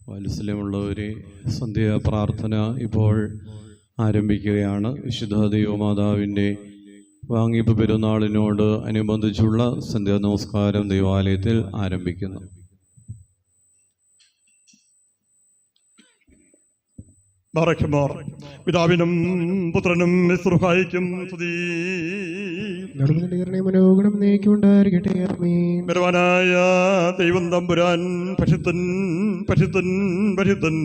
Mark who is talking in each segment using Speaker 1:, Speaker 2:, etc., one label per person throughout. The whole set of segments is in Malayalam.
Speaker 1: വാത്സല്യമുള്ളവരെ, സന്ധ്യാ പ്രാർത്ഥന ഇപ്പോൾ ആരംഭിക്കുകയാണ്. വിശുദ്ധ ദൈവമാതാവിൻ്റെ വാങ്ങിപ്പ് പെരുന്നാളിനോട് അനുബന്ധിച്ചുള്ള സന്ധ്യാ നമസ്കാരം ദൈവാലയത്തിൽ ആരംഭിക്കുന്നു.
Speaker 2: പിതാവിനും പുത്രനും മിസ്റുഹായിക്കും ബലവാനായ ദൈവം തമ്പുരാൻ പരിശുദ്ധൻ പരിശുദ്ധൻ പരിശുദ്ധൻ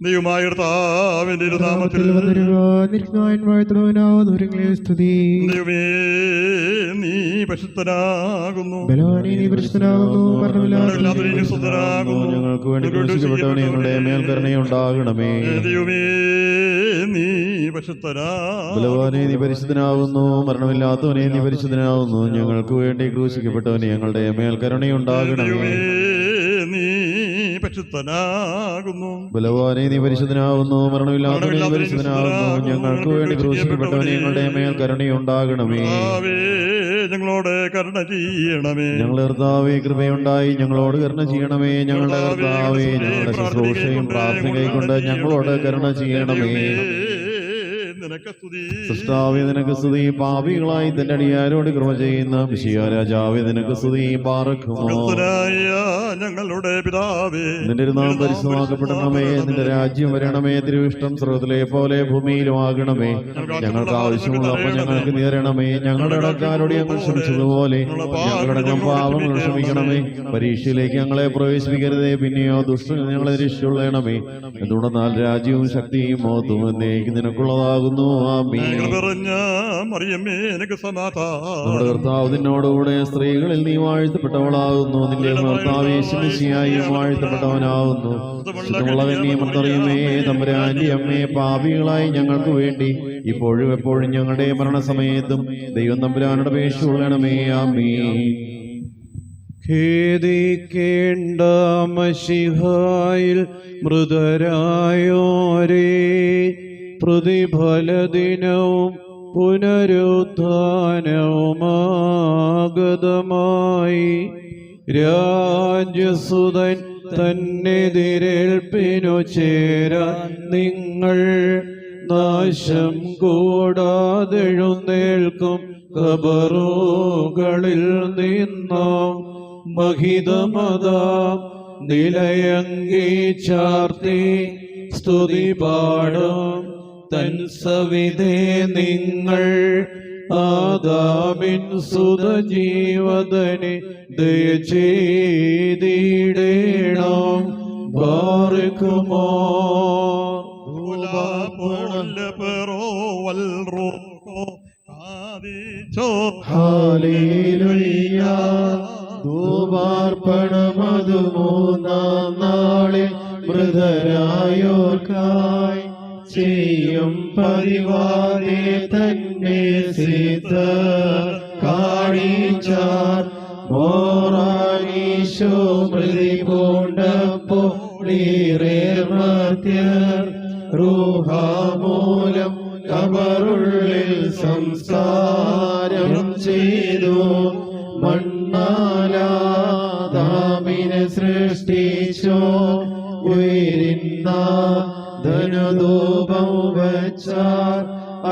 Speaker 2: ദൈവമായ കർത്താവിന്റെ നാമത്തിൽ ദൈവമേ നീ പരിശുദ്ധനാകുന്നു,
Speaker 3: ഞങ്ങൾക്ക് വേണ്ടി ക്രൂശിക്കപ്പെട്ടവനെ ഞങ്ങളുടെ മേൽ കരുണയുണ്ടാകണമേ.
Speaker 2: ദൈവമേ നീ പരിശുദ്ധനാകുന്നു,
Speaker 3: ബലവാനെ നീ പരിശുദ്ധനാകുന്നു, മരണമില്ലാത്തവനെ നീ പരിശുദ്ധനാകുന്നു, ഞങ്ങൾക്ക് വേണ്ടി ക്രൂശിക്കപ്പെട്ടവനെ ഞങ്ങളുടെ മേൽ കരുണയുണ്ടാകണമേ.
Speaker 2: നീ പരിശുദ്ധനാകുന്നു,
Speaker 3: ബലവാനെ നീ പരിശുദ്ധനാകുന്നു, മരണമില്ലാത്തവനെ നീ പരിശുദ്ധനാകുന്നു, ഞങ്ങൾക്ക് വേണ്ടി ക്രൂശിക്കപ്പെട്ടവനെ ഞങ്ങളുടെ മേൽ കരുണയുണ്ടാകണമേ.
Speaker 2: ഞങ്ങളോട് കരുണ ചെയ്യണമേ,
Speaker 3: ഞങ്ങളുടെ കർത്താവേ കൃപയുണ്ടായി ഞങ്ങളോട് കരുണ ചെയ്യണമേ. ഞങ്ങളുടെ കർത്താവേ ഞങ്ങളുടെ ശുശ്രൂഷയും പ്രാർത്ഥനയും കൊണ്ട് ഞങ്ങളോട് കരുണ ചെയ്യണമേ. സൃഷ്ടാവേ നിനക്ക് സ്തുതി. പാപികളായി തന്റെ അടിയാരോട് കൃപ ചെയ്യുന്ന മിശിഹാ രാജാവേ നിനക്ക് സ്തുതി. പാർക്കുമോ
Speaker 2: ഞങ്ങളുടെ പിതാവേ,
Speaker 3: നിന്റെ നാമം പരിശുദ്ധമാക്കപ്പെടണമേ. നിന്റെ രാജ്യം വരണമേ. തിരുവിഷ്ടം സ്വർഗ്ഗത്തിലെ പോലെ ഭൂമിയിലും ആകണമേ. ഞങ്ങൾക്ക് ആവശ്യമുള്ള അപ്പം ഞങ്ങൾക്ക് നീ തരണമേ. ഞങ്ങളുടെ ഇടക്കാരോട് ഞങ്ങൾ ക്ഷമിച്ചതുപോലെ ഞങ്ങളുടെ പാപങ്ങൾ ക്ഷമിക്കണമേ. പരീക്ഷയിലേക്ക് ഞങ്ങളെ പ്രവേശിപ്പിക്കരുതേ, പിന്നെയോ ദുഷ്ടൻ ഞങ്ങളെ രക്ഷിച്ചുകൊള്ളണമേ. എന്തുകൊണ്ടെന്നാൽ രാജ്യവും ശക്തിയും മഹത്വവും എന്നേക്കും നിനക്കുള്ളതാകുന്നു. നമ്മുടെ കർത്താവ് നിന്നോടുകൂടെ സ്ത്രീകളിൽ നീ വാഴ്ത്തപ്പെട്ടവളാകുന്നു. നിന്റെ കർത്താവ് യേശുമിശിഹായി വാഴ്ത്തപ്പെട്ടവനാകുന്നു. ശുദ്ധമുള്ളവന്നറിയുമേ തമ്പുരാന്റെ അമ്മേ, പാപികളായി ഞങ്ങൾക്ക് വേണ്ടി ഇപ്പോഴും എപ്പോഴും ഞങ്ങളുടെ മരണസമയത്തും ദൈവം തമ്പുരാനോട് അപേക്ഷിച്ചുകൊള്ളണമേ. ആമേൻ.
Speaker 1: ഖേദിക്കേണ്ട മശിഹായിൽ മൃതരായോരേ, പ്രതിഫലദിനവും പുനരുത്ഥാനവുമാഗതമായി രാജ്യസുതൻ തന്നെതിരേൽപ്പിനു ചേരാൻ നിങ്ങൾ നാശം കൂടാതെഴുന്നേൽക്കും ഖബറുകളിൽ നിന്നും മഹിതമതാം നിലയങ്കി ചാർത്തി സ്തുതി പാടും തൻ സവിധേ നിങ്ങൾ ആദാമിൻ സുതജീവതനെ ദയചെയ്തിടേണം. ബാറക്കുമോ
Speaker 3: ഹല്ലേലൂയ. ധൂപാർപ്പണമതു മൂന്നാം നാളിൽ മൃതരായോർക്കായി ചെയ്യും പരിവാദേ തന്നെ സിദ്ധ കാണിച്ചാർ. മോറാനീശോ മൃതി പൂണ്ടപ്പോളീറേർമത്യർ റൂഹാമൂലം കബറുള്ളിൽ സംസ്കാരം ചെയ്തു. മണ്ണാലാദാമിനെ സൃഷ്ടിച്ചോ ഉയരുന്ന ധനുധൂപം വച്ചാർ.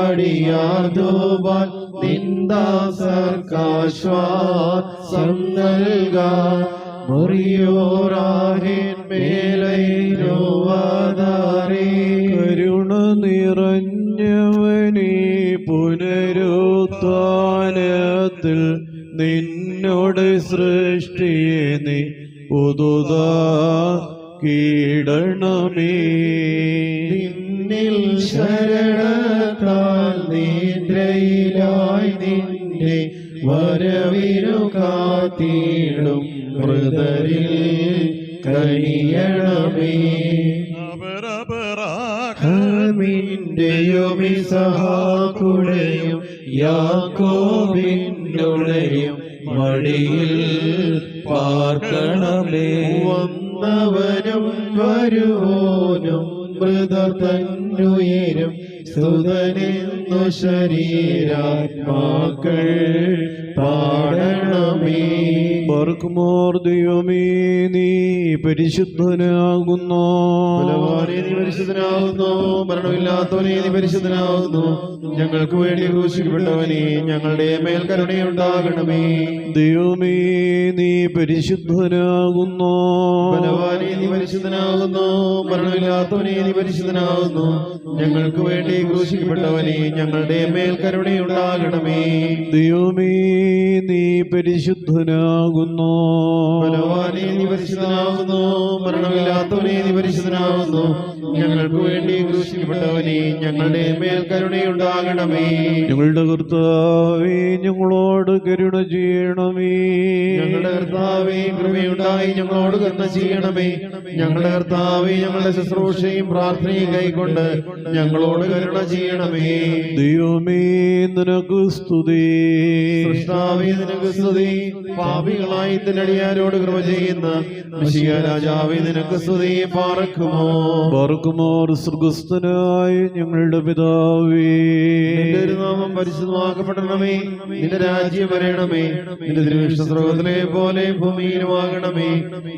Speaker 3: അടിയാർ ധൂപാൽ നിന്ദാസർക്കാശ്വാസം നൽകാൻ. മുറിയോറാഹിൻ മേലൈരുവാതാരേ.
Speaker 1: കരുണ നിറഞ്ഞവനീ പുനരുത്ഥാനത്തിൽ നിന്നോട് സൃഷ്ടിയെ നീ പുതുതാക്കിയിടണമേ.
Speaker 3: നിന്നിൽ ശരണത്താൽ നിദ്രയിലായി നിന്റെ വരവിനു കാത്തിടും മൃതരിൽ കനിയണമേ. ഹാമിന്റെയും ഇസഹാക്കുടെയും യാക്കോബിനുടെയും മടിയിൽ പാർക്കണമേ. വന്നവനും വരുവോനും മൃതർ തന്നുയരും സ്തുതനെന്നു ശരീരാത്മാക്കൾ പാടണമേ.
Speaker 1: ബർക്കുമോർ ദൈവമേ നീ പരിശുദ്ധനാകുന്നു.
Speaker 3: ബലവാനേ നീ പരിശുദ്ധനാകുന്നു. മരണമില്ലാത്തവനേ നീ പരിശുദ്ധനാകുന്നു. ഞങ്ങൾക്ക് വേണ്ടി ക്രൂശിക്കപ്പെട്ടവനേ ഞങ്ങളുടെ മേൽ കരുണയുണ്ടാകണമേ.
Speaker 1: ദൈവമേ നീ പരിശുദ്ധനാകുന്നു.
Speaker 3: ബലവാനേ നീ പരിശുദ്ധനാകുന്നു. മരണമില്ലാത്തവനേ നീ പരിശുദ്ധനാകുന്നു. ഞങ്ങൾക്ക് വേണ്ടി ക്രൂശിക്കപ്പെട്ടവനേ ഞങ്ങളുടെ മേൽ കരുണയുണ്ടാകണമേ.
Speaker 1: ദൈവമേ നീ പരിശുദ്ധനാകുന്നു.
Speaker 3: ബലവാനേ നീ പരിശുദ്ധനാകുന്നു. മരണമില്ലാത്തവനേ നീ പരിശുദ്ധനാകുന്നു. ഞങ്ങൾക്ക് വേണ്ടി ക്രൂശിക്കപ്പെട്ടവനേ ഞങ്ങളുടെ മേൽ കരുണയുണ്ടാകണമേ.
Speaker 1: ഞങ്ങളുടെ കർത്താവേ ഞങ്ങളോട് കരുണ ചെയ്യണമേ.
Speaker 3: ഞങ്ങളുടെ കർത്താവേ കൃപയുണ്ടായി ഞങ്ങളോട് കരുണ ചെയ്യണമേ. ഞങ്ങളുടെ കർത്താവേ ഞങ്ങളുടെ ശുശ്രൂഷയും പ്രാർത്ഥനയും കൈക്കൊണ്ട് ഞങ്ങളോട് കരുണ ചെയ്യണമേ.
Speaker 1: ദൈവമേ നിനക്ക് സ്തുതി.
Speaker 3: സൃഷ്ടാവേ നിനക്ക് സ്തുതി. പാപികളായി തന്നടിയാരോട് കൃപ ചെയ്യുന്ന മിശിഹാ രാജാവേ നിനക്ക് സ്തുതി. പാർക്കുമോ
Speaker 1: പാർക്കുമോർ സ്വർഗസ്ഥനായ ഞങ്ങളുടെ പിതാവേ,
Speaker 3: നിന്റെ ഒരു നാമം പരിശുദ്ധമാക്കപ്പെടണമേ. നിന്റെ രാജ്യം വരണമേ. നിന്റെ തിരുവിഷ്ടം സ്വർഗ്ഗത്തിലെ പോലെ ഭൂമിയിലുമാകണമേ.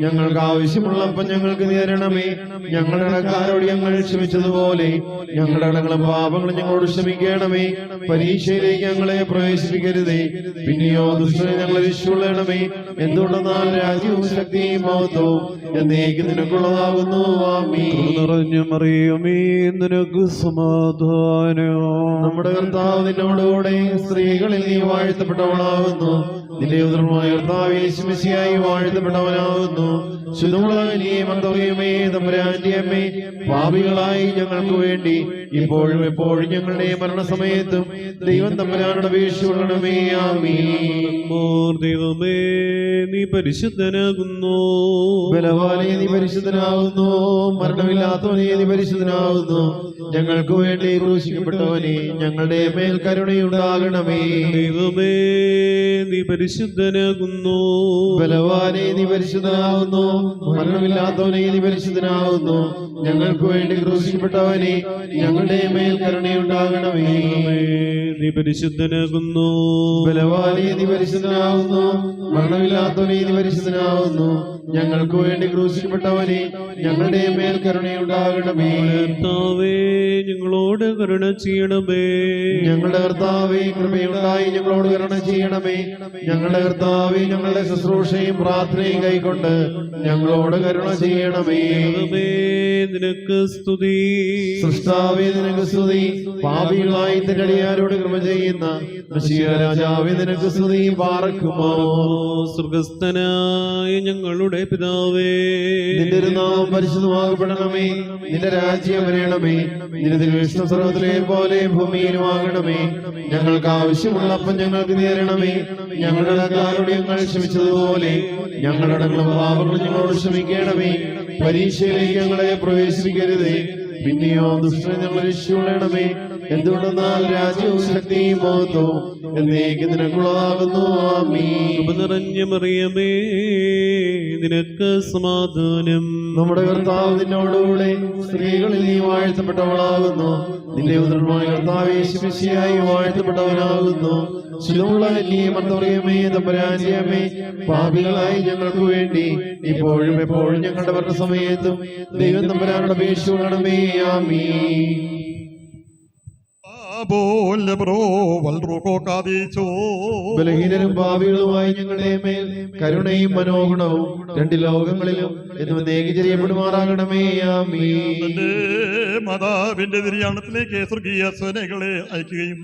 Speaker 3: ഞങ്ങൾക്ക് ആവശ്യമുള്ളപ്പോൾ ഞങ്ങൾക്ക് നീ തരണമേ. ഞങ്ങളുടെ കടക്കാരോട് ഞങ്ങൾ ക്ഷമിച്ചതുപോലെ ഞങ്ങളുടെ കടങ്ങളും പാപങ്ങളും ഞങ്ങളോട് ക്ഷമിക്കണമേ. പരീക്ഷയിലേക്ക് ഞങ്ങളെ പ്രവേശിപ്പിക്കരുതേ, പിന്നെയോ ദുഷ്ടനെ ഞങ്ങളെ രക്ഷിച്ചുകൊള്ളണമേ. എന്തുകൊണ്ടെന്നാൽ രാജ്യവും ശക്തിയും മഹത്വവും എന്നേക്കും നിനക്കുള്ളതാകുന്നു. ആമീൻ.
Speaker 1: കൃപ നിറഞ്ഞ മറിയമേ നിനക്ക് സമാധാനം.
Speaker 3: നമ്മുടെ കർത്താവ് നിന്നോടുകൂടെ സ്ത്രീകളിൽ നീ വാഴ്ത്തപ്പെട്ടവളാകുന്നു. നിന്റെ ഉദരമായ കർത്താവ് യേശു മിശിഹായി വാഴ്ത്തപ്പെട്ടവനാകുന്നു. ശുദ്ധമുള്ള നീ മർത്തമേ തമ്പുരാന്റെ അമ്മേ, പാപികളായി ഞങ്ങൾക്ക് വേണ്ടി ഇപ്പോഴും എപ്പോഴും ഞങ്ങളുടെ മരണസമയത്തും ദൈവം തമ്പുരാനോട് അപേക്ഷിച്ചുകൊള്ളണമേ. ആമീൻ.
Speaker 1: ദൈവമേ നീ പരിശുദ്ധനാകുന്നു.
Speaker 3: ബലവാനേ നീ പരിശുദ്ധനാകുന്നു. മരണമില്ലാത്തവനേ നീ പരിശുദ്ധനാകുന്നു. ഞങ്ങൾക്ക് വേണ്ടി ക്രൂശിക്കപ്പെട്ടവനെ ഞങ്ങളുടെ മേൽ കരുണയുണ്ടാകണമേ.
Speaker 1: ദൈവമേ നീ പരിശുദ്ധനാകുന്നു.
Speaker 3: ബലവാനേ നീ പരിശുദ്ധനാകുന്നു. മരണമില്ലാത്തവനെ നീ പരിശുദ്ധനാകുന്നു. ഞങ്ങൾക്ക് വേണ്ടി ക്രൂശിക്കപ്പെട്ടവനെ ഞങ്ങളുടെ മേൽ കരുണയുണ്ടാകണമേ.
Speaker 1: നീ പരിശുദ്ധനാകുന്നു.
Speaker 3: ബലവാനേ നീ പരിശുദ്ധനാകുന്നു. മരണമില്ലാത്തവനെ നീ പരിശുദ്ധനാകുന്നു. ഞങ്ങൾക്ക് വേണ്ടി ക്രൂശിക്കപ്പെട്ടവനെ ഞങ്ങളുടെ മേൽ കരുണയുണ്ടാകണമേ.
Speaker 1: കർത്താവേ ഞങ്ങളോട് കരുണ ചെയ്യണമേ.
Speaker 3: ഞങ്ങളുടെ കർത്താവേ കൃപയുണ്ടായി ഞങ്ങളോട് കരുണ ചെയ്യണമേ. ഞങ്ങളുടെ കർത്താവേ ഞങ്ങളുടെ ശുശ്രൂഷയും പ്രാർത്ഥനയും കൈക്കൊണ്ട് ഞങ്ങളോട് കരുണ ചെയ്യണമേ.
Speaker 1: ദൈവമേ നിനക്ക് സ്തുതി.
Speaker 3: സൃഷ്ടാവേ നിനക്ക് സ്തുതി. പാപികളായി തന്നടിയാരോട് കൃപ ചെയ്യുന്ന മിശിഹാ രാജാവേ നിനക്ക് സ്തുതി. പാർക്കുമോ
Speaker 1: സ്വർഗസ്ഥനായ ഞങ്ങളുടെ പിതാവേ,
Speaker 3: നിന്റെ ഒരു നാമം പരിശുദ്ധമാകപ്പെടണമേ. നിന്റെ രാജ്യം വരണമേ. നിന്റെ തിരുവിഷ്ടം സ്വർഗ്ഗത്തിലെ പോലെ ഭൂമിയിലുമാകണമേ. ഞങ്ങൾക്ക് ആവശ്യമുള്ളപ്പോൾ ഞങ്ങൾക്ക് നീ തരണമേ. ഞങ്ങളുടെ കടക്കാരോട് ഞങ്ങൾ ക്ഷമിച്ചതുപോലെ ഞങ്ങളുടെ കടങ്ങളും പാപങ്ങളും ഞങ്ങളോട് ക്ഷമിക്കണമേ. പരീക്ഷയിലേക്ക് ഞങ്ങളെ പ്രവേശിപ്പിക്കരുതേ, പിന്നെയോ ദുഷ്ടനെ ഞങ്ങൾ രക്ഷിച്ചുകൊള്ളണമേ. എന്തുകൊണ്ടെന്നാൽ രാജ്യവും ശക്തിയും മഹത്വവും എന്നേക്കും നിനക്കുള്ളതാകുന്നു. ആമീൻ.
Speaker 1: കൃപ നിറഞ്ഞ മറിയമേ നിനക്ക് സമാധാനം.
Speaker 3: നമ്മുടെ കർത്താവ് നിന്നോടുകൂടെ സ്ത്രീകളിൽ നീ വാഴ്ത്തപ്പെട്ടവളാകുന്നു. നിന്റെ ഉദരമായ കർത്താവ് യേശു മിശിഹായി വാഴ്ത്തപ്പെട്ടവനാകുന്നു. ശുദ്ധമുള്ള നീ മർത്തമറിയമേ തമ്പുരാന്റെ അമ്മേ, പാപികളായി ഞങ്ങൾക്ക് വേണ്ടി ഇപ്പോഴും എപ്പോഴും ഞങ്ങളുടെ മരണസമയത്തും ദൈവം തമ്പുരാനോട് അപേക്ഷിച്ചുകൊള്ളണമേ. ആമീൻ. ബലഹീനരും പാപികളുമായി ഞങ്ങളുടെ മേൽ കരുണയും മനോഗുണവും രണ്ട് ലോകങ്ങളിലും എന്നും ചെയ്യപ്പെടുമാറാകണമേ. ആമീൻ.
Speaker 2: തന്റെ മാതാവിന്റെ നിര്യാണത്തിലേക്ക് സ്വർഗീയ സേനകളെ അയക്കുകയും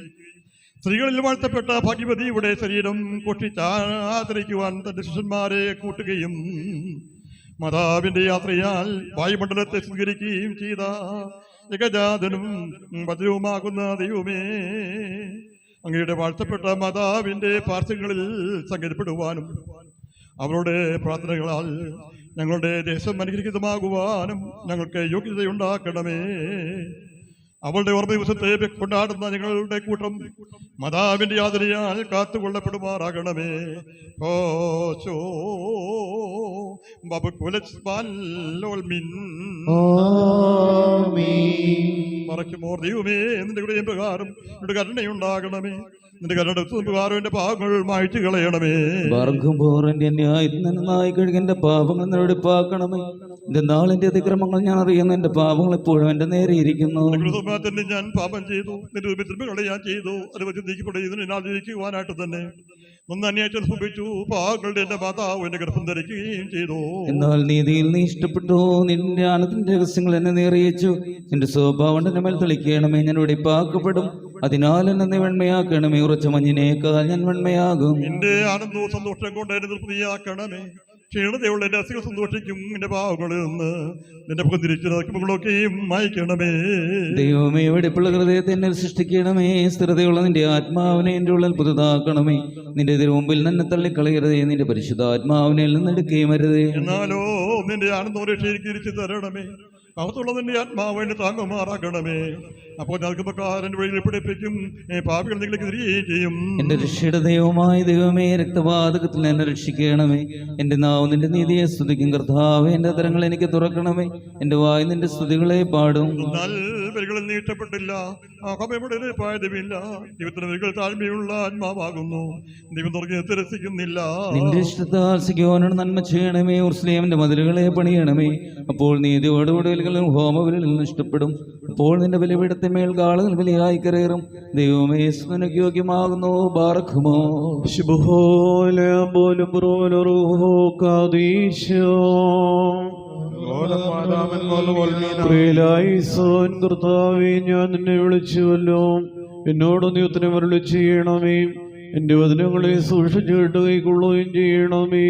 Speaker 2: സ്ത്രീകളിൽ വാഴ്ത്തപ്പെട്ട ഭാഗ്യവതിയുടെ ശരീരം കൊട്ടിച്ചാദരിക്കുവാൻ തന്റെ ശിഷ്യന്മാരെ കൂട്ടുകയും മാതാവിന്റെ യാത്രയാൽ വായുമണ്ഡലത്തെ സ്വീകരിക്കുകയും ചെയ്ത ഏകജാതനും ഭദ്രവുമാകുന്ന ദൈവമേ, അങ്ങയുടെ വാഴ്ത്തപ്പെട്ട മാതാവിന്റെ പാർശ്വങ്ങളിൽ സംഗതിപ്പെടുവാനും അവരുടെ പ്രാർത്ഥനകളാൽ ഞങ്ങളുടെ ദേശം അനുഗ്രഹീതമാകുവാനും ഞങ്ങൾക്ക് യോഗ്യതയുണ്ടാക്കണമേ. അവളുടെ ഓർമ്മ ദിവസത്തെ കൊണ്ടാടുന്ന ഞങ്ങളുടെ കൂട്ടം മാതാവിന്റെ യാതനയാൽ കാത്തുകൊള്ളപ്പെടുമാറാകണമേ.
Speaker 3: ആമീൻ.
Speaker 2: മറയ്ക്കുമോർ ദൈവമേ നിന്റെ കൂടെയും പ്രകാരം നിന്റെ കരുണയുണ്ടാകണമേ. നിന്റെ കരുണത്തും പ്രകാരം എന്റെ പാപങ്ങൾ മായ്ച്ചു കളയണമേ.
Speaker 4: വർഗംപോർ എന്റെ അന്യായത്തിൽ നന്നായി കഴുകി എന്റെ പാപങ്ങൾ നടപ്പാക്കണമേ. എന്റെ നാളിന്റെ അതിക്രമങ്ങൾ ഞാൻ അറിയുന്നു, എന്റെ പാപങ്ങൾ എപ്പോഴും എന്റെ നേരെ ഇരിക്കുന്നു.
Speaker 2: തന്നെ ഞാൻ പാപം ചെയ്തു, നിന്റെ തിന്മകളെ ഞാൻ ചെയ്തു. അത് വെച്ച് നീക്കപ്പെടുന്നതിന് ഞാൻ ജീവിക്കുവാനായിട്ട് തന്നെ ഒന്ന് അന്യായത്തിൽ സംഭവിച്ചു. പാപങ്ങളുടെ എന്റെ മാതാവ് എന്റെ ഗർഭം ധരിക്കുകയും ചെയ്തു.
Speaker 4: എന്നാൽ നീതിയിൽ നീ ഇഷ്ടപ്പെട്ടു, നിന്റെ ആനന്ദത്തിന്റെ രഹസ്യങ്ങൾ എന്നെ നീ അറിയിച്ചു. നിന്റെ സ്വഭാവം എന്റെ മേൽ തെളിക്കണമേ, ഞാൻ വെടിപ്പാക്കപ്പെടും. അതിനാൽ എന്നെ നീ വെണ്മയാക്കണമേ, ഉറച്ച മഞ്ഞിനേക്കാൾ ഞാൻ വെണ്മയാകും.
Speaker 2: നിന്റെ ആനന്ദവും സന്തോഷം കൊണ്ട് എന്നെ തൃപ്തിയാക്കണമേ. ക്ഷീണതയുള്ള എന്റെ അസുഖം സന്തോഷിക്കും. എന്റെ പാവങ്ങളിൽ നിന്ന് നിന്റെ മുഖം തിരിച്ചൊക്കെയും മായ്ക്കണമേ.
Speaker 4: ദൈവമേ, വെടിപ്പുള്ള ഹൃദയത്തെ എന്നെ സൃഷ്ടിക്കണമേ. സ്ഥിരതയുള്ള നിന്റെ ആത്മാവിനെ എന്റെ ഉള്ളിൽ പുതുതാക്കണമേ. നിന്റെ തിരുമുമ്പിൽ നിന്നെ തള്ളിക്കളയരുതേ, നിന്റെ പരിശുദ്ധാത്മാവിനെ നിന്നെടുക്കുകയും അരുതേ.
Speaker 2: എന്നാലോ നിന്റെ ആനന്ദം രക്ഷയിൽ തിരിച്ചു തരണമേ. അകത്തുള്ള നിന്റെ ആത്മാവിനെ താങ്ങുമാറാക്കണമേ. അപ്പോൾ നൽകുമ്പക്കാരൻ വഴിയിൽ പിടിപ്പിക്കും, പാപികൾ നിങ്ങളേക്ക് തിരികെയും ചെയ്യും.
Speaker 4: എന്റെ രക്ഷയുടെ ദൈവമായ ദൈവമേ, രക്തപാതകത്തിൽ എന്നെ രക്ഷിക്കണമേ. എന്റെ നാവ് നിന്റെ നീതിയെ സ്തുതിക്കും. കർത്താവേ, എന്റെ അതരങ്ങൾ എനിക്ക് തുറക്കണമേ. എന്റെ വായ് നിന്റെ സ്തുതികളെ പാടും.
Speaker 2: വരികളിൽ നീട്ടപ്പെട്ടില്ല, പായതമില്ല. ദൈവത്തിന് വരികൾ താഴ്മയുള്ള ആത്മാവാകുന്നു. ദൈവം തുറക്കി തിരസിക്കുന്നില്ല.
Speaker 4: നിന്റെ ഇഷ്ടത്താൽ സിഗ്യോനോട് നന്മ ചെയ്യണമേ. ഉർസ്ലേമിന്റെ മതിലുകളെ പണിയണമേ. അപ്പോൾ നീതിയോടുകൂടി ഹോമബലികളിൽ ഇഷ്ടപ്പെടും. അപ്പോൾ നിന്റെ ബലിപീഠത്തിന്മേൽ കാളുകൾ ബലിയായി കരേറും. ദൈവമേ, സ്തുതിക്ക് യോഗ്യമാകുന്നു. ബാറക്കുമോ
Speaker 1: കർത്താവേ, ഞാൻ നിന്നെ വിളിച്ചുവല്ലോ, എന്നോട് നീ ഉത്തരം അരുളി ചെയ്യണമേ. എന്റെ വചനങ്ങളെ സൂക്ഷിച്ചു കേട്ട് കൈക്കൊള്ളുകയും ചെയ്യണമേ.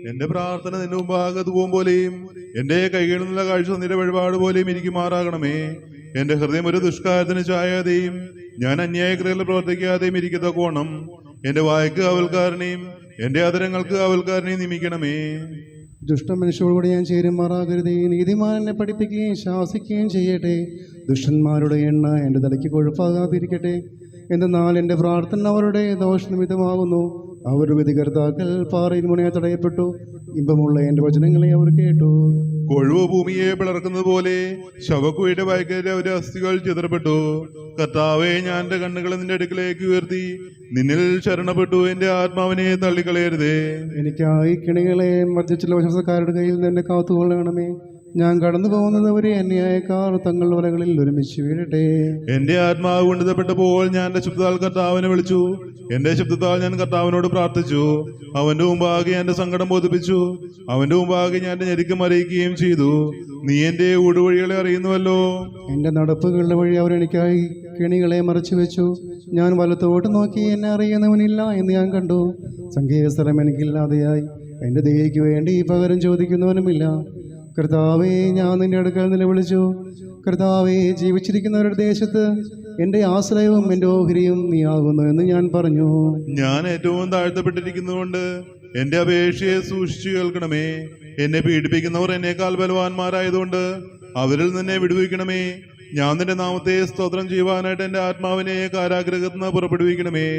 Speaker 5: എന്റെ പ്രാർത്ഥന നിന്റെ മുമ്പാകെ ധൂപം പോലെയും എന്റെ കൈകളിൽ നിന്നുള്ള കാഴ്ച നിന്റെ വഴിപാട് പോലെയും ഇരിക്കുമാറാകണമേ. എന്റെ ഹൃദയം ഒരു ദുഷ്കാര്യത്തിന് ചായാതെയും ഞാൻ അന്യായക്രിയകൾ പ്രവർത്തിക്കാതെയും ഇരിക്കത്തക്കോണം എന്റെ വായ്ക്ക് അവൽക്കാരനെയും എന്റെ അതരങ്ങൾക്ക് അവൽക്കാരനെയും നിയമിക്കണമേ.
Speaker 6: ദുഷ്ടമനുഷ്യരോട് ഞാൻ ചേരുമാറാകരുതേ. നീതിമാൻ എന്നെ പഠിപ്പിക്കുകയും ശാസിക്കുകയും ചെയ്യട്ടെ. ദുഷ്ടന്മാരുടെ എണ്ണ എൻ്റെ തലയ്ക്ക് കൊഴുപ്പാകാതിരിക്കട്ടെ. എന്തെന്നാൽ എൻ്റെ പ്രാർത്ഥന അവരുടെ ദോഷനിമിത്തമാകുന്നു. അവരുടെ വിധികർത്താക്കൾ പാറയിൽ മുനയെ തടയപ്പെട്ടു. ഇമ്പമുള്ള എൻ്റെ വചനങ്ങളെ അവർ കേട്ടു.
Speaker 5: കൊഴുവ് ഭൂമിയെ പിളർക്കുന്നത് പോലെ ശവക്കുഴിയുടെ വയക്കേറ്റ അവരുടെ അസ്ഥികൾ ചിതറപ്പെട്ടു. കർത്താവേ, ഞാൻ എന്റെ കണ്ണുകളെ നിന്റെ അടുക്കലേക്ക് ഉയർത്തി നിന്നിൽ ശരണപ്പെട്ടു. എന്റെ ആത്മാവിനെ തള്ളിക്കളയരുതേ.
Speaker 6: എനിക്കായി കിണികളെ മർദ്ദിച്ചുള്ള വശക്കാരുടെ കയ്യിൽ നിന്ന് എന്നെ കാത്തുകൊള്ളണമേ. ഞാൻ കടന്നു പോകുന്നത് അവരെ അന്യായക്കാർ തങ്ങളുടെ വലകളിൽ ഒരുമിച്ച് വീഴട്ടെ.
Speaker 5: എന്റെ ആത്മാവ് കൊണ്ടുതപ്പെട്ടപ്പോൾ ഞാൻ എന്റെ ശബ്ദത്താൽ കർത്താവിനെ വിളിച്ചു. എന്റെ ശബ്ദത്താൽ ഞാൻ കർത്താവിനോട് പ്രാർത്ഥിച്ചു. അവന്റെ മുമ്പാകെ എന്റെ സങ്കടം ബോധിപ്പിച്ചു. അവന്റെ മുമ്പാകെ ഞാൻ എന്റെ ഞെരുക്കം അറിയിക്കുകയും ചെയ്തു. നീ എന്റെ ഊടുവഴികളെ അറിയുന്നുവല്ലോ.
Speaker 6: എന്റെ നടപ്പുകളുടെ വഴി അവരെനിക്കായി കെണികളെ മറച്ചു വെച്ചു. ഞാൻ വലത്തോട്ട് നോക്കി എന്നെ അറിയുന്നവനില്ല എന്ന് ഞാൻ കണ്ടു. സങ്കേതസ്ഥലം എനിക്കില്ലാതെയായി. എന്റെ ദയയ്ക്ക് വേണ്ടി പകരം ചോദിക്കുന്നവനുമില്ല. കർത്താവേ, ഞാൻ നിന്റെ അടുക്കൽ നിലവിളിച്ചു. കർത്താവേ, ജീവിച്ചിരിക്കുന്നവരുടെ ദേശത്ത് എൻ്റെ ആശ്രയവും എൻ്റെ ഓഹരിയും നീ ആകുന്നു എന്ന് ഞാൻ പറഞ്ഞു.
Speaker 5: ഞാൻ ഏറ്റവും താഴ്ത്തപ്പെട്ടിരിക്കുന്നതുകൊണ്ട് എന്റെ അപേക്ഷയെ സൂക്ഷിച്ചു കേൾക്കണമേ. എന്നെ പീഡിപ്പിക്കുന്നവർ എന്നേക്കാൾ ബലവാന്മാരായതുകൊണ്ട് അവരിൽ നിന്നെ വിടുവിക്കണമേ. ഞാൻ നിന്റെ നാമത്തെ സ്തോത്രം ചെയ്യുവാനായിട്ട് എന്റെ ആത്മാവിനെ കാരാഗ്രഹത്തിൽ നിന്ന് പുറപ്പെടുവിക്കണമേ.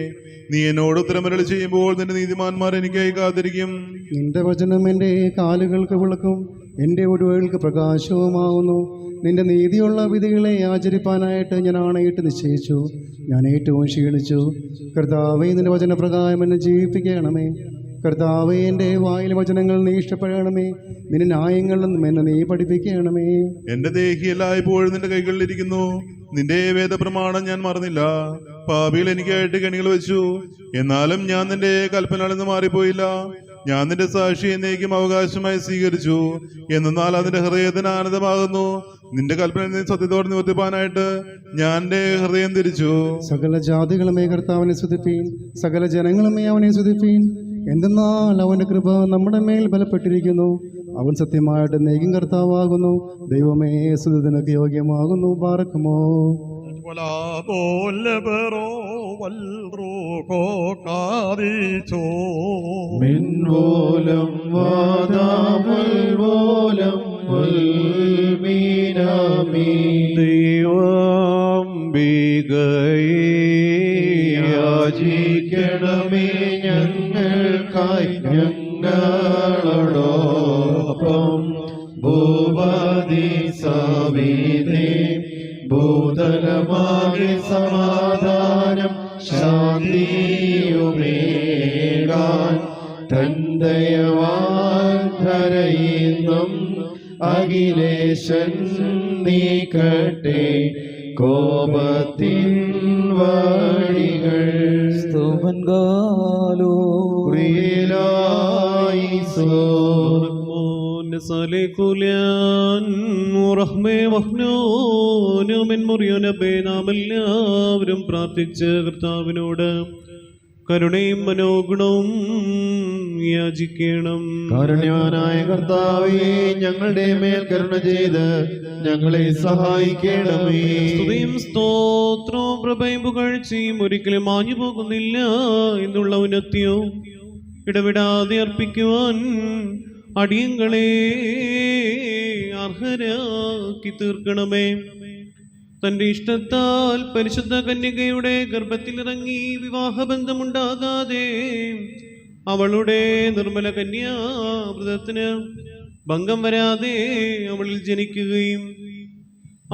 Speaker 5: നീ എന്നോട് ഉത്തരമരളി ചെയ്യുമ്പോൾ നിന്റെ നീതിമാന്മാർ എനിക്കായി കാത്തിരിക്കും.
Speaker 6: നിന്റെ വചനം എൻ്റെ കാലുകൾക്ക് വിളക്കും എൻ്റെ ഒടുവുകൾക്ക് പ്രകാശവുമാകുന്നു. നിന്റെ നീതിയുള്ള വിധികളെ ആചരിപ്പാനായിട്ട് ഞാൻ ആണയിട്ട് നിശ്ചയിച്ചു. ഞാൻ ഏറ്റവും ക്ഷീണിച്ചു. കർത്താവേ, നിന്റെ വചനപ്രകാരം എന്നെ ജീവിപ്പിക്കണമേ. കർത്താവേ, എൻ്റെ വായിലെ വചനങ്ങൾ നീ ഇഷ്ടപ്പെടണമേ. നിന്റെ ന്യായങ്ങളിൽ എന്നെ നീ പഠിപ്പിക്കണമേ.
Speaker 5: എന്റെ ദേഹി എല്ലായ്പ്പോഴും നിന്റെ കൈകളിലിരിക്കുന്നു. നിന്റെ വേദപ്രമാണം ഞാൻ മറന്നില്ല. പാപികൾ എനിക്കായിട്ട് കെണികൾ വെച്ചു, എന്നാലും ഞാൻ നിന്റെ കൽപ്പനകളിൽ നിന്ന് മാറിപ്പോയില്ല. ഞാൻ നിന്റെ സാക്ഷി എന്നേക്കും അവകാശമായി സ്വീകരിച്ചു. എന്നാൽ അതിന്റെ ഹൃദയത്തിന് ആനന്ദമാകുന്നു. നിന്റെ കൽപ്പന സത്യത്തോടെ നിവർത്തിപ്പാനായിട്ട് ഞാൻ എന്റെ ഹൃദയം തിരിച്ചു.
Speaker 6: സകല ജാതികളുമേ കർത്താവിനെ സ്തുതിപ്പീൻ. സകല ജനങ്ങളുമേ അവനെ സ്തുതിപ്പീൻ. എന്തെന്നാൽ അവന്റെ കൃപ നമ്മുടെ മേൽ ബലപ്പെട്ടിരിക്കുന്നു. അവൻ സത്യമായിട്ട് നീക്കും കർത്താവാകുന്നു. ദൈവമേ, സ്തുതിക്ക് യോഗ്യമാകുന്നു. ബാറക്കുമോ
Speaker 3: മിൻവോലം വാദാവൽവോലം വൽമീനാമീ യാചിക്കണമേ ഞങ്ങൾക്കായി ഞങ്ങളോടൊപ്പം ഭൂപതി സവിധേ ഭൂതലമാകെ സമാധാനം ശാന്തിയുമേകാൻ തന്തയവാൻ ധരയിന്നും അഖിലേശൻ നീക്കട്ടെ കോപത്തിൻ വഴികൾ.
Speaker 4: സ്തുവൻകാലോ
Speaker 3: പ്രിയലായിസോ
Speaker 1: നാമെല്ലാവരും പ്രാർത്ഥിച്ച് കർത്താവിനോട് കരുണയും മനോഗുണവും യാചിക്കണം.
Speaker 3: കാരുണ്യവാനായ കർത്താവേ, ഞങ്ങളുടെ മേൽ കരുണ ചെയ്ത് ഞങ്ങളെ സഹായിക്കണമേ.
Speaker 1: സ്തുതിയും സ്തോത്രവും പ്രഭയും പുകഴ്ചയും ഒരിക്കലും മാഞ്ഞു പോകുന്നില്ല എന്നുള്ള ഉന്നത്യവും ഇടവിടാതെ അർപ്പിക്കുവാൻ അടിയങ്ങളെ അർഹരാക്കി തീർക്കണമേ. തന്റെ ഇഷ്ടത്താൽ പരിശുദ്ധ കന്യകയുടെ ഗർഭത്തിലിറങ്ങി വിവാഹബന്ധമുണ്ടാകാതെ അവളുടെ നിർമ്മല കന്യാവ്രതത്തിന് ഭംഗം വരാതെ അവളിൽ ജനിക്കുകയും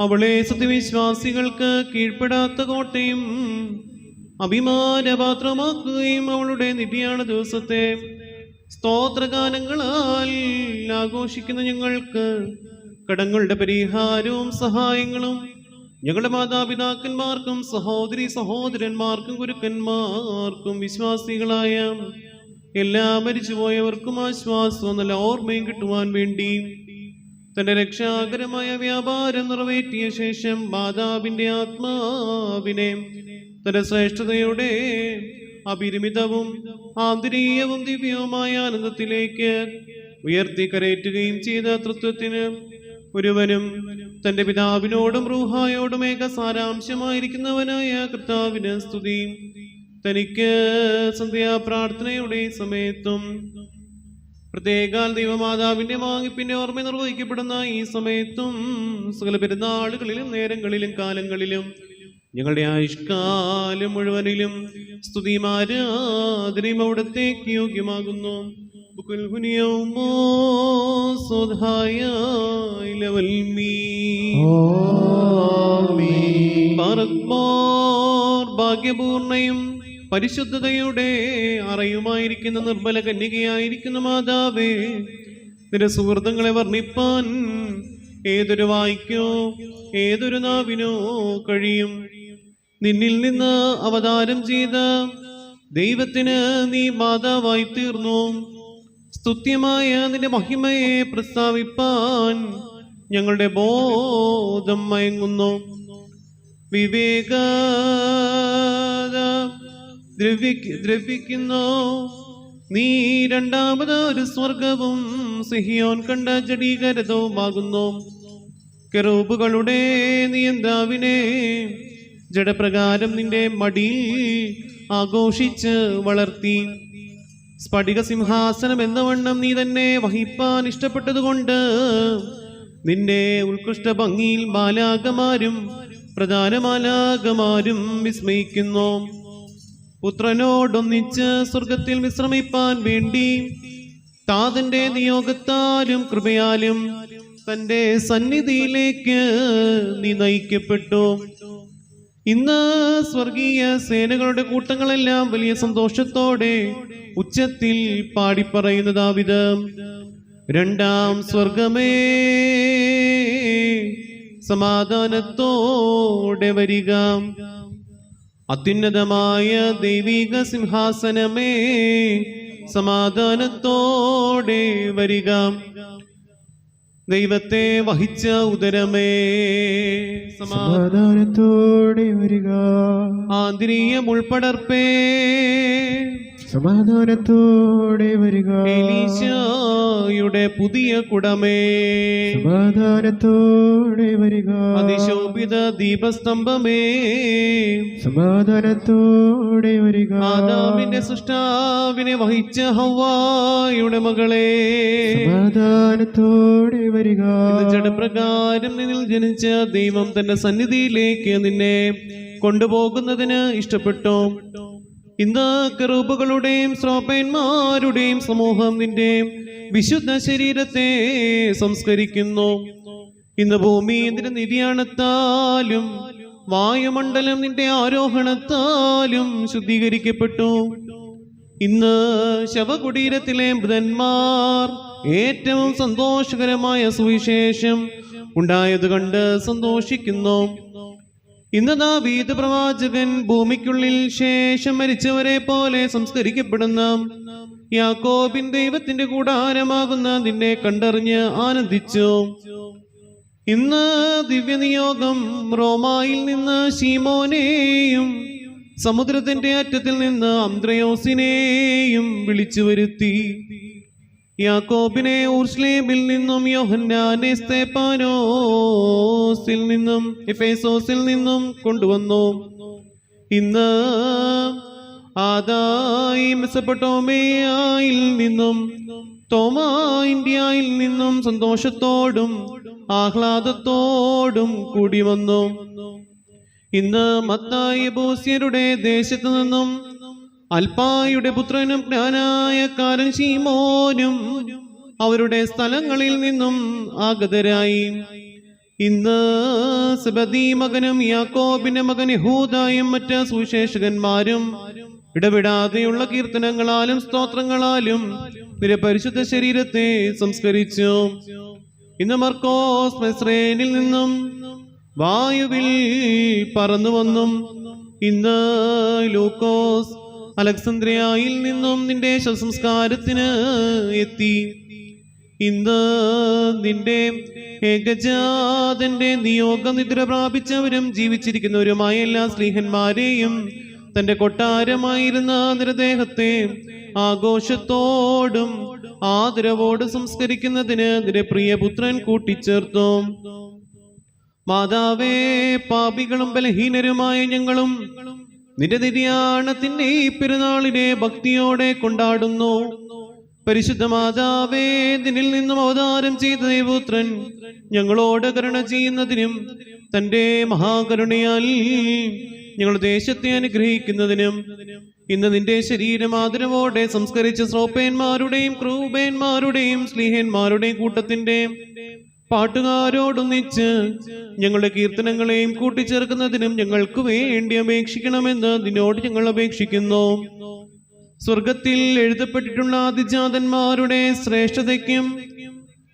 Speaker 1: അവളെ സത്യവിശ്വാസികൾക്ക് കീഴ്പ്പെടാത്ത കോട്ടയും അഭിമാനപാത്രമാക്കുകയും അവളുടെ നിര്യാണ ദിവസത്തെ സ്തോത്രഗാനങ്ങളാൽ ആഘോഷിക്കുന്ന ഞങ്ങൾക്ക് കടങ്ങളുടെ പരിഹാരവും സഹായങ്ങളും ഞങ്ങളുടെ മാതാപിതാക്കന്മാർക്കും സഹോദരി സഹോദരന്മാർക്കും ഗുരുക്കന്മാർക്കും വിശ്വാസികളായ എല്ലാ മരിച്ചുപോയവർക്കും ആശ്വാസവും നല്ല ഓർമ്മയും കിട്ടുവാൻ വേണ്ടി തന്റെ രക്ഷാകരമായ വ്യാപാരം നിറവേറ്റിയ ശേഷം മാതാവിന്റെ ആത്മാവിനെ തന്റെ ശ്രേഷ്ഠതയുടെ അപരിമിതവും ആന്തരീയവും ദിവ്യവുമായ ആനന്ദത്തിലേക്ക് ഉയർത്തി കരയറ്റുകയും ചെയ്ത തൃത്വത്തിന് ഒരുവനും തന്റെ പിതാവിനോടും റൂഹായോടും ഏക സാരാംശമായിരിക്കുന്നവനായ കർത്താവിന് സ്തുതി. തനിക്ക് സന്ധ്യാപ്രാർത്ഥനയുടെ സമയത്തും പ്രത്യേകാൽ ദൈവമാതാവിന്റെ വാങ്ങിപ്പിന്റെ ഓർമ്മ നിർവഹിക്കപ്പെടുന്ന ഈ സമയത്തും സകല പെരുന്നാളുകളിലും നേരങ്ങളിലും കാലങ്ങളിലും ഞങ്ങളുടെ ആയുഷ്കാലം മുഴുവനിലും സ്തുതിമാരാധനയും അവിടത്തേക്ക് യോഗ്യമാകുന്നു. ഭാഗ്യപൂർണയും പരിശുദ്ധതയുടെ അറയുമായിരിക്കുന്ന നിർമ്മല കന്യകയായിരിക്കുന്ന മാതാവേ, നിന്റെ സുഹൃത്തുക്കളെ വർണ്ണിപ്പാൻ ഏതൊരു വായിക്കോ ഏതൊരു നാവിനോ കഴിയും. നിന്നിൽ നിന്ന് അവതാരം ചെയ്ത ദൈവത്തിന് നീ മാതാവായി തീർന്നു. സ്തുത്യമായ നിന്റെ മഹിമയെ പ്രസ്താവിപ്പാൻ ഞങ്ങളുടെ ബോധം മയങ്ങുന്നു. വിവേക ദ്രവിക്കുന്നു നീ രണ്ടാമത് ഒരു സ്വർഗവും സിഹിയോൻ കണ്ട ജഡീകരതവുമാകുന്നു. കെറൂബുകളുടെ നിയന്താവിനെ ജഡപ്രകാരം നിന്റെ മടിയിൽ ആഘോഷിച്ച് വളർത്തി. സ്ഫടിക സിംഹാസനം എന്ന വണ്ണം നീ തന്നെ വഹിപ്പാൻ ഇഷ്ടപ്പെട്ടതുകൊണ്ട് നിന്റെ ഉത്കൃഷ്ട ഭംഗിയിൽ മാലാകമാരും പ്രധാന മാലാകമാരും വിസ്മയിക്കുന്നു. പുത്രനോടൊന്നിച്ച് സ്വർഗത്തിൽ വിശ്രമിപ്പാൻ വേണ്ടി താതന്റെ നിയോഗത്താലും കൃപയാലും തന്റെ സന്നിധിയിലേക്ക് നീ നയിക്കപ്പെട്ടു. ഇന്ന് സ്വർഗീയ സേനകളുടെ കൂട്ടങ്ങളെല്ലാം വലിയ സന്തോഷത്തോടെ ഉച്ചത്തിൽ പാടിപ്പറയുന്നതാവിത്: രണ്ടാം സ്വർഗമേ സമാധാനത്തോടെ വരിക, അത്യുന്നതമായ ദൈവിക സിംഹാസനമേ സമാധാനത്തോടെ വരിക, ദൈവത്തെ വഹിച്ച ഉദരമേ
Speaker 3: സമാധാനത്തോടെ വരിക,
Speaker 1: ആന്തരീയ മുൾപ്പടർപ്പേ
Speaker 3: സമാധാനത്തോടെ വരിക,
Speaker 1: എലീശയുടെ പുതിയ കുടമേ
Speaker 3: സമാധാനത്തോടെ വരിക,
Speaker 1: അതിശോഭിത ദീപസ്തംഭമേ
Speaker 3: സമാധാനത്തോടെ വരിക,
Speaker 1: ആദാമിന്റെ സൃഷ്ടാവിനെ വഹിച്ച ഹവ്വായുടെ മകളെ
Speaker 3: സമാധാനത്തോടെ വരിക.
Speaker 1: ജഡപ്രകാരം നിന്നിൽ ജനിച്ച ദൈവം തന്റെ സന്നിധിയിലേക്ക് നിന്നെ കൊണ്ടുപോകുന്നതിന് ഇഷ്ടപ്പെട്ടു. ഇന്ന് കെറൂബുകളുടെയും ശ്രോപ്പന്മാരുടെയും സമൂഹം നിന്റെ വിശുദ്ധ ശരീരത്തെ സംസ്കരിക്കുന്നു. ഇന്ന് ഭൂമി നിന്റെ നിര്യാണത്താലും വായുമണ്ഡലം നിന്റെ ആരോഹണത്താലും ശുദ്ധീകരിക്കപ്പെട്ടു. ഇന്ന് ശവകുടീരത്തിലെ മൃതന്മാർ ഏറ്റവും സന്തോഷകരമായ സുവിശേഷം ഉണ്ടായത് കണ്ട് സന്തോഷിക്കുന്നു. ഇന്ന് ദാവീദ് പ്രവാചകൻ ഭൂമിക്കുള്ളിൽ ശേഷം മരിച്ചവരെ പോലെ സംസ്കരിക്കപ്പെടുന്ന യാക്കോബിൻ ദൈവത്തിന്റെ കൂടാരമാകുന്ന നിന്നെ കണ്ടറിഞ്ഞ് ആനന്ദിച്ചു. ഇന്ന് ദിവ്യനിയോഗം റോമായിൽ നിന്ന് ശീമോനെയും സമുദ്രത്തിന്റെ അറ്റത്തിൽ നിന്ന് അന്ത്രയോസിനെയും വിളിച്ചു വരുത്തി. യാക്കോബിനെ ഊർശ്ലേമിൽ നിന്നും യോഹന്നാനെ സ്തെഫാനോസിൽ നിന്നും എഫേസോസിൽ നിന്നും കൊണ്ടുവന്നു. ഇന്ന് ആദായി മെസൊപ്പൊട്ടേമിയയിൽ നിന്നും തോമാ ഇന്ത്യയിൽ നിന്നും സന്തോഷത്തോടും ആഹ്ലാദത്തോടും കൂടി വന്നു. ഇന്ന് മത്തായി ബോസ്യരുടെ ദേശത്തു നിന്നും അൽപ്പായുടെ പുത്രനും ജ്ഞാനായക്കാരൻ ശീമോനും അവരുടെ സ്ഥലങ്ങളിൽ നിന്നും ആഗതരായി. ഇന്ന് സെബദീ മകനും യാക്കോബിന്റെ മകൻ യഹൂദായും മറ്റ് സുവിശേഷകന്മാരും ഇടവിടാതെയുള്ള കീർത്തനങ്ങളാലും സ്തോത്രങ്ങളാലും നിന്റെ പരിശുദ്ധ ശരീരത്തെ സംസ്കരിച്ചു. ഇന്ന് മർക്കോസ് മിസ്രയീമിൽ നിന്നും വായുവിൽ പറന്നു വന്നും ഇന്ന് ലൂക്കോസ് അലക്സാന്ദ്രിയയിൽ നിന്നും നിന്റെ ശവസംസ്കാരത്തിന് എത്തി. ഇന്ന് നിന്റെ ഏകജാതന്റെ നിയോഗനിദ്ര പ്രാപിച്ചവരും ജീവിച്ചിരിക്കുന്നവരുമായ എല്ലാ സ്ലീഹന്മാരെയും തന്റെ കൊട്ടാരമായിരുന്ന നിരദേഹത്തെ ആഘോഷത്തോടും ആദരവോട് സംസ്കരിക്കുന്നതിന് നിന്റെ പ്രിയപുത്രൻ കൂട്ടിച്ചേർത്തു. മാതാവേ, പാപികളും ബലഹീനരുമായ ഞങ്ങളും നിന്റെ നിര്യാണത്തിന്റെ ഈ പെരുന്നാളിനെ ഭക്തിയോടെ കൊണ്ടാടുന്നു. പരിശുദ്ധ മാതാവേ, നിന്നിൽ നിന്നും അവതാരം ചെയ്ത ദൈവപുത്രൻ ഞങ്ങളോട് കരുണ ചെയ്യുന്നതിനും തന്റെ മഹാകരുണയാൽ ഞങ്ങളുടെ ദേശത്തെ അനുഗ്രഹിക്കുന്നതിനും ഇന്ന് നിന്റെ ശരീരം ആദരവോടെ സംസ്കരിച്ച ശ്രോപ്പേന്മാരുടെയും ക്രൂബേന്മാരുടെയും സ്ലീഹന്മാരുടെയും കൂട്ടത്തിന്റെ പാട്ടുകാരോടൊന്നിച്ച് ഞങ്ങളുടെ കീർത്തനങ്ങളെയും കൂട്ടിച്ചേർക്കുന്നതിനും ഞങ്ങൾക്ക് വേണ്ടി അപേക്ഷിക്കണമെന്ന് നിന്നോട് ഞങ്ങൾ അപേക്ഷിക്കുന്നു. സ്വർഗത്തിൽ എഴുതപ്പെട്ടിട്ടുള്ള ആദിജാതന്മാരുടെ ശ്രേഷ്ഠതയ്ക്കും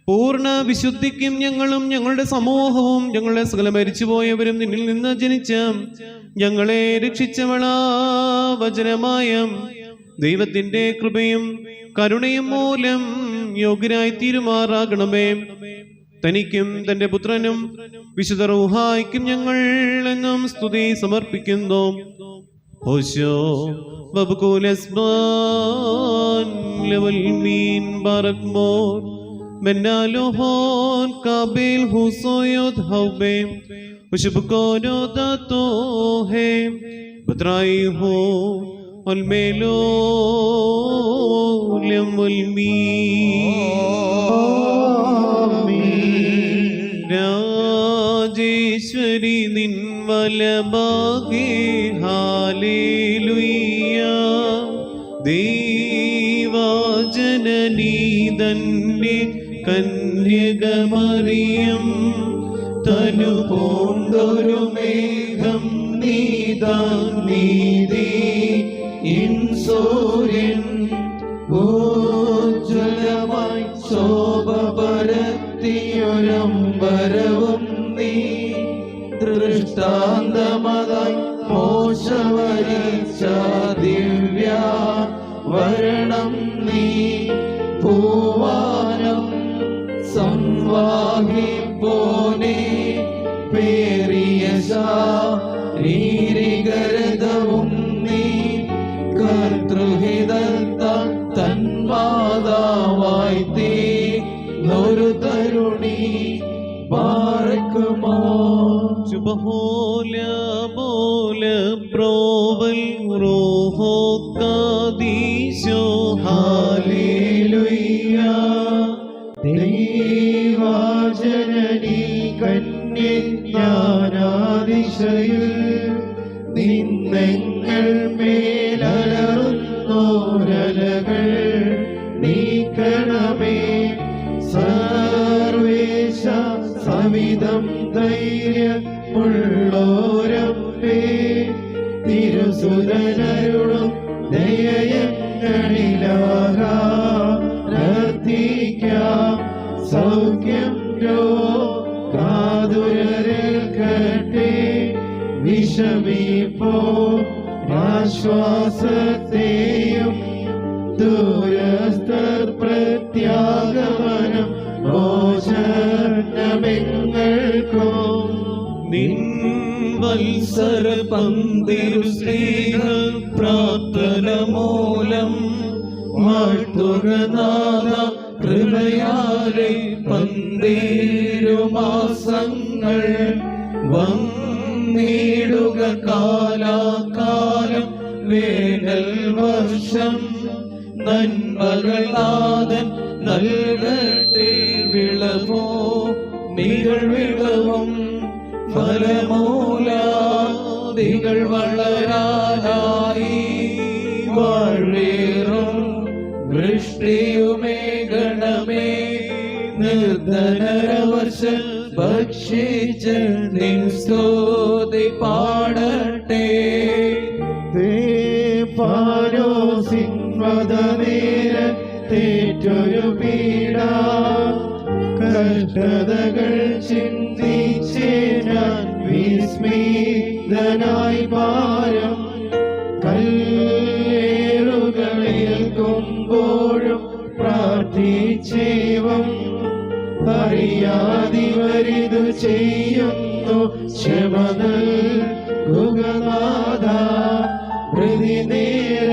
Speaker 1: പൂർണ്ണ വിശുദ്ധിക്കും ഞങ്ങളും ഞങ്ങളുടെ സമൂഹവും ഞങ്ങളുടെ സകല മരിച്ചുപോയവരും നിന്നിൽ നിന്ന് ജനിച്ച ഞങ്ങളെ രക്ഷിച്ചവളാ വചനമായ ദൈവത്തിന്റെ കൃപയും കരുണയും മൂലം യോഗ്യരായി തീരുമാറാകണമേ. തനിക്കും തന്റെ പുത്രനും വിശുദ്ധ റൂഹായ്ക്കും ഞങ്ങൾ എന്നും സ്തുതി സമർപ്പിക്കുന്നു. ഹോശോ വബുകുലസ്ബാൻ ലവൽമീൻ ബറക്മോർ ബെന്നാലോഹോൻ കാബിൽ ഹുസോയോദ് ഹൗബേ ഉശുബ്കോനോ ദാത്തോ ഹേ ബത്രായി ഹോ ഒൽമേലോ ലംവൽമീ രാജേശ്വരി നിൻ വലഭാഗേ ഹാലേലുയ്യ. ദൈവജനനീ തന്നെ കന്യകമറിയം തനു പൂണ്ടൊരു മേഘം നീതാൻ നീതി ഇൻസൂര്യൻ ഊജ്വലമായി ശോഭ പരത്തിയൊരമ്പരവും നീ ദൃഷ്ടാന്തമതായി മോശവരിച്ച ദിവ്യ വരണം നീ പൂവാനം സംവാഹിപ്പോനെ പേറിയ ശാരീരികരഥവും നീ കർത്തൃഹിതത്ത തന്മാതാവായി തീർന്നൊരു തരുണി പാർക്കുമോ. ശുഭഹോല ബോല പ്രോവൽ റോഹോ കാദീശോ ഹാലേലുയ്യ. ദൈവജനനീ കന്യജ്ഞാനാതിശയിൽ നിന്നെങ്ങൾ മേലലറുന്നോരലകൾ നീക്കണമേ. സർവേശ സവിധം ധൈര്യ
Speaker 3: ഉള്ളോരപ്പേ തിരുസുതനരുളും ദയയങ്ങളിലാകാർത്തിക്കാം സൗഖ്യം രോഗാതുരേൽക്കട്ടെ വിഷമിപ്പോ ആശ്വാസത്തെയും ദൂരസ്ഥർ പ്രത്യാഗമനം മോചനമെങ്ങൾക്കും
Speaker 1: നിൻ വത്സര പന്തിരു സ്ത്രീകൾ പ്രാർത്ഥന മൂലം മാട്ടുകനാഥ കൃപയാലെ പന്തേരുമാസങ്ങൾ വന്നിടുക കാലാകാലം വേനൽ വർഷം നന്മകൾ നാഥൻ നൽകട്ടെ വിളവോ മികൾ വിളവും ഫലമൂലാദികൾ വളരാനായി വാഴേറും വൃഷ്ടിയുമേകണമേ നിർധനരവർഷം ഭക്ഷിച്ച് നിൻ സ്തുതി പാടട്ടെ
Speaker 3: തേറ്റൊരു പീഡ കഷ്ടതകൾ ചിന്തിച്ച് ഞാൻ വിസ്മിതനായി ഭാരം കല്ലേറുകളേൽക്കുമ്പോഴും പ്രാർത്ഥിച്ചേവം അറിയാതിവരിതു ചെയ്യുന്നു ക്ഷമതൽ ഗുഗനാഥ പ്രതിനേര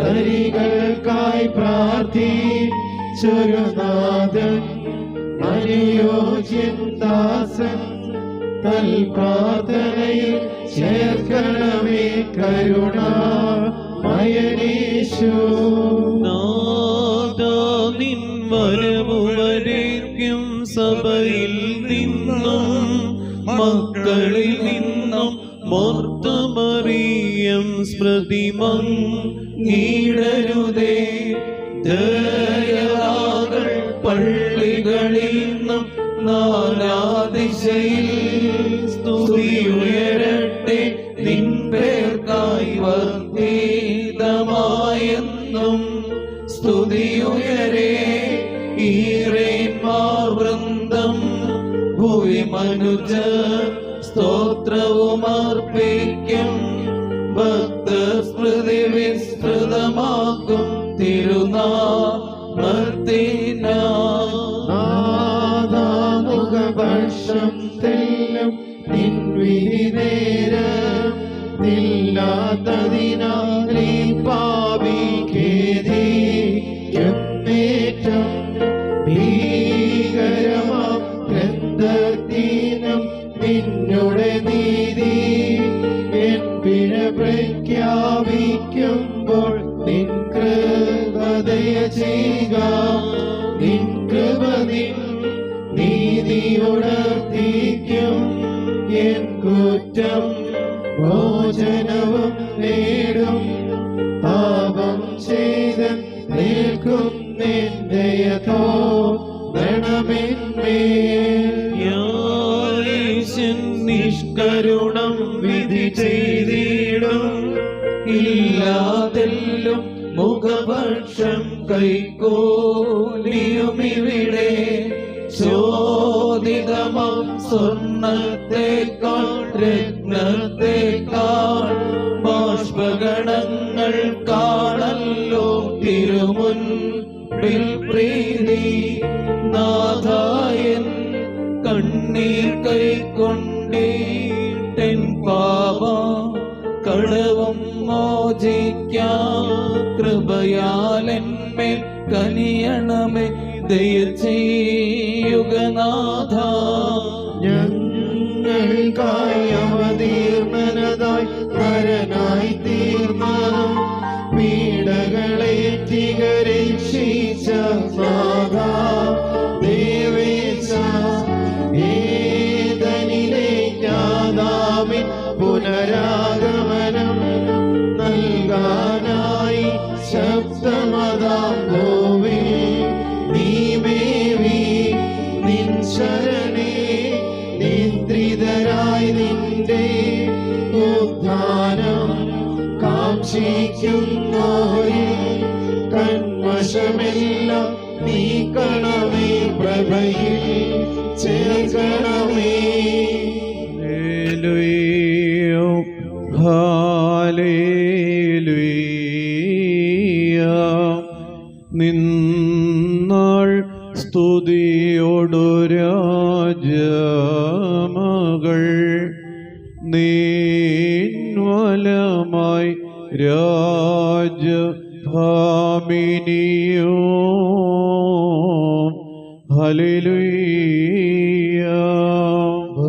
Speaker 3: തരികൾക്കായി പ്രാർത്ഥിച്ചൊരുനാഥൻ അനുയോജ്യൻ ദാസൻ തൽ പ്രാർത്ഥനയിൽ ചേർക്കണമേ കരുണാമയനീശോ
Speaker 1: നാഥ നിൻ വരവുവരേക്കും സഭയിൽ നിന്നും മക്കളിൽ നിന്നും മൊത്തമറിയം സ്മൃതിമങ്ങീടരുതേ ദയകൾ പള്ളികളിൽ നിന്നും നാനാദിശയിൽ സ്തുതിയുയരട്ടെ നിൻ പേർക്കായി വർദ്ധിതമായെന്നും സ്തുതിയുയരേ ഈറേന്മാർ വൃന്ദം ഭൂവി മനുജ സ്തോത്രവും അർപ്പിക്കും ഭക്തസ്മൃതി വിസ്തൃതമാക്കും തിരുനാമത്തിനാമുഖപക്ഷം തെല്ലും നിൻവിധി നേരം ഇല്ലാത്തതിനാലീ പാപിക്കേതിയേറ്റം ഭീകരമാം ഗ്രന്ഥത്തിനും നിന്നുടെ നീതി എൻ പിഴ പ്രഖ്യാപിക്കുമ്പോൾ നിൻ കൃപദയ ചെയ്യുക നിൻ കൃപ നിൻ നീതിയുണർത്തിക്കും എൻ കുറ്റം മോചനവും നേടും പാപം ചെയ്ത് നിൽക്കും നിന്റെ യഥോ നിഷ്കരുണം വിധി ചെയ്തിടും ഇല്ലാതെല്ലും മുഖപക്ഷം കൈക്കോലിയുമിവിടെ ചോദിതമം സ്വർണത്തെക്കാൾ രത്നത്തെക്കാൾ ബാഷ്പഗണങ്ങൾ കാണല്ലോ തിരുമുൻപിൽ പ്രീതി നാഥായൻ കണ്ണീർ കൈക്കൊണ്ടീട്ടൻ പാപ കടവും മോചിക്കാം കൃപയാലെന്മേൽ കനിയണമേ ദയ ചെയ്യുക നാഥ
Speaker 3: ഞങ്ങൾക്കായി അവതീർണനതായി നരനായി തീർന്ന പീഡകളേറ്റിക രക്ഷിച്ച നാഥാ ദേവേശ ഏതനിലേക്കാദാമിൻ പുനരാഗമനം നൽകാനായി ശബ്ദമതാം കോവിൽ നീ മേവി നിൻ ശരണേ നിദ്രിതരാ കന്മഷമെല്ലാം നീക്കണമേ, പ്രഭയിൽ ചേർക്കണമേ.
Speaker 1: ഹല്ലേലൂയ. നിന്നാൾ സ്തുതിയോടു രാജമകൾ നീൻവലമായി രാജഭാമിനിയോ. ഹല്ലേലൂയ.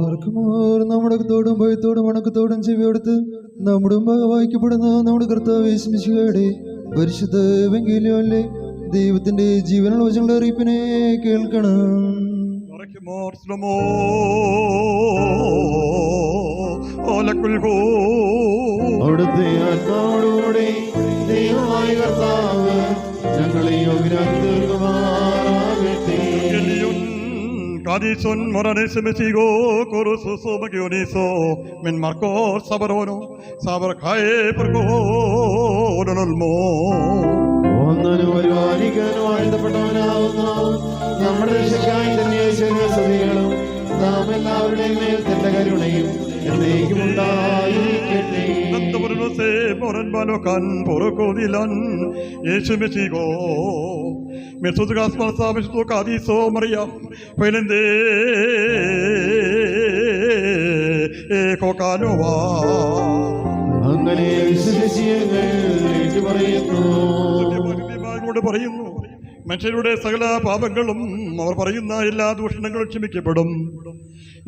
Speaker 6: ആർക്കുമാർ നമ്മുടെ തോടും ഭയത്തോടും വണക്കത്തോടും ചെവിയോടുത്ത് നമ്മുടെ വായിക്കപ്പെടുന്ന നമ്മുടെ കർത്താവ് യേശുമിശിഹായുടെ പരിശുദ്ധ എവങ്കേലിയോനിലെ ദൈവത്തിന്റെ ജീവനുള്ള വചനങ്ങളുടെ അറിയിപ്പിനെ കേൾക്കണം.
Speaker 3: അവിടുത്തെ ആത്മാവോടുകൂടി ദൈവമായ കർത്താവ് ഞങ്ങളെ യോഗ്യരാക്കി തീർക്കുമാറാകട്ടെ.
Speaker 2: Cadison moranes mesigo coruso somagioniso men marco sabarono sabar khae pergo donolmo.
Speaker 3: ഒന്നിനും പരിപാലിക്കാനും വാഴ്ത്തപ്പെട്ടവനാവുന്ന നമ്മുടെ രക്ഷയ്ക്കായി തന്നെ സ്തുതികളും നാം എല്ലാവരുടെയും മേൽ തന്റെ കരുണയും എന്നേക്കും ഉണ്ടായിരിക്കട്ടെ.
Speaker 2: Nantavarnose moran balokan porocodilan Yesu mesigo Mesugas malsabes to Cadiso Maria Pelende Cocanova.
Speaker 3: അങ്ങനെ വിശ്വസിച്ച് ഞങ്ങൾ ഏറ്റുപറയുന്നു.
Speaker 2: പറയുന്നു, മനുഷ്യരുടെ സകല പാപങ്ങളും അവർ പറയുന്ന എല്ലാ ദൂഷണങ്ങളും ക്ഷമിക്കപ്പെടും.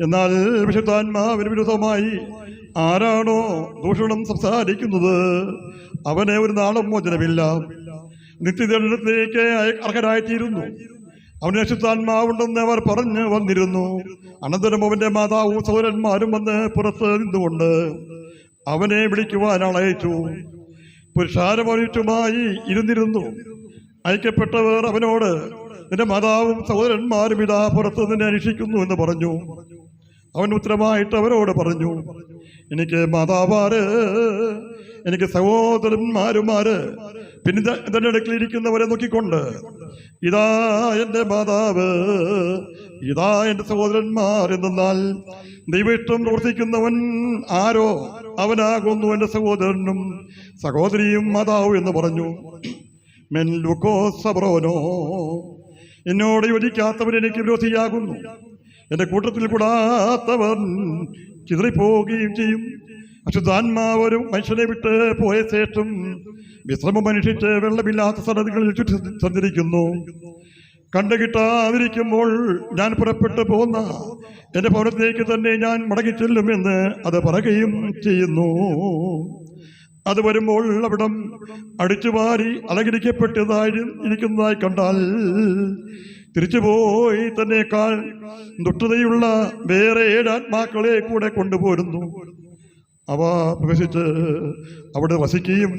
Speaker 2: എന്നാൽ വിശുദ്ധാത്മാവിന് വിരുദ്ധമായി ആരാണോ ദൂഷണം സംസാരിക്കുന്നത് അവന് ഒരു നാളും മോചനമില്ല, നിത്യദണ്ഡനത്തിലേക്ക് അർഹരായിത്തീരുന്നു. അവന് വിശുദ്ധാത്മാവുണ്ടെന്ന് അവർ പറഞ്ഞു വന്നിരുന്നു. അനന്തരം അവന്റെ മാതാവും സഹോദരന്മാരും വന്ന് പുറത്ത് നിന്നുകൊണ്ട് അവനെ വിളിക്കുവാൻ അയച്ചു. പുരുഷാരമൊരുറ്റുമായി ഇരുന്നിരുന്നു. അയക്കപ്പെട്ടവർ അവനോട്, നിന്റെ മാതാവും സഹോദരന്മാരും ഇതാ പുറത്ത് നിന്നെ അന്വേഷിക്കുന്നു എന്ന് പറഞ്ഞു. അവൻ ഉത്തരമായിട്ട് അവരോട് പറഞ്ഞു, എനിക്ക് മാതാവാര്, എനിക്ക് സഹോദരന്മാരുമാര്, പിന്നെ ഇതിൻ്റെ ഇടയ്ക്കിലിരിക്കുന്നവരെ നോക്കിക്കൊണ്ട് ഇതാ എൻ്റെ മാതാവ്, ഇതാ എൻ്റെ സഹോദരന്മാർ എന്നാൽ ദൈവയിഷ്ടം പ്രവർത്തിക്കുന്നവൻ ആരോ അവനാകുന്നു എൻ്റെ സഹോദരനും സഹോദരിയും മാതാവ് എന്ന് പറഞ്ഞു. മെൻ ലുക്കോ സബ്രോനോ, എന്നോട് യോജിക്കാത്തവൻ എനിക്ക് വിരോധിയാകുന്നു. എൻ്റെ കൂട്ടത്തിൽ കൂടാത്തവൻ ചിതറിപ്പോവുകയും ചെയ്യും. അശുദ്ധാത്മാവരും മനുഷ്യനെ വിട്ട് പോയ ശേഷം വിശ്രമം അനുഷ്ഠിച്ച് വെള്ളമില്ലാത്ത സ്ഥലങ്ങളിൽ ചുറ്റി സഞ്ചരിക്കുന്നു. കണ്ടുകിട്ടാതിരിക്കുമ്പോൾ ഞാൻ പുറപ്പെട്ടു പോകുന്ന എൻ്റെ ഭവനത്തിലേക്ക് തന്നെ ഞാൻ മടങ്ങിച്ചെല്ലുമെന്ന് അത് പറയുകയും ചെയ്യുന്നു. അത് വരുമ്പോൾ അവിടം അടിച്ചുവാരി അലങ്കരിക്കപ്പെട്ടതായി കണ്ടാൽ തിരിച്ചുപോയി തന്നേക്കാൾ ദുഷ്ടതയുള്ള വേറെ 7 ആത്മാക്കളെ കൂടെ കൊണ്ടുപോരുന്നു. അവ പ്രവേശിച്ച് അവിടെ വസിക്കുകയും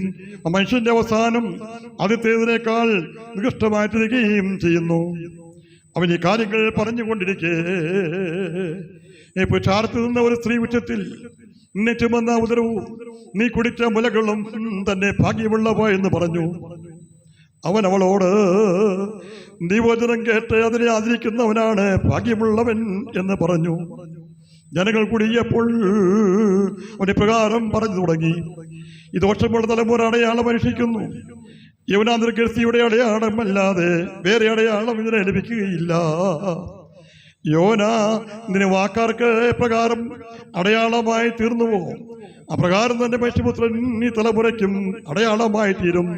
Speaker 2: മനുഷ്യന്റെ അവസാനം ആദ്യത്തേതിനേക്കാൾ നികൃഷ്ടമായി തീരുകയും ചെയ്യുന്നു. അവൻ ഈ കാര്യങ്ങൾ പറഞ്ഞുകൊണ്ടിരിക്കെ ചാർത്ത് നിന്ന ഒരു സ്ത്രീ ഉച്ചത്തിൽ, നിന്നെ ചുമന്ന ഉദരവും നീ കുടിച്ച മുലകളും തന്നെ ഭാഗ്യമുള്ളവ എന്ന് പറഞ്ഞു. അവൻ അവളോട്, ദൈവവചനം കേട്ട് അതിനെ ആദരിക്കുന്നവനാണ് ഭാഗ്യമുള്ളവൻ എന്ന് പറഞ്ഞു. ജനങ്ങൾ കൂടിയപ്പോൾ അവനെ പ്രകാരം പറഞ്ഞു തുടങ്ങി, ഈ ദോഷമുള്ള തലമുറ അടയാളം അനുഷ്ഠിക്കുന്നു. യവനാന്തർഗസ്തിയുടെ അടയാളമല്ലാതെ വേറെ അടയാളം ഇതിനെ ലഭിക്കുകയില്ല. യോന നിന്റെ വാക്കാർക്ക് പ്രകാരം അടയാളമായി തീർന്നുവോ, അപ്രകാരം തന്നെ മനുഷ്യപുത്രൻ ഈ തലമുറയ്ക്കും അടയാളമായി തീരും.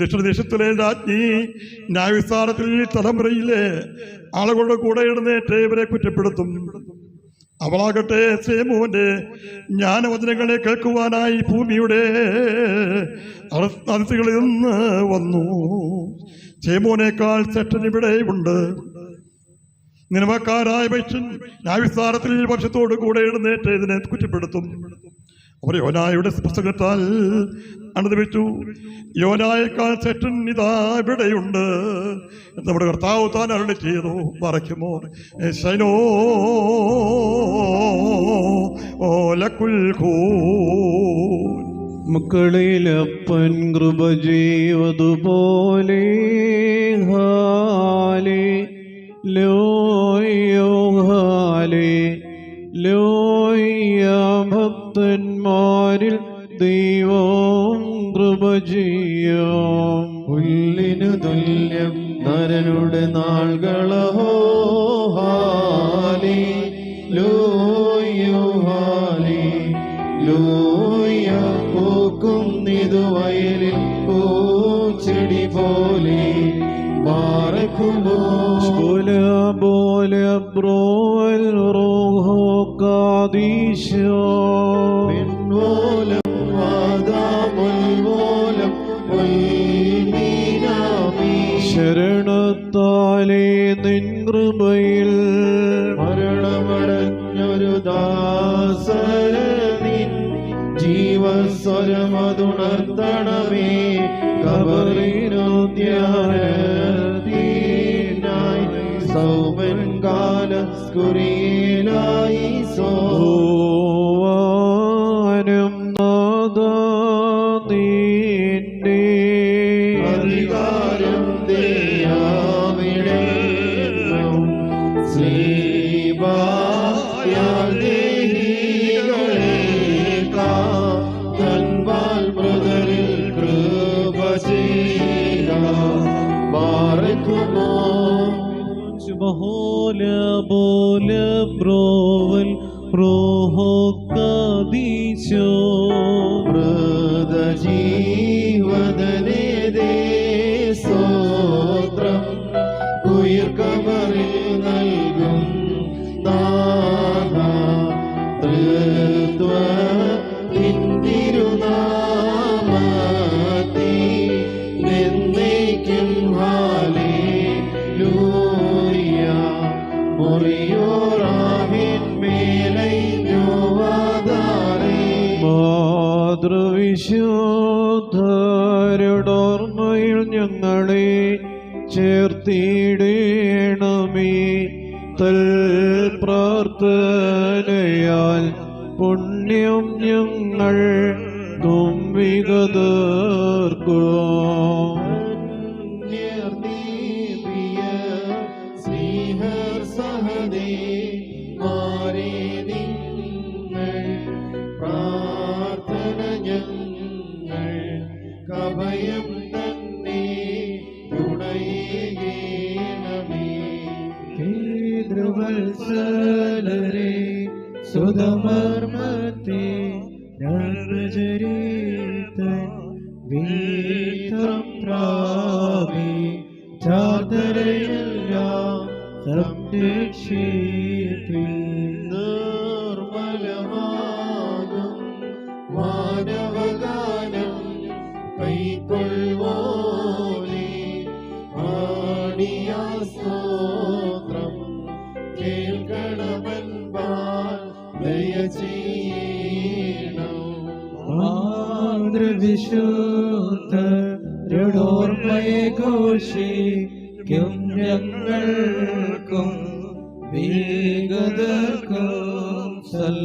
Speaker 2: ദക്ഷിണദേശത്തിലെ രാജ്ഞി ന്യായവിസ്താരത്തിൽ തലമുറയിലെ ആളുകളുടെ കൂടെ എഴുന്നേറ്റ് ഇവരെ കുറ്റപ്പെടുത്തും. അവളാകട്ടെ സേമുവിന്റെ ജ്ഞാനവചനങ്ങളെ കേൾക്കുവാനായി ഭൂമിയുടെ അതിഥികളിൽ നിന്ന് വന്നു. സേമുവിനേക്കാൾ ശ്രേഷ്ഠൻ ഇവിടെ ഉണ്ട്. നിയമക്കാരായ മനുഷ്യൻ ന്യായവിസ്താരത്തിൽ വർഷത്തോടു കൂടെ എഴുന്നേറ്റ് ഇതിനെ കുറ്റപ്പെടുത്തും. അവർ യോനായുടെ പുസ്തകത്താൽ അനുദപിച്ചു. യോനായേക്കാൾ ശ്രേഷ്ഠൻ ഇതാ ഇവിടെയുണ്ട്. നമ്മുടെ കർത്താവ് താൻ അരുളി ചെയ്തു. പറയ്ക്കുമോ ശൈനോ ഓലക്കുൽ
Speaker 1: മക്കളിലപ്പൻ കൃപ ചെയ്വതുപോലെ ഹാലേ ലോയോ ഹാലേ ലോയ ഭക്തന്മാരിൽ ദൈവം കൃപ ചെയ്യും.
Speaker 3: പുല്ലിനു തുല്യം നരനുടെ നാൾകളഹോ ഹാലേ ലോയോ ഹാലേ ലോയ പൂക്കും നിതുവയലിൽ പൂച്ചെടി പോലെ മാറക്കുമോ
Speaker 1: പോലെ ബ്രോവൽ റോഹോ കാദീശോ
Speaker 3: പെൺവോലം വാദാമുൽവോലം ഉൽമീനാമീ
Speaker 1: ശരണത്താലേ നിൻ കൃപയിൽ
Speaker 3: മരണമടഞ്ഞൊരു ദാസരനിൻ ജീവസ്വരമതുണർത്തണമേ കബറിനുദ്യാനീനായി സൗമൻ കാലസ്കുരിയിലായി
Speaker 1: സോവാനം നാദാ നിന്റെ
Speaker 3: അധികാരം ദയാവിടേണം ശ്രീബായാൽ ദേഹികളേക്കാം തൻപാൽ മൃതരിൽ കൃപ ചെയ്യാം ബാറക്കുമോ
Speaker 1: ശുഭഹോല ബോല ബ്രോവൽ റോഹോ കാദീശോ
Speaker 3: മൃതജീവദനേ ദേ സ്തോത്രം ഉയർക്കമറിൽ നൽകും നാഥ തൃത്വത്തിൻ തിരുനാമത്തിൽ എന്നേക്കും ഹല്ലേലൂയ മുറിയോറാഹിൻ മേലൈനോവാദാരേ
Speaker 1: മാതൃവിശുദ്ധരുടോർമ്മയിൽ ഞങ്ങളെ ചേർത്തിടേണമേ. തൽ പ്രാർത്ഥനയാൽ പുണ്യം ഞങ്ങൾ തുമ്പികതീർക്കും.
Speaker 3: ഭയം തന്നെ തുണയേകേണമേ
Speaker 1: പിതൃവത്സലരേ സുതമർമ്മത്തെ നർവചരിതൻ വീതം പ്രാപി ചാതരയെല്ലാം സംരക്ഷിപ്പി.
Speaker 3: നിർമ്മലമാകും മാനവഗാനം കൈക്കൊള്ളുവോനെ ആടിയ സ്തോത്രം കേൾക്കണമെൻപാൽ ദയ ചെയ്യണം.
Speaker 4: മാതൃവിശുദ്ധരുടോർമ്മയെ ഘോഷിക്കും ഞങ്ങൾക്കും വേഗതർക്കും സൽ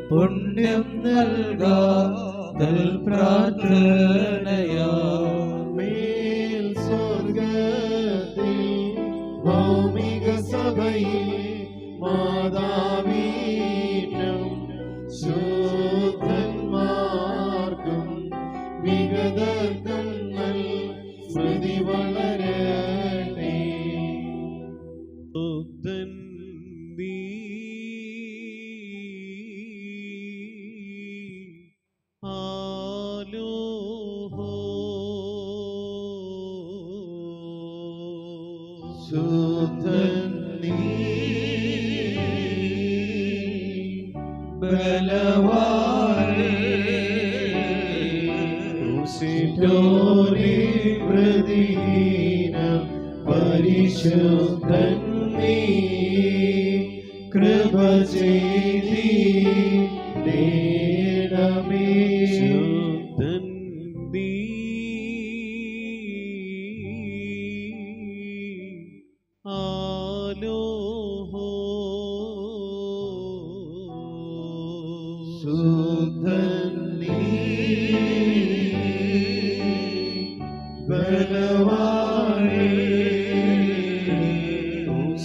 Speaker 4: പുണ്യം നൽകാതൽ പ്രാർത്ഥനയാ.
Speaker 3: മേൽ സ്വർഗത്തിൽ ഭൗമിക സഭയിൽ മാതാവീനും ശുദ്ധന്മാർക്കും വിഗതർക്കും നൽ സ്മൃതി വളരട്ടെ. ശുദ്ധൻ നീ ബലവാനേ ക്രൂശിറ്റോനെ പ്രതിദീന പരിശുദ്ധൻ നീ കൃപ ചെയ്തിടണമേ.
Speaker 1: ശുദ്ധൻ നീ ആലോഹോ
Speaker 3: ശുദ്ധൻ നീ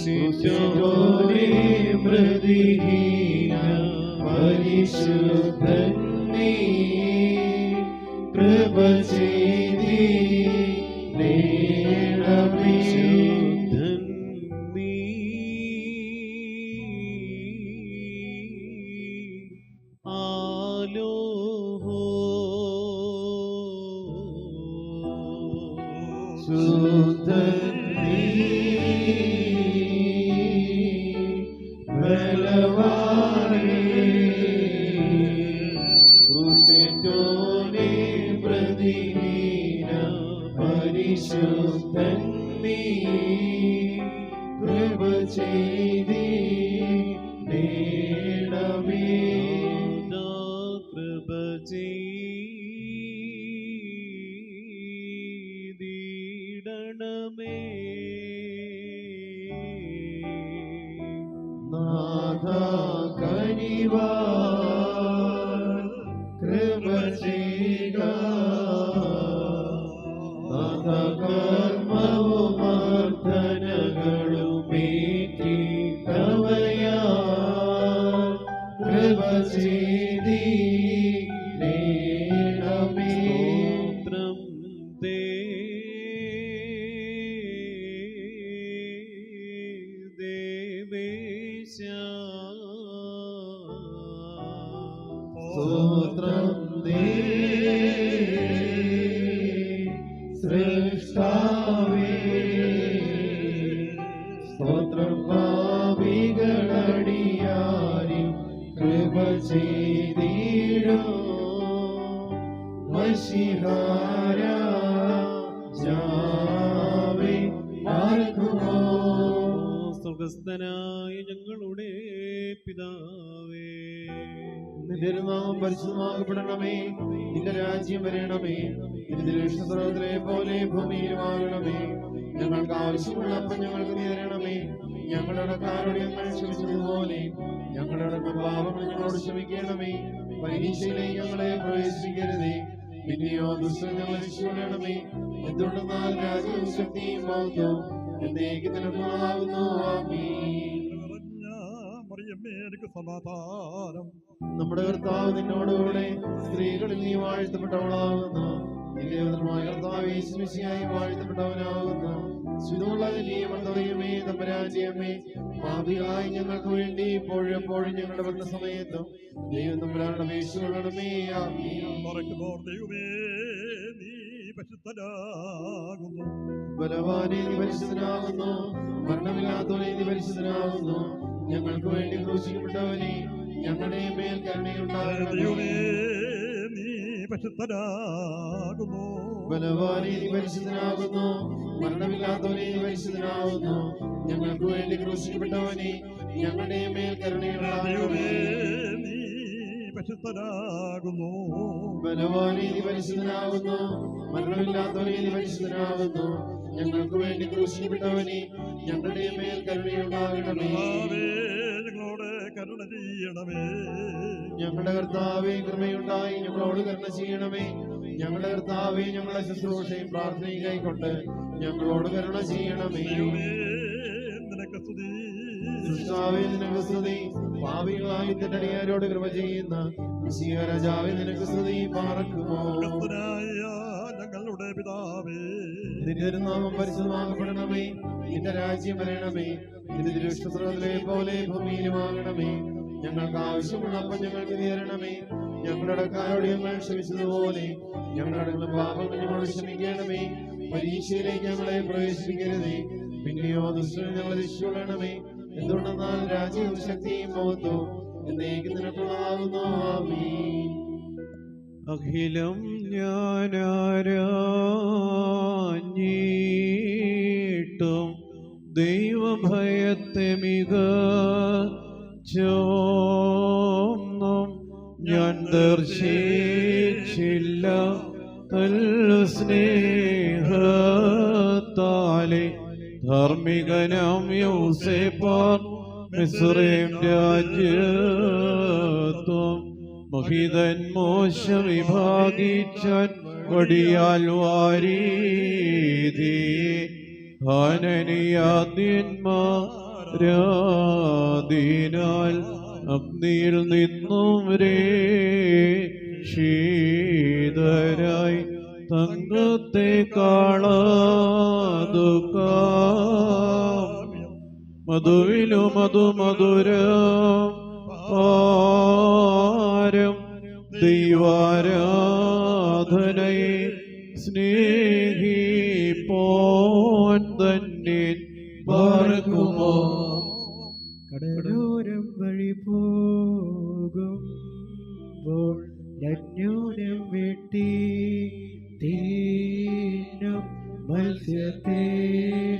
Speaker 3: ക്രൂശിച്ചോനെ പ്രതിഹീന പരിശുദ്ധൻ നീ കൃപ ചെയ്തിടണമേ. ശുദ്ധൻ നീ ആലോഹോ ശുദ്ധൻ നീ ബലവാനേ ക്രൂശിച്ചോനെ പ്രതിഹീന പരിശുദ്ധൻ നീ കൃപ ചെയ്തിടണമേ. കൃപ ചെയ്തിടണമേ. നാഥ കനിവാൻ കൃപ ചെയ്യുക. നാഥ കർമ്മവും അർത്ഥനകളുമേറ്റിട്ടവയാ കൃപ ചെയ്തിടണമേ. സ്തോത്രം തേ ദേവേശ. സ്തോത്രം തേ സൃഷ്ടാവേ. സ്തോത്രം പാപികളടിയാരിൽ കൃപ ചെയ്തിടോ. വശിഹാരാജാവേ പാർക്കുമോ. സ്വർഗ്ഗസ്ഥനായ ഞങ്ങളുടെ പിതാവേ, നിന്റെ നാമം പരിശുദ്ധമാകപ്പെടണമേ. നിന്റെ രാജ്യം വരണമേ. നിന്റെ ഇഷ്ടത്തിലെ പോലെ ഭൂമിയിലുമാകണമേ. ഞങ്ങൾക്ക് ആവശ്യമുള്ള അപ്പം ഞങ്ങൾക്ക് നീ തരണമേ. ഞങ്ങളുടെ കടക്കാരോട് ഞങ്ങൾ ക്ഷമിച്ചതുപോലെ ഞങ്ങളുടെ പാപങ്ങൾ ഞങ്ങളോട് ക്ഷമിക്കണമേ. പരീക്ഷയിലേക്ക് ഞങ്ങളെ പ്രവേശിപ്പിക്കരുതേ, പിന്നെയോ ദുഷ്ടൻ ഞങ്ങളെ രക്ഷിക്കണമേ. എന്തുകൊണ്ടെന്നാൽ രാജ്യവും ശക്തിയും മഹത്വവും എന്നേക്കും നിനക്കുള്ളതാകുന്നു. ആമീൻ.
Speaker 2: മറിയമ്മേ, എനിക്ക് സമാധാനം.
Speaker 3: നമ്മുടെ കർത്താവ് നിന്നോടുകൂടെ സ്ത്രീകളിൽ നീ വാഴ്ത്തപ്പെട്ടവളാകുന്നു. നിന്റെ ഉദരമായ കർത്താവ് യേശുമിശിഹായി വാഴ്ത്തപ്പെട്ടവനാകുന്നു. ശുദ്ധമുള്ള നീയമേ തമ്പുരാന്റെ അമ്മേ, പാപികളായി ഞങ്ങൾക്ക് വേണ്ടി ഇപ്പോഴും എപ്പോഴും ഞങ്ങളുടെ മരണസമയത്തും ദൈവം തമ്പുരാനുടെ അപേക്ഷിക്കണമേ. ആമീൻ.
Speaker 2: ദൈവമേ, നീ പരിശുദ്ധനാകുന്നു.
Speaker 3: ബലവാനെ നീ പരിശുദ്ധനാകുന്നു. മരണമില്ലാത്തവനെ നീ പരിശുദ്ധനാകുന്നു. ഞങ്ങൾക്ക് വേണ്ടി ക്രൂശിക്കപ്പെട്ടവനെ ഞങ്ങളുടെ മേൽ കരുണയുണ്ടാകണമേ.
Speaker 2: നീ പരിശുദ്ധനാകുന്നു.
Speaker 3: ബലവാനെ നീ പരിശുദ്ധനാകുന്നു. മരണമില്ലാത്തവനെ നീ പരിശുദ്ധനാകുന്നു. ഞങ്ങൾക്ക് വേണ്ടി ക്രൂശിക്കപ്പെട്ടവനെ ഞങ്ങളുടെ മേൽ കരുണയുണ്ടാകണമേ.
Speaker 2: നീ പരിശുദ്ധനാകുന്നു.
Speaker 3: ബലവാനെ നീ പരിശുദ്ധനാകുന്നു. മരണമില്ലാത്തവനെ നീ പരിശുദ്ധനാകുന്നു. ഞങ്ങൾക്ക് വേണ്ടി ക്രൂശിക്കപ്പെട്ടവനെ ഞങ്ങളുടെ മേൽ കരുണയുണ്ടാകണമേ.
Speaker 2: ഞങ്ങളോട് കരുണ ചെയ്യണമേ.
Speaker 3: ഞങ്ങളുടെ കർത്താവേ, കൃപയുണ്ടായി ഞങ്ങളോട് കരുണ ചെയ്യണമേ. ഞങ്ങളുടെ കർത്താവേ, ഞങ്ങളുടെ ശുശ്രൂഷയും പ്രാർത്ഥനയും കൈക്കൊണ്ട് ഞങ്ങളോട് കരുണ ചെയ്യണമേ.
Speaker 2: നിനക്ക് സ്തുതി.
Speaker 3: സൃഷ്ടാവേ, നിനക്ക് സ്തുതി. പാപികളായി തെറ്റടിയാരോട് കൃപ ചെയ്യുന്ന രാജാവേ, നിനക്ക് സ്തുതി. പാർക്കുമോ.
Speaker 2: ഞങ്ങളുടെ പിതാവേ,
Speaker 3: നിന്റെ നാമം പരിശുദ്ധമാകപ്പെടണമേ. നിന്റെ രാജ്യം വരണമേ. നിന്റെ തിരുവിഷ്ടത്തിലെ പോലെ ഭൂമിയിലുമാകണമേ. ഞങ്ങൾക്ക് ആവശ്യമുള്ള അപ്പം ഞങ്ങൾക്ക് നീ തരണമേ. ഞങ്ങളുടെ കടക്കാരോട് ഞങ്ങൾ ക്ഷമിച്ചതുപോലെ ഞങ്ങളുടെ പാപങ്ങൾ ഞങ്ങളോട് ക്ഷമിക്കണമേ. പരീക്ഷയിലേക്ക് ഞങ്ങളെ പ്രവേശിപ്പിക്കരുതേ, പിന്നെയോ ദുഷ്ടനെ ഞങ്ങളെ രക്ഷിക്കണമേ. എന്തുകൊണ്ടെന്നാൽ രാജ്യവും ശക്തിയും മഹത്വവും എന്നേക്കും നിനക്കുള്ളതാകുന്നു. ആമീൻ.
Speaker 1: അഖിലം ഞാനാരാഞ്ഞിട്ടും ദൈവഭയത്തെ മികച്ചൊന്നും ഞാൻ ദർശിച്ചില്ല. സ്നേഹത്താലെ ധാർമ്മികനാം യോസേപ്പാർ മിസ്രയീം രാജ്യത്വം മഹിതൻ മോശ വിഭാഗിച്ചാൻ വടിയാൽ വാരീതി ഹാനനിയാദ്യന്മാർ രാതിനാൽ അഗ്നിയിൽ നിന്നും രക്ഷീതരായി തങ്കത്തെ കാളതുക്കാം മധുവിലു മധുരം പാരം ദൈവാരാധനയെ സ്നേഹിപ്പോൻ തന്നെ പാർക്കുമോ.
Speaker 7: കടലോരം വഴി പോകുമ്പോൾ ലജ്ഞൂനം വെട്ടി തീനും മത്സ്യത്തെ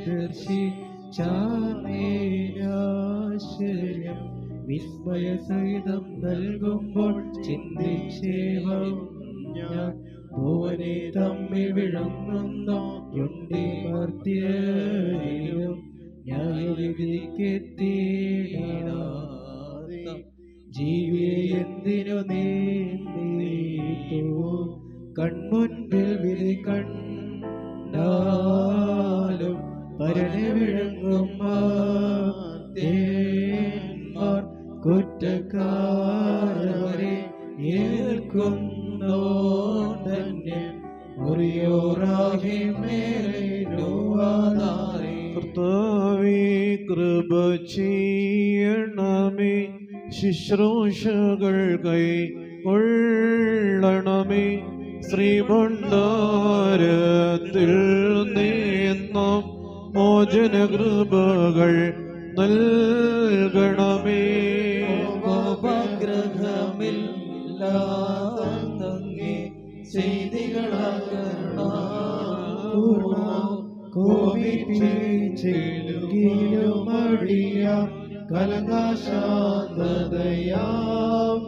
Speaker 7: ദർശിച്ചാശ്ചര്യം വിസ്മയസഹിതം നൽകുമ്പോൾ ചിന്തിച്ചേവം ഞാൻ ഭുവനെ തമ്മിൽ വിഴുങ്ങുന്നു യുണ്ടി മർത്യരും ന്യായവിധിക്കെത്തിയിടാതെ ജീവിയെ എന്തിനു നീക്കൂ കൺമുൻപിൽ വിധി കണ്ടാലും പരനെ വിഴുങ്ങും മാർ കുറ്റക്കാരവരെ ഏൽക്കുന്നോ തന്നെ മുറിയോറാകെ മേലെ നോവാതാരേ.
Speaker 1: കർത്താവേ കൃപ ചെയ്യണമേ, ശുശ്രൂഷകൾ കൈക്കൊള്ളണമേ, ശ്രീഭണ്ഡാരത്തിൽ നിന്നും മോചനകൃപകൾ നൽകണമേ.
Speaker 7: കോപാഗ്രഹമില്ലാതങ്ങേ ചെയ്തികളാകണം കോപിപ്പിച്ചെങ്കിലും അടിയാം കലകാശാന്തതയാം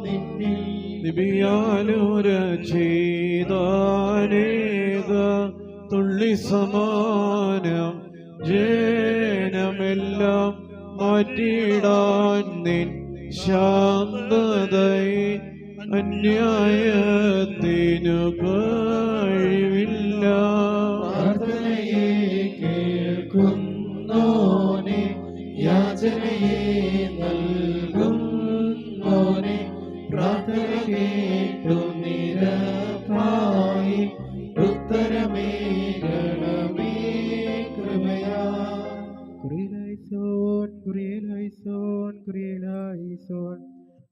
Speaker 7: നിന്നിൽ
Speaker 1: നിബിയാലുര ചെയ്താനേക തുള്ളി സമാനം ജനമെല്ലാം മാറ്റിയിടാൻ നിൻ ശാന്തതയെ അന്യായത്തിനു കഴിവില്ല.
Speaker 7: പ്രാർത്ഥനയെ കേൾക്കുന്നോനെ യാചനയെ നൽകുന്നോനെ പ്രാർത്ഥന കേട്ടു നിരപ്പായി ഉത്തരമേകണമേ കൃപയാ.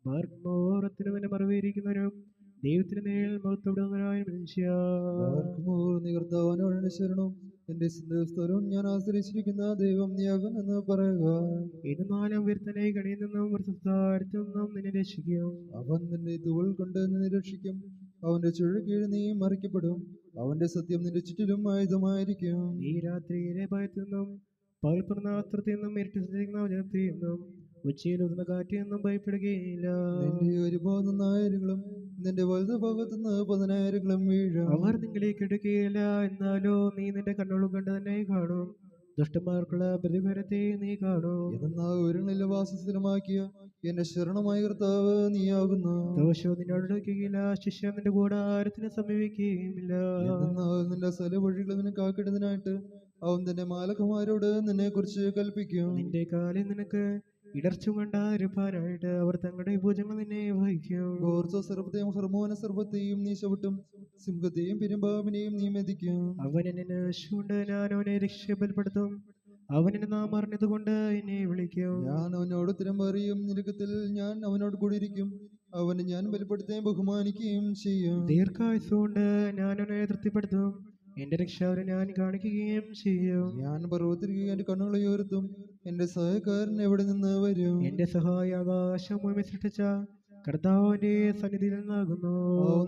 Speaker 7: മാർഗ്ഗമോറത്തിന് തന്നെ മറവേരിക്കുന്നവനും ദൈവത്തിന് നേരിൽ മുഖത്തോടുന്നവനായ മനുഷ്യ
Speaker 8: നികർത്താവാനോട് ശരണം എന്റെ സന്തോഷവും ഞാൻ ആശ്രയിച്ചിരിക്കുന്ന ദൈവം നീയാകുമെന്ന് പറയുക.
Speaker 7: എന്നാലും വ്യർത്ഥനെ കണിയിൽ നിന്നും സംസാരത്തിൽ നിന്നും നിന്നെ രക്ഷിക്കും.
Speaker 8: അവൻ നിന്റെ തൂവൽ കൊണ്ട് നിന്നെ രക്ഷിക്കും. അവന്റെ ചുഴക്കീഴ് നീ മറിക്കപ്പെടും. അവന്റെ സത്യം നിന്റെ ചുറ്റിലും ആയുധമായിരിക്കും.
Speaker 7: നീ രാത്രിയിലെ ഭയത്തിൽ നിന്നും പകൽപ്രനാസ്ത്രത്തിൽ നിന്നും ഇരുട്ടിക്കുന്ന ജനത്തിൽ നിന്നും ഉച്ചയിൽ ഉയർന്ന കാറ്റിൽ നിന്നും ഭയപ്പെടുകയില്ല.
Speaker 8: നിന്റെ ഒരു ഭാഗത്തുനിന്ന് ആയിരങ്ങളും നിന്റെ വലതു ഭാഗത്തുനിന്ന് 10,000 വീഴും.
Speaker 7: അവർ നിങ്ങളെ കെടുക്കുകയില്ല. എന്നാലോ നീ നിന്റെ കണ്ണുകൾ കണ്ട് തന്നെ കാണും. ദുഷ്ടന്മാർക്കുള്ള പ്രതികാരത്തെ നീ കാണും.
Speaker 8: എന്നാൽ ഒരുങ്ങളിലെ വാസസ്ഥലമാക്കിയ എന്റെ ശരണമായ കർത്താവ് നീയാകുന്നു.
Speaker 7: ദോഷവും നിന്നോടൊടുക്കുകയില്ല. ശിക്ഷ നിന്റെ കൂടാരത്തിന് സമീപിക്കുകയുമില്ല.
Speaker 8: എന്നാൽ നിന്റെ സ്ഥല വഴികൾ നിന്നെ കാക്കിടുന്നതിനായിട്ട് അവൻ തന്റെ മാലകമാരോട് നിന്നെ കുറിച്ച് കൽപ്പിക്കും.
Speaker 7: നിന്റെ കാലിൽ നിനക്ക് ഇടർച്ച കൊണ്ടായിരുപ്പാനായിട്ട് അവർ തങ്ങളുടെ ഭുജങ്ങൾ നിന്നെ വഹിക്കും.
Speaker 8: ഗോർച്ച സർപ്പത്തെയും ഹർമോന സർപ്പത്തെയും നീ ചവിട്ടും. സിംഹത്തെയും പെരുമ്പാവിനെയും നീ മെതിക്കും.
Speaker 7: അവൻ എന്നെ നാശമുണ്ട്. ഞാൻ അവനെ രക്ഷപ്പെടുത്തും. അവൻ എന്നെ നാം അറിഞ്ഞതുകൊണ്ട് എന്നെ വിളിക്കും.
Speaker 8: ഞാൻ അവനോട് ഉത്തരം പറയും. ഞെരുക്കത്തിൽ ഞാൻ അവനോട് കൂടിയിരിക്കും. അവനെ ഞാൻ ബലപ്പെടുത്തുകയും ബഹുമാനിക്കുകയും ചെയ്യും.
Speaker 7: ദീർഘായുസ്സുകൊണ്ട് ഞാൻ അവനെ തൃപ്തിപ്പെടുത്തും. എന്റെ രക്ഷ അവരെ ഞാൻ കാണിക്കുകയും ചെയ്യും.
Speaker 8: ഞാൻ പർവ്വതത്തിലേക്ക് എന്റെ കണ്ണുകളെ ഉയർത്തും. എന്റെ സഹായക്കാരൻ എവിടെ നിന്ന് വരും?
Speaker 7: എന്റെ സഹായ ആകാശം ഭൂമി സൃഷ്ടിച്ച കർത്താവിന്റെ സന്നിധിയിൽ നിന്നാകുന്നു.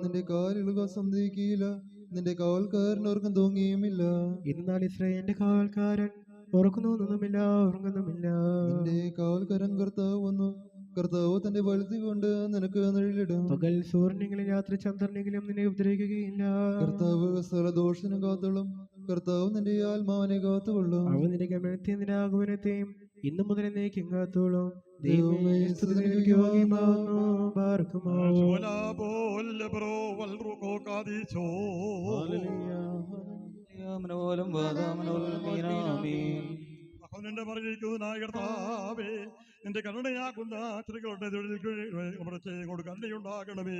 Speaker 8: നിന്റെ കാലുകൾ സമ്മതിക്കുകയില്ല. നിന്റെ കാവൽക്കാരൻ ഓർക്കം തൂങ്ങിയുമില്ല.
Speaker 7: എന്നാൽ ഇസ്രായേലിന്റെ കാവൽക്കാരൻ ഉറങ്ങുന്നുമില്ല.
Speaker 8: നിന്റെ കാവൽക്കാരൻ കർത്താവ് വന്നു. കർത്താവ് തന്റെ വലുതി കൊണ്ട് നിനക്ക് നിഴലിടും.
Speaker 7: പകൽ സൂര്യനെങ്കിലും രാത്രി ചന്ദ്രനെങ്കിലും നിന്നെ ഉപദ്രവിക്കുകയില്ല.
Speaker 8: കർത്താവ് സ്ഥലദോഷത്തിനും കാത്തോളും. കർത്താവ് നിന്റെ ആത്മാവിനെ കാത്തുകൊള്ളും.
Speaker 7: അവൻ നിന്റെ ഗമനത്തെയും നിന്റെ ആഗമനത്തെയും ഇന്നു മുതൽ എന്നേക്കും കാത്തോളും. ദൈവമേ
Speaker 2: അതിനെ പറഞ്ഞിരിക്കുന്നതിനായ കർത്താവേ, നിന്റെ കരുണയാകുന്ന സ്ത്രീകളുടെ കരുണയുണ്ടാകണമേ.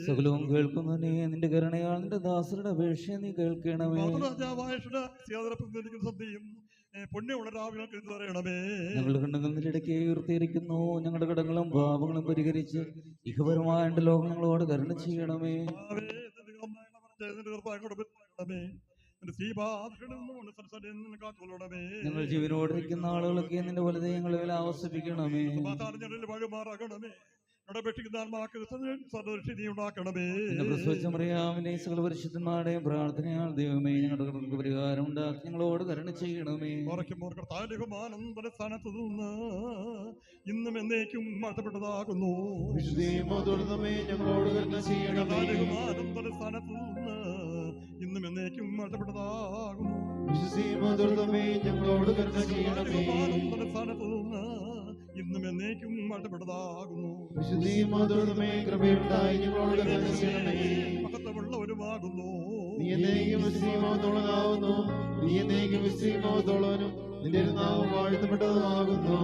Speaker 4: സകലവും കേൾക്കുന്നതിനെ നിന്റെ കരുണയാൽ നിന്റെ ദാസരുടെ അപേക്ഷയെ നീ കേൾക്കണമേ.
Speaker 2: സന്ധിയും പുണ്യമുള്ള രാവിലെ പറയണമേ.
Speaker 4: ഞങ്ങളുടെ കണ്ണുകൾ നിന്റെ ഇടയ്ക്ക് ഉയർത്തിയിരിക്കുന്നു. ഞങ്ങളുടെ കടങ്ങളും പാപങ്ങളും പരിഹരിച്ച് ഇഹപരമായ എന്റെ ലോകങ്ങളോട് കരുണ ചെയ്യണമേ. ഞങ്ങൾ ജീവനോട് ഇരിക്കുന്ന ആളുകളൊക്കെ നിന്റെ വലുതേ ഞങ്ങളെ ആവസിപ്പിക്കണമേ.
Speaker 2: വഴിമാറാകണമേ.
Speaker 4: സകല പരിശുദ്ധന്മാരുടെയും പ്രാർത്ഥനയാൽ ദൈവമേ ഞങ്ങളുടെ പരിഹാരം ഉണ്ടാക്കി ഞങ്ങളോട് കരുണ ചെയ്യണമേ.
Speaker 2: ഇന്നും എന്നേക്കും മാറ്റപ്പെട്ടതാകുന്നു.
Speaker 3: ഞങ്ങളോട് കരുണ ചെയ്യണമേ.
Speaker 2: ഇന്നും എന്നേക്കും മാറ്റപ്പെട്ടതാകുന്നു.
Speaker 3: ഞങ്ങളോട് കരുണ ചെയ്യണമേ.
Speaker 2: ഇന്നും എന്നേക്കും മാറ്റപ്പെട്ടതാകുന്നു.
Speaker 3: കൃപയുണ്ടായി ഞങ്ങളോട് കരുണ ചെയ്യണമേ.
Speaker 2: മഹത്വമുള്ളവരുമാകുന്നു.
Speaker 3: നീ എന്നേക്കും വിശ്രീമോത്തോളനാവുന്നു. നീ എന്നേക്കും വിശ്രീമോത്തോളവനും നിന്റെ നാമം വാഴ്ത്തപ്പെട്ടതുമാകുന്നു.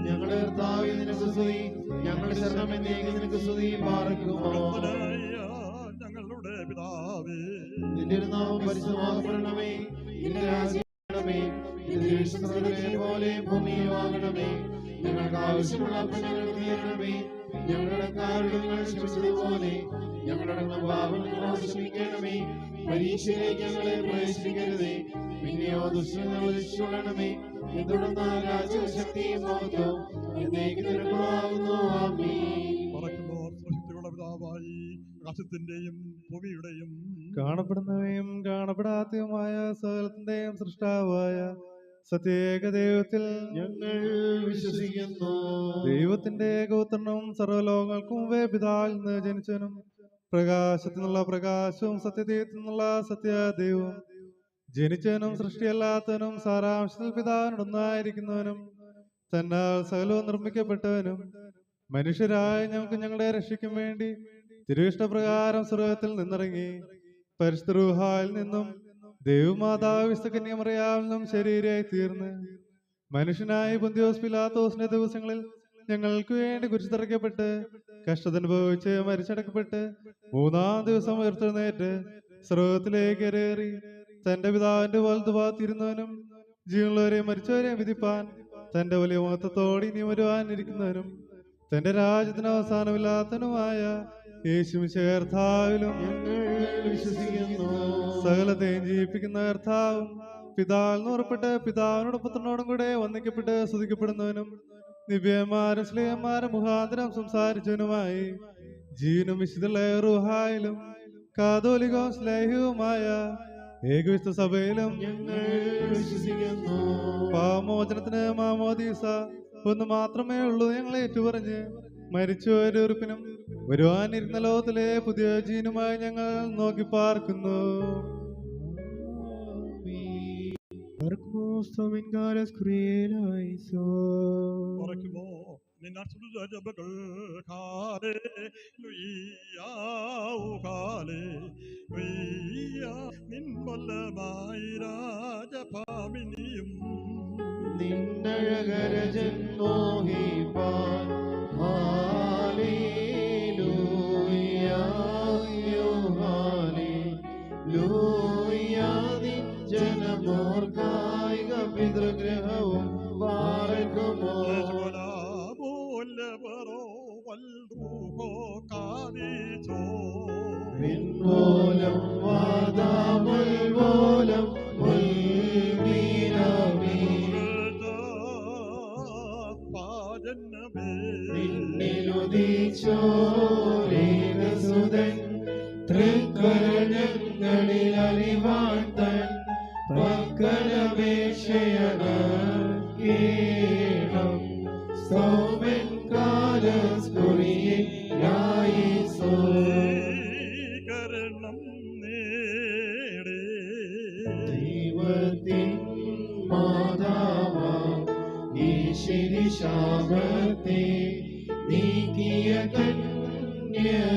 Speaker 3: ഞങ്ങളുടെ കർത്താവേ നിനക്ക് സ്തുതി. ഞങ്ങളുടെ ശരണം എന്നേക്കും നിനക്ക് സ്തുതി. പാർക്കുമോ
Speaker 2: ഞങ്ങളുടെ പിതാവേ,
Speaker 3: നിന്റെ നാമം പരിശുദ്ധമാകപ്പെടണമേ. നിന്റെ രാജ്യം വരണമേ. നിന്റെ ഇഷ്ടം പോലെ ഭൂമിയിലുമാകണമേ. ഞങ്ങൾക്ക് ആവശ്യമുള്ള അപ്പം ഞങ്ങൾക്ക് തരണമേ. ഞങ്ങളുടെ കാരുണ്യം ഞങ്ങൾ ക്ഷമിച്ചതുപോലെ ഞങ്ങളുടെ പാപങ്ങളോട് ക്ഷമിക്കണമേ. പരീക്ഷയിലേക്ക് ഞങ്ങളെ പ്രവേശിപ്പിക്കരുതേ. പിന്നെയോ ദുഷ്ടങ്ങൾ രക്ഷിച്ചുകൊള്ളണമേ. എന്തുടർന്ന രാജ്യശക്തിയും മഹത്വവും എന്നേക്കും നിനക്കുള്ളതാകുന്നു. ആമേൻ.
Speaker 2: ആകാശത്തിന്റെയും ഭൂമിയുടെയും
Speaker 6: കാണപ്പെടുന്നവയും കാണപ്പെടാത്തതുമായ സകലത്തിന്റെയും സൃഷ്ടാവായ സത്യേക ദൈവത്തിൽ
Speaker 3: ഞങ്ങൾ വിശ്വസിക്കുന്നു.
Speaker 6: ദൈവത്തിന്റെ ഏകോത്തരനും സർവ്വലോകങ്ങൾക്കും മുമ്പേ പിതാവിൽ നിന്ന് ജനിച്ചവനും പ്രകാശത്തിൽ നിന്നുള്ള പ്രകാശവും സത്യദൈവത്തിൽ നിന്നുള്ള സത്യദൈവവും ജനിച്ചവനും സൃഷ്ടിയല്ലാത്തവനും സാരാംശത്തിൽ പിതാവിനൊന്നായിരിക്കുന്നവനും തന്നാൽ സകലവും നിർമ്മിക്കപ്പെട്ടവനും മനുഷ്യരായ ഞങ്ങൾക്ക് ഞങ്ങളുടെ രക്ഷയ്ക്കും വേണ്ടി തിരുവിഷ്ടപ്രകാരം സ്വർഗ്ഗത്തിൽ നിന്നിറങ്ങി പരിശുദ്ധ റൂഹായിൽ നിന്നും ദൈവമാതാവ് വിശുദ്ധകന്യമറിയാവിൽ നിന്നും ശരീരമായി തീർന്ന് മനുഷ്യനായി പൊന്തിയോസ് പിലാത്തോസിന്റെ ദിവസങ്ങളിൽ ഞങ്ങൾക്ക് വേണ്ടി കുരിശിതറയ്ക്കപ്പെട്ട് കഷ്ടതനുഭവിച്ച് മരിച്ചടക്കപ്പെട്ട് മൂന്നാം ദിവസം ഉയർത്തെഴുന്നേറ്റ് സ്വർഗ്ഗത്തിലേക്ക് കയറി തന്റെ പിതാവിന്റെ വലതുഭാഗത്തിരുന്നവനും ജീവനുള്ളവരെ മരിച്ചവരെ വിധിപ്പാൻ തന്റെ വലിയ മഹത്വത്തോടെ ഇനി വരുവാനിരിക്കുന്നവനും തന്റെ രാജ്യത്തിന് അവസാനമില്ലാത്തനുമായ യേശുമിശിഹാ കർത്താവിലും
Speaker 3: വിശ്വസിക്കുന്നു.
Speaker 6: സകലത്തെയും ജീവിപ്പിക്കുന്ന കർത്താവും പിതാവിൽ നിന്ന് പുറപ്പെട്ട് പിതാവിനോടും പുത്രനോടും കൂടെ വന്ദിക്കപ്പെട്ട് സ്തുതിക്കപ്പെടുന്നവനും ദിവ്യന്മാരും ശ്ലീഹന്മാരും മുഖാന്തരം സംസാരിച്ചവനുമായി ജീവനും വിശുദ്ധ റൂഹായിലും കാതോലികവും സ്ലേഹവുമായ ഏകവിശുദ്ധ സഭയിലും
Speaker 3: ഞങ്ങൾ വിശ്വസിക്കുന്നു.
Speaker 6: പാപമോചനത്തിന് മാമോദീസ ഒന്ന് മാത്രമേ ഉള്ളൂ ഞങ്ങളെ ഏറ്റുപറഞ്ഞ് മരിച്ചവരുടെ ഉറപ്പിനും വരുവാനിരുന്ന ലോകത്തിലെ പുതിയ ജീവനുമായി ഞങ്ങൾ നോക്കി പാർക്കുന്നു.
Speaker 3: നിന്നഴകരജൻ മോഹിപ്പാൻ ജനമോർക്കായിക പിതൃഗ്രഹവും പാർക്കുമോ വിൻപോലം വാദാമുൽപോലം നിന്നിലുദീച്ചോരേകസുതൻ തൃക്കരഞ്ഞങ്ങളിൽ അലിവാഴ്ത്തൻ പക്കലപേക്ഷയണം സൗമൻ കാലസ്കുറിയായിസോ ദൈവത്തിൻ മാതാവാം ഈശ്വരി ശാപത്തെ നീക്കിയ കന്യകയെ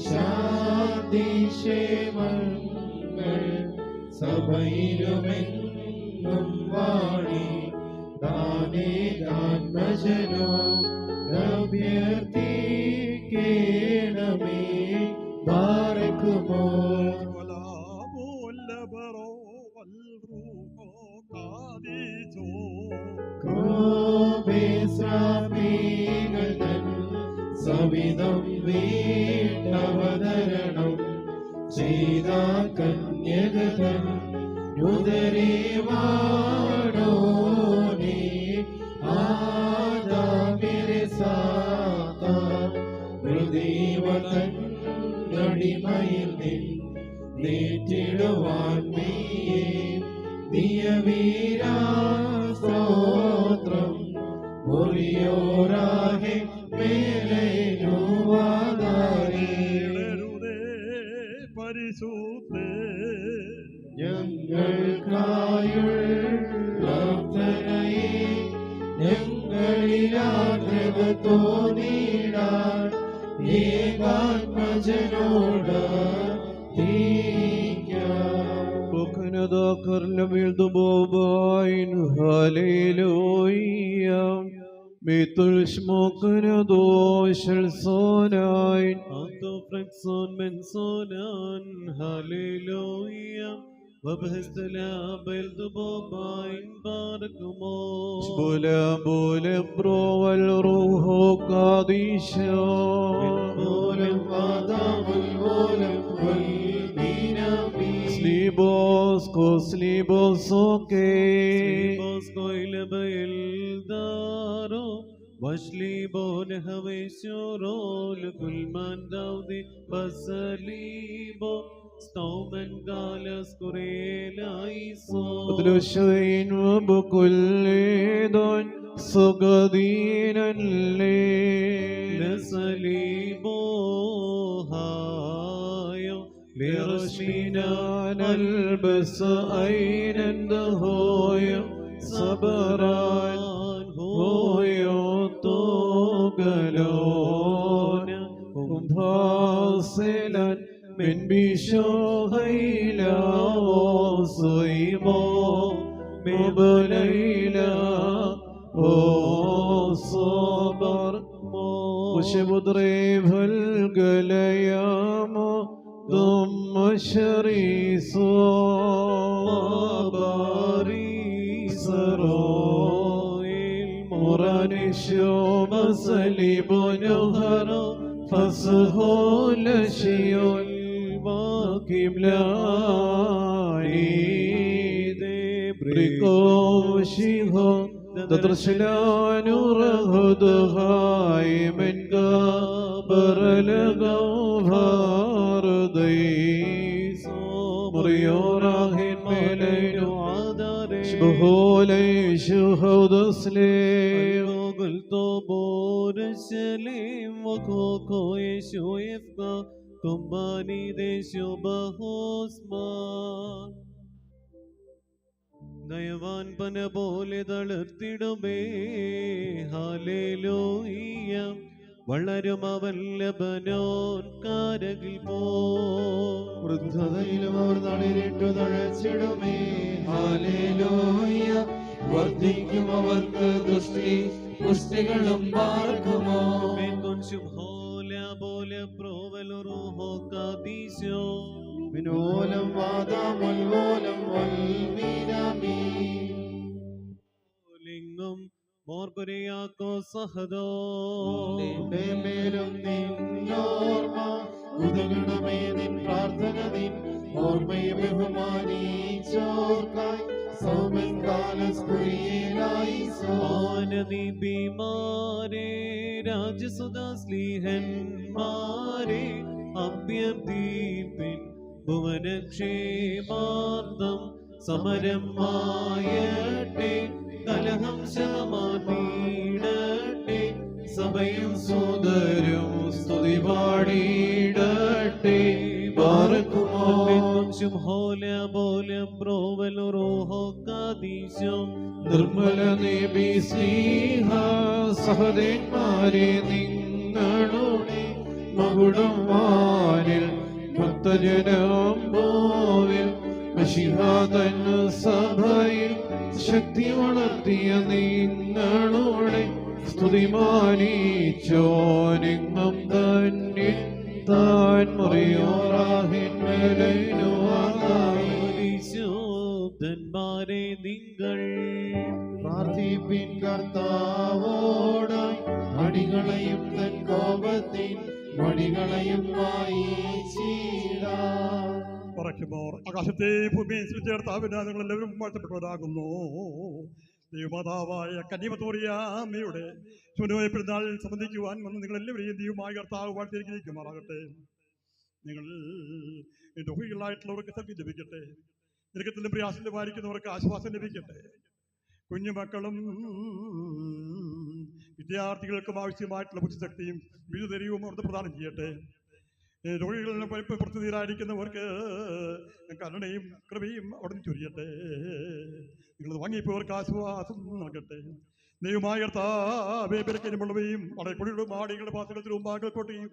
Speaker 3: ശാന്തിക്ഷേമങ്ങൾ സഭയിലുമെന്നും വാണി താനേ ആത്മജനോ അഭ്യർത്ഥിക്കണമേ ബാരക്കുമോ ക്രോബേസ്രാപീകൾ തൻ സവിധം വീട്ടവതരണം ചെയ്ത കന്യകതൻ ുദരേവാണോനേ ആദാമിരെ സാത്ത ഹൃദയവതൻ നടിമയിൽ നേറ്റിടുവാൻ നീയേ ദിയവീരാ സ്തോത്രം മുറിയോരാഹെ മേലേനുവാദാരേ
Speaker 2: പരിശുദ്ധേ
Speaker 3: ഞങ്ങൾക്കായുള്ളേ ഞങ്ങളിലാദ്രത തോന്നിടാൻ ഏകാത്മജനോട്
Speaker 1: ذكر لبيض بوباين هاليلويا مثل شموكنا دوش الصوناين أنتو فرنكسون من صونان هاليلويا وبهست لا بيض بوباين باركمو بولا بولا برو والروح قاديشا
Speaker 3: بولا آدم البولا
Speaker 1: Slibos ilabel daro Vashlibo nehaveshoro Lukulman daudi basalibo Stauman galas kurela iso Adlushain wabukulidon Sugadinan le Nasalibo hayo لرشمنا نلبس عينا دهويا صبران هويا طوغلون فاصلا من بشوهيلا وصيبا مبليلا وصبر وشبضريب القليام ضم شريصا باريس رويل مرانشو مسلب نهرا فسهول شيول باكم لاعيد بريكوشيها تدرسلان رهدهاي من قبر الغوفار مريوراهن ملينو شبهولي شهود سليم قلت بور السليم وكوكو يشو يفقى كماني ديشو بهوسمان നയവാൻ പന പോലെ തളർത്തിടുമേ ഹല്ലേലൂയ വളരും അവൻ ലബനോൻ കാരകിൽ പോ
Speaker 3: വൃദ്ധതയിലും അവർ തളിരിട്ടു തഴച്ചിടുമേ ഹല്ലേലൂയ വർദ്ധിക്കും അവർക്ക് ദൃഷ്ടി പുഷ്ടികളും പാർക്കുമോ
Speaker 1: പോലെ പ്രോവലോ കാദീശോ
Speaker 3: മിനോലം വാദാമുൽവോലം വൽമീനാമീ
Speaker 1: ലിംഗം മോർഗുരിയാക്കോ സഹദോ
Speaker 3: മേലും നിന്നോർമ്മ ഉദകണമേ നിൻ പ്രാർത്ഥന നിൻ ഓർമ്മയെ ബഹുമാനിച്ചോർക്കായി സൗമൻ കാലസ്കുരിയേലായി
Speaker 1: ആനദി ബീമാരെ രാജസുദ സ്ലീഹന്മാരെ അഭ്യർത്ഥിപ്പിൻ ഭുവനക്ഷേമാർത്ഥം സമരം മായട്ടെ കലഹം ശമാനീടട്ടെ സഭയും സോദരും സ്തുതി പാടിയിടട്ടെ നിർമ്മല നേബി സ്നേഹ സഹദേന്മാരെ നിങ്ങളുടെ മകുടം വാനിൽ ഭക്തജനം പോവിൽ മശിഹാതൻ സഭയിൽ ശക്തി വളർത്തിയ നിങ്ങളോടെ സ്തുതിമാനിച്ചോനിങ്ങം തന്നെ താൻ
Speaker 3: മുറിയോറാഹിന്മാരെ നിങ്ങൾ പ്രാർത്ഥിപ്പിൻ കർത്താവോടായി അടികളെയും തൻ കോപത്തിൻ വടികളെയും
Speaker 2: പറയ്ക്കുമോർ ആകാശത്തെ ഭൂമിയെ സൃഷ്ടിച്ചേർത്താവിനാൽ നിങ്ങളെല്ലാവരും വാഴ്ത്തപ്പെട്ടവരാകുന്നു. ദൈവമാതാവായ കന്യമത്തോറിയാമ്മയുടെ ശൂന്യമായ പെരുന്നാൾ സംബന്ധിക്കുവാൻ വന്ന് നിങ്ങളെല്ലാവരെയും ദൈവമായ കർത്താവ് വാഴ്ത്തിയിരിക്കുമാറാകട്ടെ. നിങ്ങൾ രോഗികളായിട്ടുള്ളവർക്ക് സത്യം ലഭിക്കട്ടെ. ഞെരുക്കത്തിലും പ്രയാസത്തിലും വാരിക്കുന്നവർക്ക് ആശ്വാസം ലഭിക്കട്ടെ. കുഞ്ഞുമക്കളും വിദ്യാർത്ഥികൾക്കും ആവശ്യമായിട്ടുള്ള ബുദ്ധിശക്തിയും വിരുദ്ധരിവും അവിടുത്തെ പ്രദാനം ചെയ്യട്ടെ. രോഗികളിൽ പ്രതിനിധിയായിരിക്കുന്നവർക്ക് കരുണയും കൃപയും അവിടുന്ന് ചൊരിയട്ടെ. നിങ്ങൾ വാങ്ങിപ്പോവർക്ക് ആശ്വാസം നൽകട്ടെ. ദൈവമായ കർത്താവേ, പെരുക്കനുമുള്ളവയും വളരെ കൊടികളും ആടികളുടെ പാത്രത്തിൽ മുമ്പാകോട്ടെയും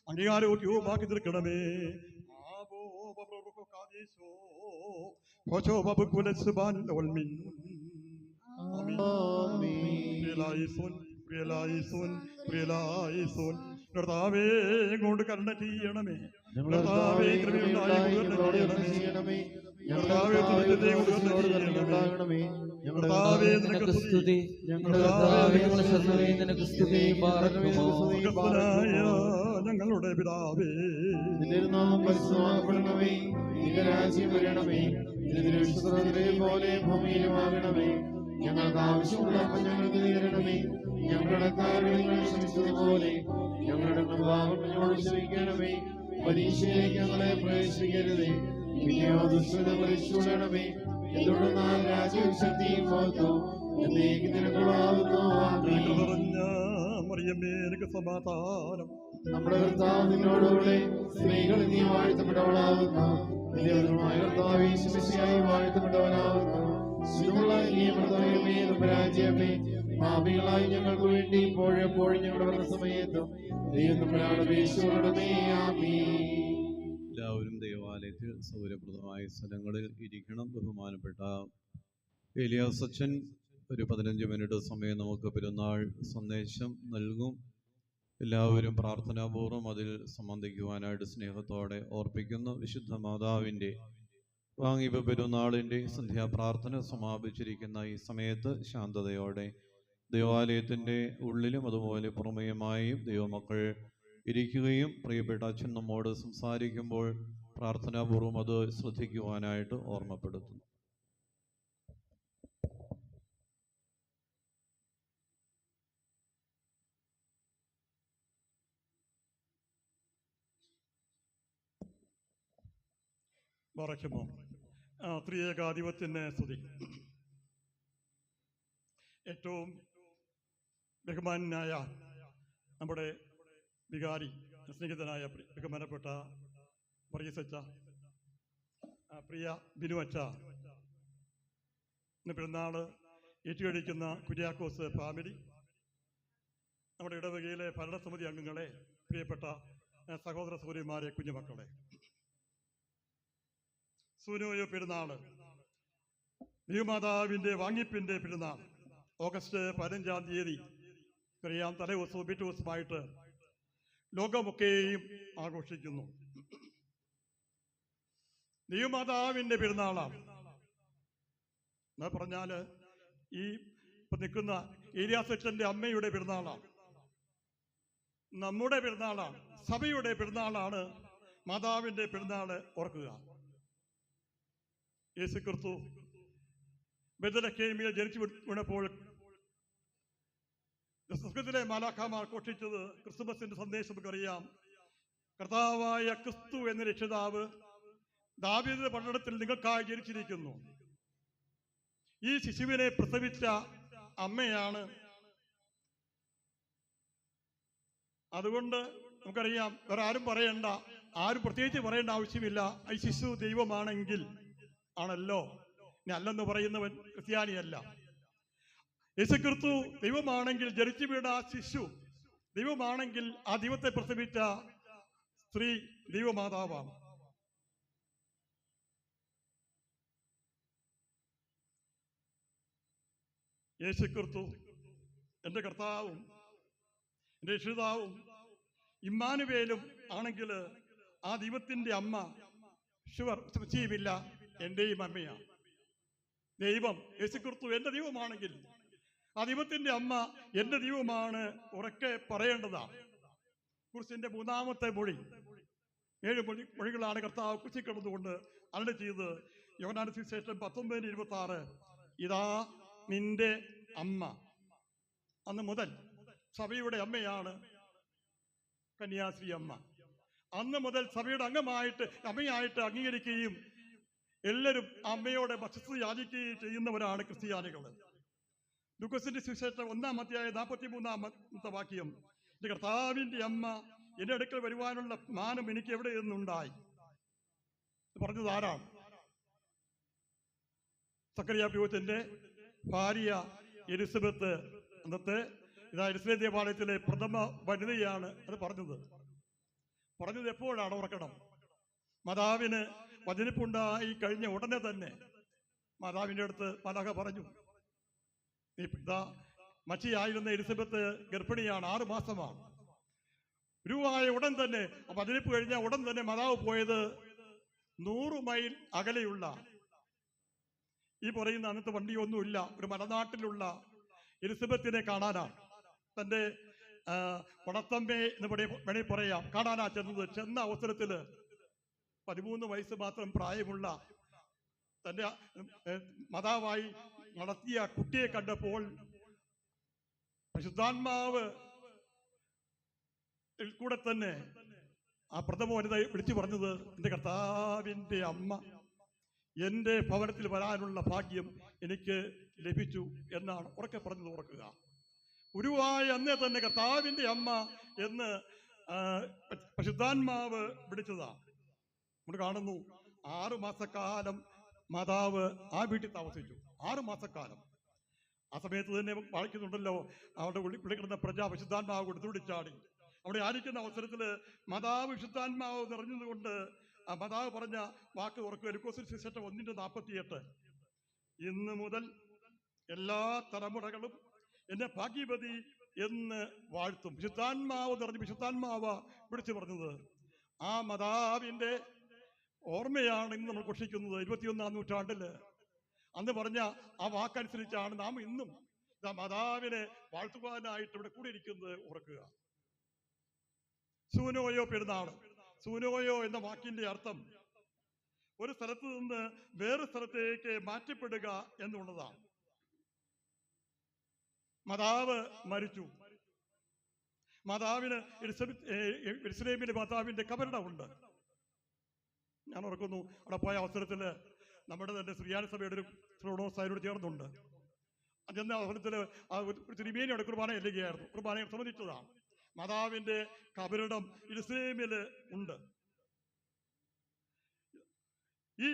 Speaker 2: അംഗീകാരവും ആക്കി തീർക്കണമേ. കർത്താവേ, കൊണ്ട് കരുണ ചെയ്യണമേ. കർത്താവേ, കൃപയുണ്ടായി ചെയ്യണമേ. കർത്താവേ, കർത്താവേ, നിനക്ക് സ്തുതി. ഞങ്ങളുടെ പിതാവേ,
Speaker 3: നിന്റെ നാമം പരിശുദ്ധമാക്കപ്പെടണമേ. നിന്റെ രാജ്യം വരണമേ. നിന്റെ വിശുദ്ധ പോലെ ഭൂമിയിലുമാകണമേ. ഞങ്ങൾക്ക് ആവശ്യമുള്ള അപ്പം ഞങ്ങൾക്ക് നേരിടണമേ. ഞങ്ങളുടെ കാര്യങ്ങൾ ക്ഷമിച്ചതുപോലെ ഞങ്ങളുടെ പാപങ്ങൾ ഞങ്ങളോട് ക്ഷമിക്കണമേ. പരീക്ഷയിലേക്ക് ഞങ്ങളെ പ്രവേശിക്കരുതേ, പിന്നെയോ ദുഷ്ടത പരിശോധനമേ. എന്തുകൊണ്ടെന്നാൽ രാജ്യവും ശക്തിയും മഹത്വവും എന്നേക്കും നിനക്കുള്ളതാകുന്നു.
Speaker 2: സമാധാനം.
Speaker 3: നമ്മുടെ കർത്താവ് നിന്നോടുകൂടെ സ്ത്രീകൾ നീ വാഴ്ത്തപ്പെട്ടവളാകുന്നു. നിന്റെ കർത്താവ് യേശുമിശിഹായി വാഴ്ത്തപ്പെട്ടവനാകുന്നു. ശുദ്ധമുള്ള രാജ്യമേ, പാപികളായി ഞങ്ങൾക്ക് വേണ്ടി ഇപ്പോഴെപ്പോഴും ഞങ്ങളുടെ സമയത്തും
Speaker 1: എല്ലാവരും ദേവാലയത്തിൽ സൗകര്യപ്രദമായ സ്ഥലങ്ങളിൽ ഇരിക്കണം. ബഹുമാനപ്പെട്ട ഏലിയാസ് അച്ഛൻ ഒരു 15 മിനിറ്റ് സമയം നമുക്ക് പെരുന്നാൾ സന്ദേശം നൽകും. എല്ലാവരും പ്രാർത്ഥനാപൂർവ്വം അതിൽ സംബന്ധിക്കുവാനായിട്ട് സ്നേഹത്തോടെ ഓർപ്പിക്കുന്നു. വിശുദ്ധ മാതാവിൻ്റെ വാങ്ങിപ്പ് പെരുന്നാളിൻ്റെ സന്ധ്യാപ്രാർത്ഥന സമാപിച്ചിരിക്കുന്ന ഈ സമയത്ത് ശാന്തതയോടെ ദേവാലയത്തിൻ്റെ ഉള്ളിലും അതുപോലെ പുറമേയുമായും ദൈവമക്കൾ ഇരിക്കുകയും പ്രിയപ്പെട്ട അച്ഛൻ നമ്മോട് സംസാരിക്കുമ്പോൾ പ്രാർത്ഥനാപൂർവ്വം അത് ശ്രദ്ധിക്കുവാനായിട്ട് ഓർമ്മപ്പെടുത്തുന്നു.
Speaker 2: മറയ്ക്കുമോ ത്രിയേകാധിപത്യത്തിന് സ്തുതി. ഏറ്റവും ബഹുമാനായ നമ്മുടെ വികാരി, സ്നേഹിതനായ ബഹുമാനപ്പെട്ട വർഗീസച്ച, പ്രിയ ബിനുവച്ച, ഇന്ന് പെരുന്നാള് ഏറ്റുകഴിക്കുന്ന കുര്യാക്കോസ് ഫാമിലി, നമ്മുടെ ഇടവകയിലെ ഭരണസമിതി അംഗങ്ങളെ, പ്രിയപ്പെട്ട സഹോദര സഹോദരിമാരെ, കുഞ്ഞുമക്കളെ, സൂനോയോ പെരുന്നാള്, ദൈവമാതാവിൻ്റെ വാങ്ങിപ്പിൻ്റെ പെരുന്നാൾ ഓഗസ്റ്റ് 15-ാം തീയതി അറിയാം, തലേദിവസവും പിറ്റേ ദിവസമായിട്ട് ലോകമൊക്കെയും ആഘോഷിക്കുന്നു. ദൈവമാതാവിൻ്റെ പെരുന്നാളാണ് എന്ന് പറഞ്ഞാൽ ഈ ഇപ്പം നിൽക്കുന്ന ഏലിയാസച്ചൻ്റെ അമ്മയുടെ പെരുന്നാളാണ്, നമ്മുടെ പെരുന്നാളാണ്, സഭയുടെ പെരുന്നാളാണ് മാതാവിൻ്റെ പെരുന്നാൾ. ഓർക്കുക, യേശു ക്രിസ്തു ബെത്ലഹേമിൽ ജനിച്ചു വീണപ്പോൾ സ്വർഗ്ഗത്തിലെ മാലാഖമാർ ഘോഷിച്ചത് ക്രിസ്തുമസിന്റെ സന്ദേശം നമുക്കറിയാം. കർത്താവായ ക്രിസ്തു എന്ന രക്ഷിതാവ് ദാവീദിന്റെ പട്ടണത്തിൽ നിങ്ങൾക്കായി ജനിച്ചിരിക്കുന്നു. ഈ ശിശുവിനെ പ്രസവിച്ച അമ്മയാണ്. അതുകൊണ്ട് നമുക്കറിയാം, വേറെ ആരും പറയണ്ട, ആരും പ്രത്യേകിച്ച് പറയേണ്ട ആവശ്യമില്ല. ഈ ശിശു ദൈവമാണെങ്കിൽ ആണല്ലോ, ഇനി അല്ലെന്ന് പറയുന്നവൻ ക്രിസ്ത്യാനിയല്ല. യേശുക്രിസ്തു ദൈവമാണെങ്കിൽ ജനിച്ചു വീണ ആ ശിശു ദൈവമാണെങ്കിൽ ആ ദൈവത്തെ പ്രസവിച്ച സ്ത്രീ ദൈവമാതാവാണ്. യേശുക്രിസ്തു എൻ്റെ കർത്താവും എൻ്റെ രക്ഷിതാവും ഇമ്മാനുവേലും ആണെങ്കിൽ ആ ദൈവത്തിൻ്റെ അമ്മ സംശയമില്ല എൻ്റെയും അമ്മയാണ്. ദൈവം യേശുക്രിസ്തു എൻ്റെ ദൈവമാണെങ്കിൽ ആ ദൈവത്തിൻ്റെ അമ്മ എൻ്റെ ദൈവമാണ് ഉറക്കെ പറയേണ്ടതാണ്. കുരിശിൻ്റെ 3-ാമത്തെ മൊഴി, 7 മൊഴികളാണ് കർത്താവ് കുരിശിൽ കിടന്നുകൊണ്ട് അരുളി ചെയ്ത്. യോഹന്നാന്റെ സുവിശേഷം 19:26, ഇതാ നിന്റെ അമ്മ. അന്ന് മുതൽ സഭയുടെ അമ്മയാണ് കന്യാസ്ത്രീ അമ്മ. അന്ന് മുതൽ സഭയുടെ അമ്മയായിട്ട് അംഗീകരിക്കുകയും എല്ലാവരും അമ്മയോടെ ഭക്ഷണം യാചിക്കുകയും ചെയ്യുന്നവരാണ് ക്രിസ്ത്യാനികൾ. ലൂക്കോസിന്റെ സുവിശേഷം 1-ാം 43-ാമത്തെ വാക്യം, എൻ്റെ കർത്താവിൻ്റെ അമ്മ എൻ്റെ അടുക്കൽ വരുവാനുള്ള മാനം എനിക്ക് എവിടെ നിന്നുണ്ടായി പറഞ്ഞത് ആരാണ്? സക്കറിയാപുരോഹിതന്റെ ഭാര്യ എലിസബത്ത്. അന്നത്തെ യെരുശലേം ദേവാലയത്തിലെ പ്രഥമ വനിതയാണ് അത് പറഞ്ഞത് എപ്പോഴാണ് ഓർക്കണം? മാതാവിന് വചനിപ്പുണ്ടായി കഴിഞ്ഞ ഉടനെ തന്നെ മാതാവിൻ്റെ അടുത്ത് മാലാഖ പറഞ്ഞു, മച്ചിയായിരുന്ന എലിസബത്ത് ഗർഭിണിയാണ്, 6 മാസമാണ്. ഗുരുവായ ഉടൻ തന്നെ വചനിപ്പ് കഴിഞ്ഞ ഉടൻ തന്നെ മാതാവ് പോയത് 100 മൈൽ അകലെയുള്ള, ഈ പറയുന്ന അന്നത്തെ വണ്ടിയൊന്നുമില്ല, ഒരു മലനാട്ടിലുള്ള എലിസബത്തിനെ കാണാനാണ്. തൻ്റെ വളർത്തമ്മേ എന്ന് വേണമെങ്കിൽ പറയാം, കാണാനാ ചെന്ന അവസരത്തിൽ 13 വയസ്സ് മാത്രം പ്രായമുള്ള തൻ്റെ മാതാവായി നടത്തിയ കുട്ടിയെ കണ്ടപ്പോൾ പരിശുദ്ധാത്മാവ് കൂടെ തന്നെ ആ പ്രഥമ വനിത വിളിച്ചു പറഞ്ഞത്, എൻ്റെ കർത്താവിൻ്റെ അമ്മ എൻ്റെ ഭവനത്തിൽ വരാനുള്ള ഭാഗ്യം എനിക്ക് ലഭിച്ചു എന്നാണ് ഉറക്കെ പറഞ്ഞത്. ഓർക്കുക, ഗുരുവായ അന്നേ തന്നെ കർത്താവിൻ്റെ അമ്മ എന്ന് പരിശുദ്ധാത്മാവ് വിളിച്ചതാണ്. നമ്മൾ കാണുന്നു 6 മാസക്കാലം മാതാവ് ആ വീട്ടിൽ താമസിച്ചു. 6 മാസക്കാലം. ആ സമയത്ത് തന്നെ വായിക്കുന്നുണ്ടല്ലോ, അവിടെ വിളിക്കുന്ന പ്രജ വിശുദ്ധാത്മാവ് കൊടുത്ത് വിളിച്ചാടി. അവിടെ ആയിരിക്കുന്ന അവസരത്തിൽ മാതാവ് വിശുദ്ധാത്മാവ് നിറഞ്ഞതുകൊണ്ട് ആ മാതാവ് പറഞ്ഞ വാക്ക് ഓർക്കുക. ലൂക്കോസിന്റെ സുവിശേഷം 1:48, ഇന്ന് മുതൽ എല്ലാ തലമുറകളും എന്നെ ഭാഗ്യവതി എന്ന് വാഴ്ത്തും. വിശുദ്ധാത്മാവ് നിറഞ്ഞ് വിശുദ്ധാത്മാവ് വിളിച്ചു പറഞ്ഞത്. ആ മാതാവിൻ്റെ ഓർമ്മയാണ് ഇന്ന് നമ്മൾ ഘോഷിക്കുന്നത് 21-ാം നൂറ്റാണ്ടിൽ. അന്ന് പറഞ്ഞ ആ വാക്കനുസരിച്ചാണ് നാം ഇന്നും മാതാവിനെ വാഴ്ത്തുവാനായിട്ട് ഇവിടെ കൂടിയിരിക്കുന്നത്. ഓർക്കുക, സൂനോയോ പെരുന്നാൾ. സൂനോയോ എന്ന വാക്കിന്റെ അർത്ഥം ഒരു സ്ഥലത്ത് നിന്ന് വേറെ സ്ഥലത്തേക്ക് മാറ്റപ്പെടുക എന്നുള്ളതാണ്. മാതാവ് മരിച്ചു. മാതാവിന് യെരുശലേമിലെ മാതാവിന്റെ കബറിടമുണ്ട്. ഞാൻ ഓർക്കുന്നു, അവിടെ പോയ അവസരത്തിൽ നമ്മുടെ തന്നെ സുറിയാനി സഭയുടെ ഒരു ശ്രോണോസായോട് ചേർന്നുണ്ട്. അതെന്ന അവസരത്തിൽ ഒരു തിരുമേനിയുടെ കുർബാന എല്ലുകയായിരുന്നു. കുർബാനയെ സംബന്ധിച്ചതാണ്. മാതാവിന്റെ കബറിടം യെരുശലേമിൽ ഉണ്ട്. ഈ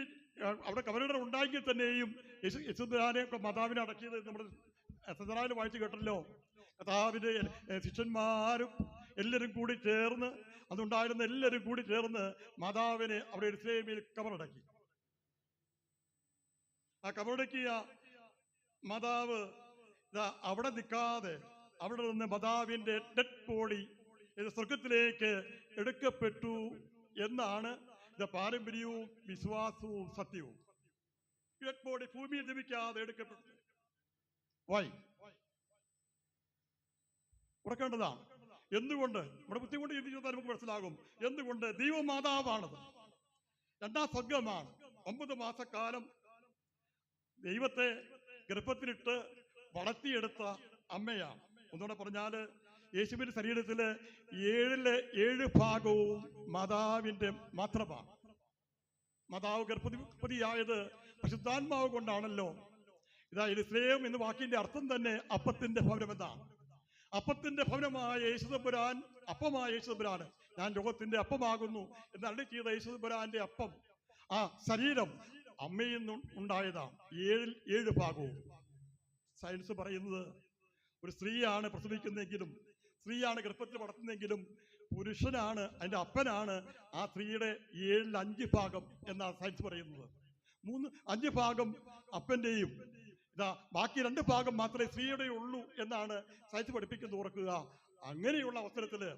Speaker 2: അവിടെ കബറിടം ഉണ്ടായെങ്കിൽ തന്നെയും യേശുദാനെ മാതാവിനെ അടക്കിയത് നമ്മുടെ സദറായിൽ വായിച്ചു കേട്ടല്ലോ. കർത്താവിന്റെ ശിഷ്യന്മാരും എല്ലാവരും കൂടി ചേർന്ന്, അതുണ്ടായിരുന്ന എല്ലാവരും കൂടി ചേർന്ന് മാതാവിനെ അവിടെ യെരുശലേമിൽ കബറടക്കി. ആ കബറടക്കിയ മാതാവ് അവിടെ നിൽക്കാതെ അവിടെ നിന്ന് മാതാവിന്റെ ഡെഡ് ബോഡി സ്വർഗത്തിലേക്ക് എടുക്കപ്പെട്ടു എന്നാണ് പാരമ്പര്യവും വിശ്വാസവും സത്യവും. ഡെഡ് ബോഡി ഭൂമിയിൽ ജപിക്കാതെ എടുക്കപ്പെട്ടു. ഉറക്കേണ്ടതാണ്. എന്തുകൊണ്ട്? നമ്മുടെ ബുദ്ധി കൊണ്ട് ചിന്തിച്ചാൽ നമുക്ക് മനസ്സിലാകും എന്തുകൊണ്ട്. ദൈവമാതാവാണത്. 2ാം സ്വർഗമാണ്. 9 മാസക്കാലം ദൈവത്തെ ഗർഭത്തിലിട്ട് വളർത്തിയെടുത്ത അമ്മയാണ്. ഒന്നുകൂടെ പറഞ്ഞാൽ യേശുവിന്റെ ശരീരത്തില് 7 ഭാഗവും മാതാവിന്റെ മാത്രമാണ്. മാതാവ് ഗർഭവതിയായത് പരിശുദ്ധാത്മാവ് കൊണ്ടാണല്ലോ. ഇതാ യെരുശലേം എന്ന വാക്കിന്റെ അർത്ഥം തന്നെ അപ്പത്തിന്റെ ഭവനം എന്നാണ്. അപ്പത്തിന്റെ ഭവനമായ യേശുദമ്പുരാൻ, അപ്പമായ യേശുദമ്പുരാന് ഞാൻ ലോകത്തിന്റെ അപ്പമാകുന്നു എന്ന് അരുളി ചെയ്ത യേശുദമ്പുരാന്റെ അപ്പം, ആ ശരീരം അമ്മയിൽ നിന്നും ഉണ്ടായതാണ്. 7 ഭാഗവും. സയൻസ് പറയുന്നത് ഒരു സ്ത്രീയാണ് പ്രസവിക്കുന്നെങ്കിലും, സ്ത്രീയാണ് ഗർഭത്തിൽ വളർത്തുന്നെങ്കിലും പുരുഷനാണ് അതിൻ്റെ അപ്പനാണ് ആ സ്ത്രീയുടെ 5 ഭാഗം എന്നാണ് സയൻസ് പറയുന്നത്. 5 ഭാഗം അപ്പൻ്റെയും ഇതാ ബാക്കി 2 ഭാഗം മാത്രമേ സ്ത്രീയുടെ ഉള്ളൂ എന്നാണ് സയൻസ് പഠിപ്പിക്കുന്നത്, ഓർക്കുക. അങ്ങനെയുള്ള അവസരത്തില്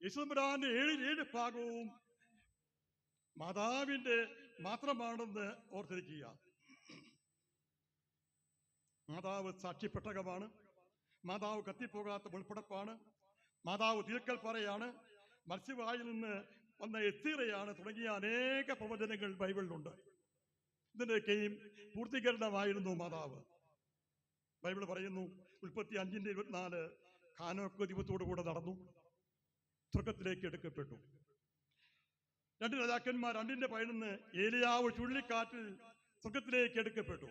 Speaker 2: യേശുദമ്പുരാന്റെ 7 ഭാഗവും മാതാവിന്റെ മാത്രമാണെന്ന് ഓർത്തിരിക്കുക. മാതാവ് സാക്ഷ്യപ്പെട്ടകമാണ്, മാതാവ് കത്തിപ്പോകാത്ത മുൾപ്പടപ്പാണ്, മാതാവ് തീർക്കൽ പറയാണ്, മത്സ്യവായിൽ നിന്ന് വന്ന എസ്തീറയാണ് തുടങ്ങിയ അനേക പ്രവചനങ്ങൾ ബൈബിളിലുണ്ട്. ഇതിന്റെയൊക്കെയും പൂർത്തീകരണമായിരുന്നു മാതാവ്. ബൈബിൾ പറയുന്നു, ഉൽപ്പത്തി 5:24 ഹാനോക്ക് ദൈവത്തോടു കൂടെ നടന്നു, സ്വർഗത്തിലേക്ക് എടുക്കപ്പെട്ടു. 2 രാജാക്കന്മാർ 2:11 ഏലിയാവ് ചുഴലിക്കാറ്റിൽ സ്വർഗത്തിലേക്ക് എടുക്കപ്പെട്ടു.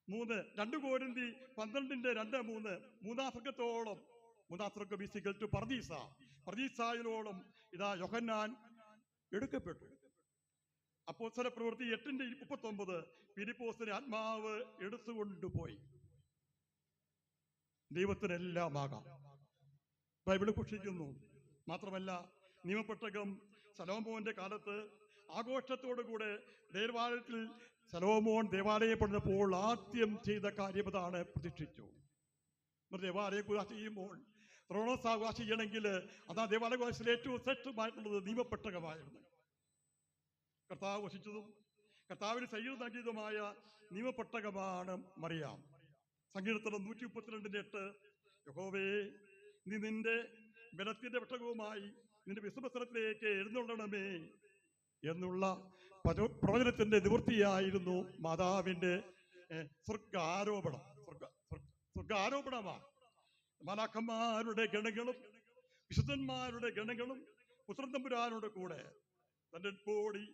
Speaker 2: 2 കോരിന്തി 12:2-3 മൂന്നാം സ്വർഗത്തോളം, മൂന്നാം സ്വർഗം ഈസിക്കൽ ടു പർദീസ, പർദീസായിലോളം ഇതാ യോഹന്നാൻ എടുക്കപ്പെട്ടു. അപ്പോസ്തല പ്രവൃത്തി 8:39 ഫിലിപ്പോസിനെ ആത്മാവ് എടുത്തുകൊണ്ടുപോയി. ദൈവത്തിനെല്ലാം ആകാം, ബൈബിള് ഘോഷിക്കുന്നു. മാത്രമല്ല, നിയമപ്പെട്ടകം ശലോമോന്റെ കാലത്ത് ആഘോഷത്തോടുകൂടെ ദേവാലയത്തിൽ ശലോമോൻ ദേവാലയം പണിതപ്പോൾ ആദ്യം ചെയ്ത കാര്യം അതാണ്, പ്രതിഷ്ഠിച്ചു. ദേവാലയം ചെയ്യുമ്പോൾ ത്രോണോസ് ആഘോഷം ചെയ്യണമെങ്കിൽ അതാ ദേവാലയത്തിൽ ഏറ്റവും ശ്രേഷ്ഠമായിട്ടുള്ളത് നിയമപ്പെട്ടകമായിരുന്നു. കർത്താവ് വസിച്ചതും കർത്താവിന് സയ്യിദ് നൽകിയതുമായ നിയമപ്പെട്ടകമാണ് മറിയാം. സങ്കീർത്തനം 132:8 യഹോവേ, നീ നിന്റെ ബലത്തിന്റെ പെട്ടകവുമായി നിന്റെ വിശ്വസനത്തിലേക്ക് എഴുന്നള്ളണമേ എന്നുള്ള പ്രവചനത്തിന്റെ നിവൃത്തിയായിരുന്നു മാതാവിന്റെ സ്വർഗാരോപണം. സ്വർഗാരോപണമാണ്. മാലാഖന്മാരുടെ ഗണങ്ങളും വിശുദ്ധന്മാരുടെ ഗണങ്ങളും പുത്രന്തമ്പുരാനോട് കൂടെ തന്റെ ബോഡി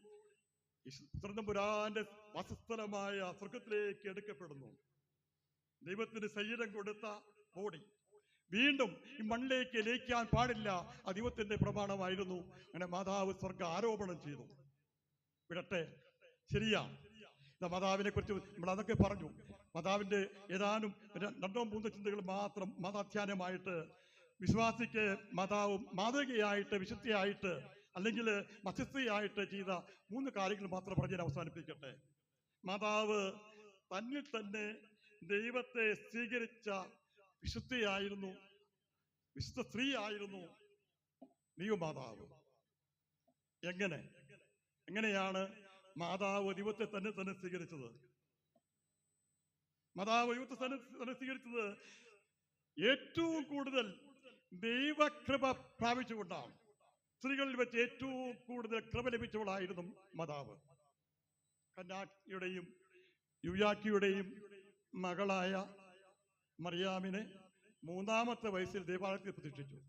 Speaker 2: പുത്രന്തമ്പുരാന്റെ വാസസ്ഥലമായ സ്വർഗത്തിലേക്ക് എടുക്കപ്പെടുന്നു. ദൈവത്തിന് ശരീരം കൊടുത്ത ബോഡി വീണ്ടും ഈ മണ്ണിലേക്ക് ലയിക്കാൻ പാടില്ല, ആ ദൈവത്തിന്റെ പ്രമാണമായിരുന്നു. അങ്ങനെ മാതാവ് സ്വർഗ ആരോപണം ചെയ്തു. വിടട്ടെ, ശരിയാ. മാതാവിനെ കുറിച്ച് നമ്മൾ അതൊക്കെ പറഞ്ഞു. മാതാവിന്റെ ഏതാനും 2-3 ചിന്തകൾ മാത്രം മതാധ്യാനമായിട്ട്, വിശ്വാസിക്ക് മാതാവ് മാതൃകയായിട്ട്, വിശുദ്ധിയായിട്ട് അല്ലെങ്കിൽ മധ്യസ്ഥയായിട്ട് ചെയ്ത 3 കാര്യങ്ങൾ മാത്രം പറഞ്ഞ് അവസാനിപ്പിക്കട്ടെ. മാതാവ് തന്നിൽ തന്നെ ദൈവത്തെ സ്വീകരിച്ച വിശുദ്ധയായിരുന്നു, വിശുദ്ധ സ്ത്രീ ആയിരുന്നു ദൈവമാതാവ്. എങ്ങനെയാണ് മാതാവ് ദൈവത്തെ തന്നെ സ്വീകരിച്ചത്? മാതാവ് ദൈവത്തെ തന്നെ സ്വീകരിച്ചത് ഏറ്റവും കൂടുതൽ ദൈവകൃപ പ്രാപിച്ചുകൊണ്ടാണ്. സ്ത്രീകളിൽ വെച്ച് ഏറ്റവും കൂടുതൽ കൃപ ലഭിച്ചവളായിരുന്നു മാതാവ്. കന്യാക്കിയുടെയും യുയാക്കിയുടെയും മകളായ മറിയാമിനെ 3-ാമത്തെ വയസ്സിൽ ദേവാലയത്തിൽ പ്രതിഷ്ഠിച്ചു.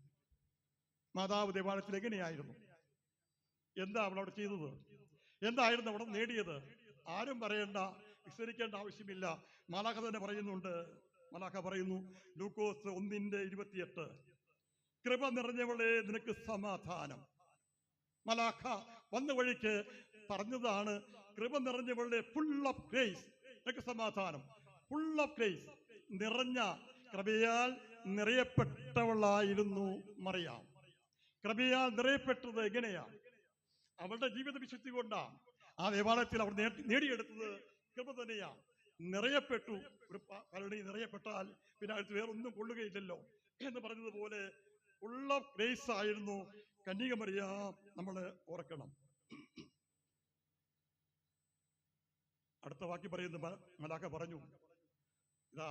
Speaker 2: മാതാവ് ദേവാലയത്തിൽ എങ്ങനെയായിരുന്നു? എന്താ അവളവിടെ ചെയ്തത്? എന്തായിരുന്നു അവിടെ നേടിയത്? ആരും പറയേണ്ട, വിസ്തരിക്കേണ്ട ആവശ്യമില്ല. മാലാഖ തന്നെ പറയുന്നുണ്ട്. മാലാഖ പറയുന്നു, ലൂക്കോസ് 1:28 കൃപ നിറഞ്ഞവളെ നിനക്ക് സമാധാനം. മാലാഖ വന്ന വഴിക്ക് പറഞ്ഞതാണ്, കൃപ നിറഞ്ഞവളുടെ ഫുൾ ഓഫ് ഗ്രേസ്, നിനക്ക് സമാധാനം. ഫുൾ ഓഫ് ഗ്രേസ്, നിറഞ്ഞ കൃപയാൽ നിറയപ്പെട്ടവളായിരുന്നു മറിയാം. കൃപയാൽ നിറയപ്പെട്ടത് എങ്ങനെയാണ്? അവളുടെ ജീവിത വിശുദ്ധി കൊണ്ടാണ്. ആ ദേവാലയത്തിൽ അവർ നേടിയെടുത്തത് കൃപ തന്നെയാണ്. നിറയപ്പെട്ടു. ഒരു കരുണി നിറയപ്പെട്ടാൽ പിന്നെ അടുത്ത് വേറൊന്നും കൊള്ളുകയില്ലല്ലോ എന്ന് പറഞ്ഞതുപോലെ ഫുൾ ഓഫ് ഗ്രേസ് ആയിരുന്നു കന്യക മറിയാം. നമ്മൾ ഓർക്കണം. അടുത്ത വാക്യം പറയുന്ന മലാഖ പറഞ്ഞു, ഇതാ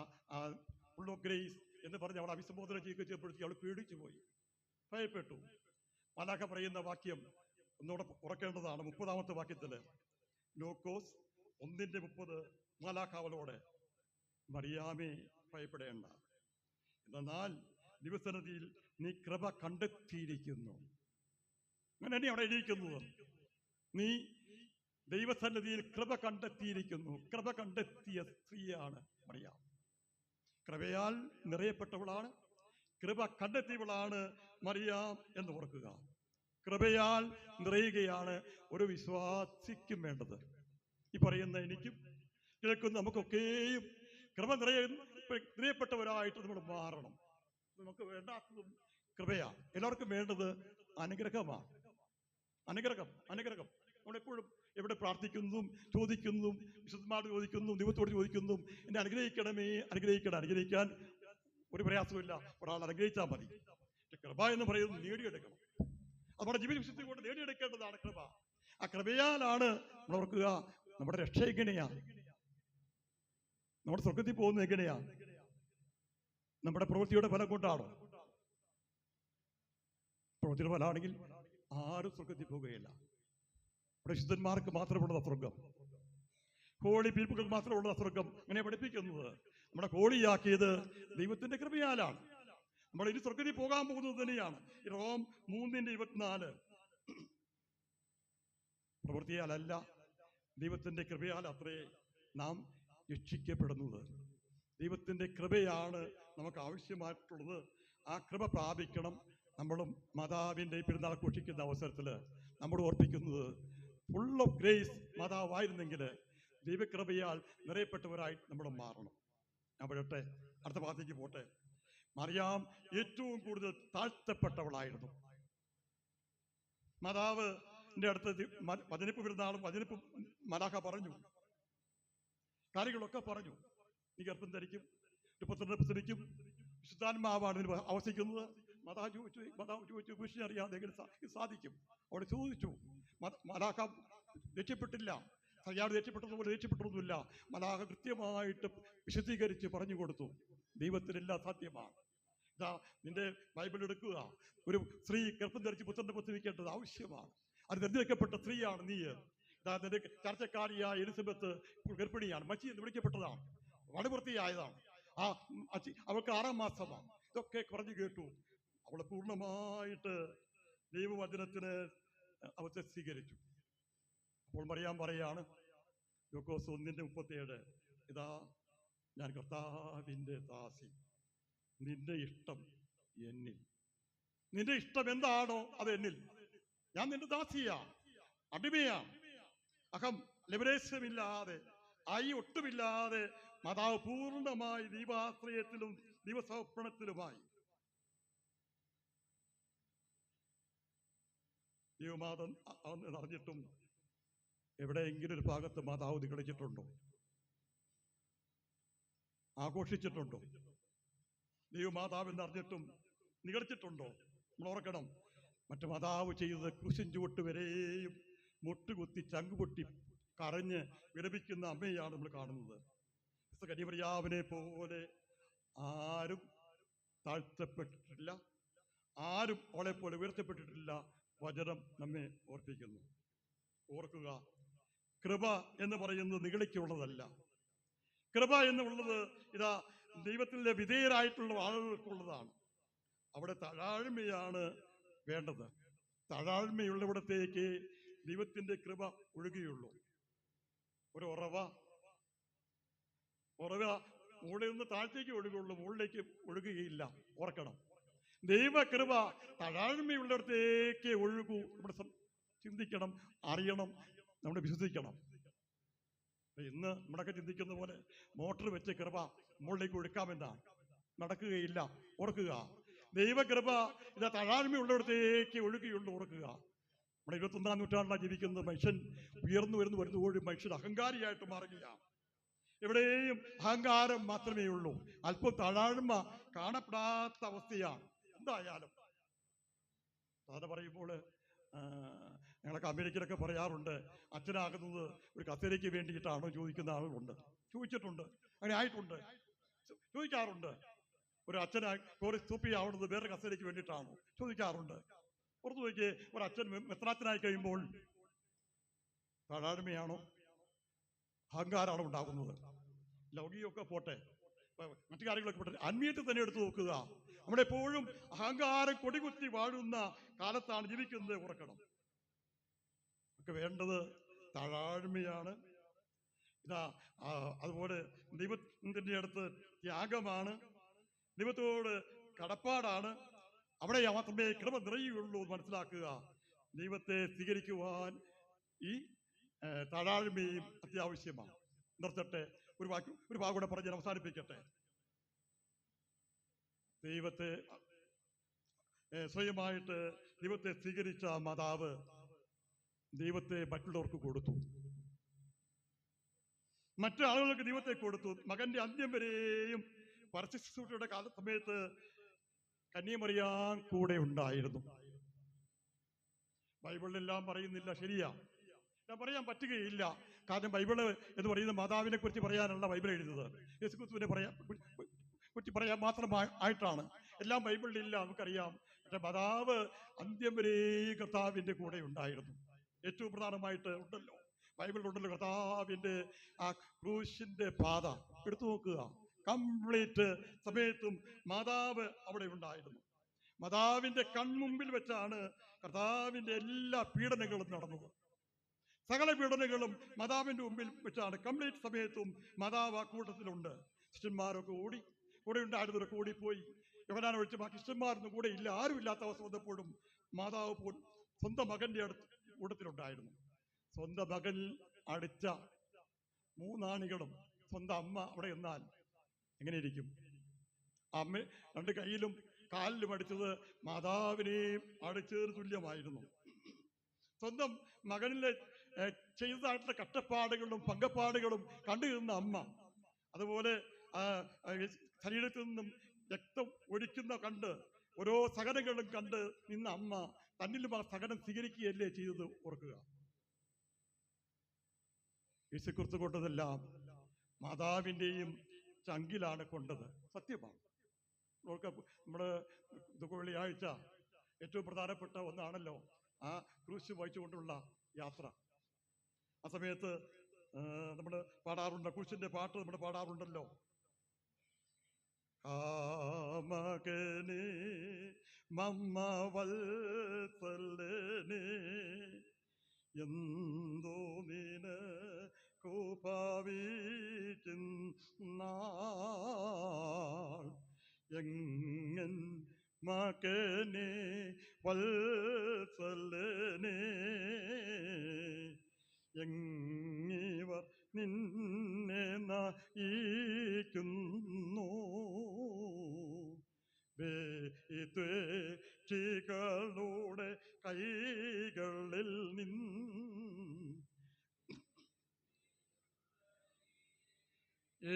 Speaker 2: ഫുൾ ഓഫ് ഗ്രേസ് എന്ന് പറഞ്ഞ് അവൾ അഭിസംബോധന ചെയ്യിച്ചപ്പോഴത്തേക്ക് അവൾ പേടിച്ചു പോയി, ഭയപ്പെട്ടു. മലാഖ പറയുന്ന വാക്യം ഒന്നുകൂടെ ഉറക്കേണ്ടതാണ്. 30-ാമത്തെ വാക്യത്തില് ലൂക്കോസ് 1:30 മാലാഖ അവളോട്, മറിയാമേ ഭയപ്പെടേണ്ട, എന്നാൽ ദിവസനദിയിൽ നീ കൃപ കണ്ടെത്തിയിരിക്കുന്നു. അങ്ങനെ തന്നെ അവിടെ എഴുതിയിരിക്കുന്നത്, നീ ദൈവസന്നിധിയിൽ കൃപ കണ്ടെത്തിയിരിക്കുന്നു. കൃപ കണ്ടെത്തിയ സ്ത്രീയാണ് മറിയാം. കൃപയാൽ നിറയപ്പെട്ടവളാണ്, കൃപ കണ്ടെത്തിയവളാണ് മറിയാം എന്ന് ഓർക്കുക. കൃപയാൽ നിറയുകയാണ് ഒരു വിശ്വാസിക്കും വേണ്ടത്. ഈ പറയുന്ന എനിക്കും കേൾക്കുന്ന നമുക്കൊക്കെയും കൃപ നിറയപ്പെട്ടവരായിട്ട് നമ്മൾ മാറണം. നമുക്ക് വേണ്ടാത്തതും കൃപയാണ്. എല്ലാവർക്കും വേണ്ടത് അനുഗ്രഹമാണ്. അനുഗ്രഹം നമ്മളെപ്പോഴും എവിടെ പ്രാർത്ഥിക്കുന്നതും ചോദിക്കുന്നതും വിശുദ്ധന്മാരോട് ചോദിക്കുന്നതും ദൈവത്തോട് ചോദിക്കുന്നതും എന്നെ അനുഗ്രഹിക്കണമേ, അനുഗ്രഹിക്കാൻ ഒരു പ്രയാസമില്ല. ഒരാൾ അനുഗ്രഹിച്ചാൽ മതി. പക്ഷെ കൃപ എന്ന് പറയുന്നത് നേടിയെടുക്കണം. നമ്മുടെ ജീവിത വിശുദ്ധി കൊണ്ട് നേടിയെടുക്കേണ്ടതാണ് കൃപ. ആ കൃപയാലാണ് നമ്മൾ ഓർക്കുക, നമ്മുടെ രക്ഷ എങ്ങനെയാണ്, നമ്മുടെ സ്വർഗത്തിൽ പോകുന്നത് എങ്ങനെയാണ്? നമ്മുടെ പ്രവൃത്തിയുടെ ഫലം കൊണ്ടാണോ? പ്രവൃത്തിയുടെ ഫലമാണെങ്കിൽ ആരും സ്വർഗത്തിൽ പോകുകയില്ല. വിശുദ്ധന്മാർക്ക് മാത്രമുള്ള സ്വർഗം, ഹോളി പീപ്പിൾക്ക് മാത്രമുള്ള സ്വർഗം. അങ്ങനെ പഠിപ്പിക്കുന്നത് നമ്മളെ ഹോളിയാക്കിയത് ദൈവത്തിന്റെ കൃപയാലാണ്. നമ്മൾ ഇനി സ്വർഗത്തിൽ പോകാൻ പോകുന്നത് തന്നെയാണ്. റോം 3:24 പ്രവൃത്തിയാലല്ല, ദൈവത്തിന്റെ കൃപയാൽ അത്രേ നാം രക്ഷിക്കപ്പെടുന്നത്. ദൈവത്തിന്റെ കൃപയാണ് നമുക്ക് ആവശ്യമായിട്ടുള്ളത്. ആ കൃപ പ്രാപിക്കണം. നമ്മളും മാതാവിൻ്റെ പെരുന്നാൾ ഘോഷിക്കുന്ന അവസരത്തിൽ നമ്മൾ ഓർപ്പിക്കുന്നത് ഫുൾ ഓഫ് ഗ്രേസ് മാതാവായിരുന്നെങ്കിൽ ദൈവകൃപയാൽ നിറയപ്പെട്ടവരായി നമ്മൾ മാറണം. ഞാൻ പറയട്ടെ, അടുത്ത ഭാഗത്തേക്ക് പോട്ടെ. മറിയാം ഏറ്റവും കൂടുതൽ താഴ്ത്തപ്പെട്ടവളായിരുന്നു. മാതാവിൻ്റെ അടുത്ത് വചനിപ്പ് പെരുന്നാളും വചനിപ്പ് മലാഖ പറഞ്ഞു, കാര്യങ്ങളൊക്കെ പറഞ്ഞു. നീ ഗർഭം ധരിക്കും, ഒരു പുത്രനെ പ്രസവിക്കും, വിശുദ്ധാത്മാവാണ് ഇതിന് ആവസിക്കുന്നത്. മാതാവ് ചോദിച്ചു വിഷയം അറിയാതെ എങ്ങനെ സാധിക്കും? അവിടെ ചോദിച്ചു. മലാഖ രക്ഷപ്പെട്ടില്ല, സയ്യാട് രക്ഷപ്പെട്ടതുപോലെ രക്ഷപ്പെട്ടൊന്നുമില്ല. മലാഖ കൃത്യമായിട്ട് വിശദീകരിച്ച് പറഞ്ഞു കൊടുത്തു, ദൈവത്തിനെല്ലാം സാധ്യമാണ്. ഇതാ നിന്റെ ബൈബിൾ എടുക്കുക, ഒരു സ്ത്രീ ഗർഭം ധരിച്ച് പുത്രനെ പ്രസവിക്കേണ്ടത് ആവശ്യമാണ്. അത് തിരഞ്ഞെടുക്കപ്പെട്ട സ്ത്രീയാണ് നീ. ഇതാ നിന്റെ ചർച്ചക്കാരിയായ എലിസബത്ത് ഗർഭിണിയാണ്, മച്ചി എന്ന് വിളിക്കപ്പെട്ടതാണ്, വടവൃത്തിയായതാണ്. അവൾക്ക് 6 മാസമാണ്. ഇതൊക്കെ പറഞ്ഞു കേട്ടു. അവളെ പൂർണ്ണമായിട്ട് ദൈവവചനത്തിന് അവത്തെ സ്വീകരിച്ചു. അപ്പോൾ മറിയാം പറയാണ്, ലൂക്കോസ് 1:37, ഇതാ ഞാൻ കർത്താവിൻ്റെ ദാസി, നിന്റെ ഇഷ്ടം എന്നിൽ. നിന്റെ ഇഷ്ടം എന്താണോ അത് എന്നിൽ. ഞാൻ നിന്റെ ദാസിയാ, അടിമയാണ്. അഹം ലവലേശമില്ലാതെ, ഒട്ടുമില്ലാതെ മാതാവ് പൂർണ്ണമായി ദൈവാശ്രയത്തിലും ദൈവസമർപ്പണത്തിലുമായി. ദൈവമാതം അറിഞ്ഞിട്ടും എവിടെയെങ്കിലും ഒരു ഭാഗത്ത് മാതാവ് നിഗളിച്ചിട്ടുണ്ടോ? ആഘോഷിച്ചിട്ടുണ്ടോ? ദൈവമാതാവെന്ന് അറിഞ്ഞിട്ടും നിഗളിച്ചിട്ടുണ്ടോ? നമ്മൾ ഓർക്കണം, മറ്റു മാതാവ് ചെയ്തത് ക്രൂശിൻ ചുവട്ട് വരെയും മുട്ടുകുത്തി ചങ്കുപൊട്ടി കരഞ്ഞ് വിലപിക്കുന്ന അമ്മയാണ് നമ്മൾ കാണുന്നത്. കന്യമറിയാവിനെ പോലെ ആരും താഴ്ത്തപ്പെട്ടിട്ടില്ല, ആരും അവളെ പോലെ ഉയർത്തപ്പെട്ടിട്ടില്ല. വചനം നമ്മെ ഓർപ്പിക്കുന്നു. ഓർക്കുക, കൃപ എന്ന് പറയുന്നത് നിഗളിക്കുള്ളതല്ല. കൃപ എന്നുള്ളത് ഇതാ ദൈവത്തിൻ്റെ വിധേയരായിട്ടുള്ള ആളുകൾക്കുള്ളതാണ്. അവിടെ താഴ്മയാണ് വേണ്ടത്. താഴ്മയുള്ളിടത്തേക്ക് ദൈവത്തിൻ്റെ കൃപ ഒഴുകുകയുള്ളൂ. ഒരു ഉറവ മുകളിൽ നിന്ന് താഴത്തേക്ക് ഒഴുകുള്ളൂ, മുകളിലേക്ക് ഒഴുകുകയില്ല. ഓർക്കണം, ദൈവകൃപ താഴ്മയുള്ളിടത്തേക്ക് ഒഴുകൂ. നമ്മൾ ചിന്തിക്കണം, അറിയണം, നമ്മൾ വിശ്വസിക്കണം. ഇന്ന് നമ്മളൊക്കെ ചിന്തിക്കുന്ന പോലെ മോട്ടർ വെച്ച് കൃപ മുകളിലേക്ക് ഒഴുക്കാമെന്നാണ്. നടക്കുകയില്ല. ഓർക്കുക, ദൈവകൃപ ഇത് താഴ്മയുള്ളിടത്തേക്ക് ഒഴുകുകയുള്ളൂ. ഓർക്കുക, നമ്മുടെ 21-ാം നൂറ്റാണ്ടിലാണ് ജീവിക്കുന്നത്. മനുഷ്യൻ ഉയർന്നു വരുന്നതോടും മനുഷ്യൻ അഹങ്കാരിയായിട്ട് മാറുകയാണ്. എവിടെയും അഹങ്കാരം മാത്രമേ ഉള്ളൂ, അല്പം താഴ്മ കാണപ്പെടാത്ത അവസ്ഥയാണ്. എന്തായാലും സാധാരണ പറയുമ്പോൾ ഞങ്ങളൊക്കെ അമേരിക്കയിലൊക്കെ പറയാറുണ്ട്, അച്ഛനാകുന്നത് ഒരു കസേരയ്ക്ക് വേണ്ടിയിട്ടാണോ ചോദിക്കുന്ന ആളുകളുണ്ട്. ചോദിച്ചിട്ടുണ്ട്, അങ്ങനെ ആയിട്ടുണ്ട്, ചോദിക്കാറുണ്ട്. ഒരു അച്ഛനായി കോറി സൂപ്പി ആവുന്നത് വേറെ കസേരയ്ക്ക് വേണ്ടിയിട്ടാണോ ചോദിക്കാറുണ്ട്. പുറത്തു നോക്കിയേ, ഒരു അച്ഛൻ മെത്രാച്ചനായി കഴിയുമ്പോൾ താഴ്മയാണോ അഹങ്കാരമാണോ ഉണ്ടാകുന്നത്? ലൗകികമൊക്കെ പോട്ടെ, മറ്റു കാര്യങ്ങളൊക്കെ പോട്ടെ, ആത്മീയത്തെ തന്നെ എടുത്തു നോക്കുക. നമ്മളെപ്പോഴും അഹങ്കാരം കൊടികുത്തി വാഴുന്ന കാലത്താണ് ജീവിക്കുന്നത്. ഓർക്കണം, ഒക്കെ വേണ്ടത് താഴ്മയാണ്. ഇതാ അതുപോലെ ദൈവത്തിൻ്റെ അടുത്ത് ത്യാഗമാണ്, ദൈവത്തോട് കടപ്പാടാണ്. അവിടെ മാത്രമേ കൃപ നിറയുകയുള്ളൂ എന്ന് മനസ്സിലാക്കുക. ദൈവത്തെ സ്വീകരിക്കുവാൻ ഈ താഴ്മയും അത്യാവശ്യമാണ്. നിർത്തട്ടെ, ഒരു വാക്ക് കൂടെ പറഞ്ഞ് അവസാനിപ്പിക്കട്ടെ. ദൈവത്തെ സ്വയമായിട്ട് ദൈവത്തെ സ്വീകരിച്ച മാതാവ് ദൈവത്തെ മറ്റുള്ളവർക്ക് കൊടുത്തു, മറ്റു ആളുകൾക്ക് ദൈവത്തെ കൊടുത്തു. മകന്റെ അന്ത്യം വരെയും പരസ്യശുശ്രൂഷയുടെ സമയത്ത് കന്യമറിയാൻ കൂടെ ഉണ്ടായിരുന്നു. ബൈബിളിലെല്ലാം പറയുന്നില്ല, ശരിയാ, ഞാൻ പറയാൻ പറ്റുകയില്ല. കാരണം ബൈബിള് എന്ന് പറയുന്ന മാതാവിനെ കുറിച്ച് പറയാനല്ല ബൈബിൾ എഴുതുന്നത്, യേശുക്രിസ്തുവിനെ കുറിച്ച് പറയാൻ മാത്രമായിട്ടാണ്. എല്ലാം ബൈബിളിലില്ല, നമുക്കറിയാം. പക്ഷെ മാതാവ് അന്ത്യം വരെ കർത്താവിൻ്റെ കൂടെ ഉണ്ടായിരുന്നു. ഏറ്റവും പ്രധാനമായിട്ട് ഉണ്ടല്ലോ, ബൈബിളിലുണ്ടല്ലോ, കർത്താവിൻ്റെ ആ ക്രൂശിൻ്റെ പാത എടുത്തു നോക്കുക. കംപ്ലീറ്റ് സമയത്തും മാതാവ് അവിടെ ഉണ്ടായിരുന്നു. മാതാവിൻ്റെ കൺമുമ്പിൽ വെച്ചാണ് കർത്താവിൻ്റെ എല്ലാ പീഡനങ്ങളും നടന്നത്. സകല പീഡനങ്ങളും മാതാവിൻ്റെ മുമ്പിൽ വെച്ചാണ്. കംപ്ലീറ്റ് സമയത്തും മാതാവ് ആ കൂട്ടത്തിലുണ്ട്. ശിഷ്യന്മാരൊക്കെ കൂടെ ഉണ്ടായിരുന്നവരൊക്കെ ഓടിപ്പോയി. യോഹന്നാനെ ഒഴിച്ച് ബാക്കി ശിഷ്യന്മാരൊന്നും കൂടെ ഇല്ല. ആരും ഇല്ലാത്ത അവസ്ഥ വന്നപ്പോഴും മാതാവ് പോലും സ്വന്തം മകന്റെ കൂട്ടത്തിലുണ്ടായിരുന്നു. സ്വന്തം മകൻ അടിച്ച 3 ആണികളും സ്വന്തം അമ്മ അവിടെ എന്നാൽ എങ്ങനെയിരിക്കും? അമ്മ 2 കൈയിലും കാലിലും അടിച്ചത് മാതാവിനെയും അടിച്ചതിന് തുല്യമായിരുന്നു. സ്വന്തം മകനിലെ ചെയ്തതായിട്ടുള്ള കഷ്ടപ്പാടുകളും പങ്കപ്പാടുകളും കണ്ടുനിന്ന അമ്മ, അതുപോലെ ശരീരത്തിൽ നിന്നും രക്തം ഒഴിക്കുന്ന കണ്ട് ഓരോ സഹനങ്ങളും കണ്ട് നിന്ന അമ്മ തന്നിലും ആ സഹനം സ്വീകരിക്കുകയല്ലേ ചെയ്തത്? ഓർക്കുക. യേശുക്രിസ്തു കൊണ്ടതെല്ലാം മാതാവിൻ്റെയും ചങ്കിലാണ് കൊണ്ടത്. സത്യമാണ്. നമ്മുടെ വെള്ളിയാഴ്ച ഏറ്റവും പ്രധാനപ്പെട്ട ഒന്നാണല്ലോ ആ ക്രൂശ് വഹിച്ചുകൊണ്ടുള്ള യാത്ര. ആ സമയത്ത് നമ്മൾ പാടാറുണ്ട്, ക്രൂശിന്റെ പാട്ട് നമ്മൾ പാടാറുണ്ടല്ലോ. മകനേ മമ്മ വത്സലനേ എന്തോ നീന കോപാവിക്കുന്നാൾ എങ്ങൻ മകനേ വത്സലനേ എങ്ങിവർ നിന്നെ നയിക്കുന്നു ദ്വേഷികളുടെ കൈകളിൽ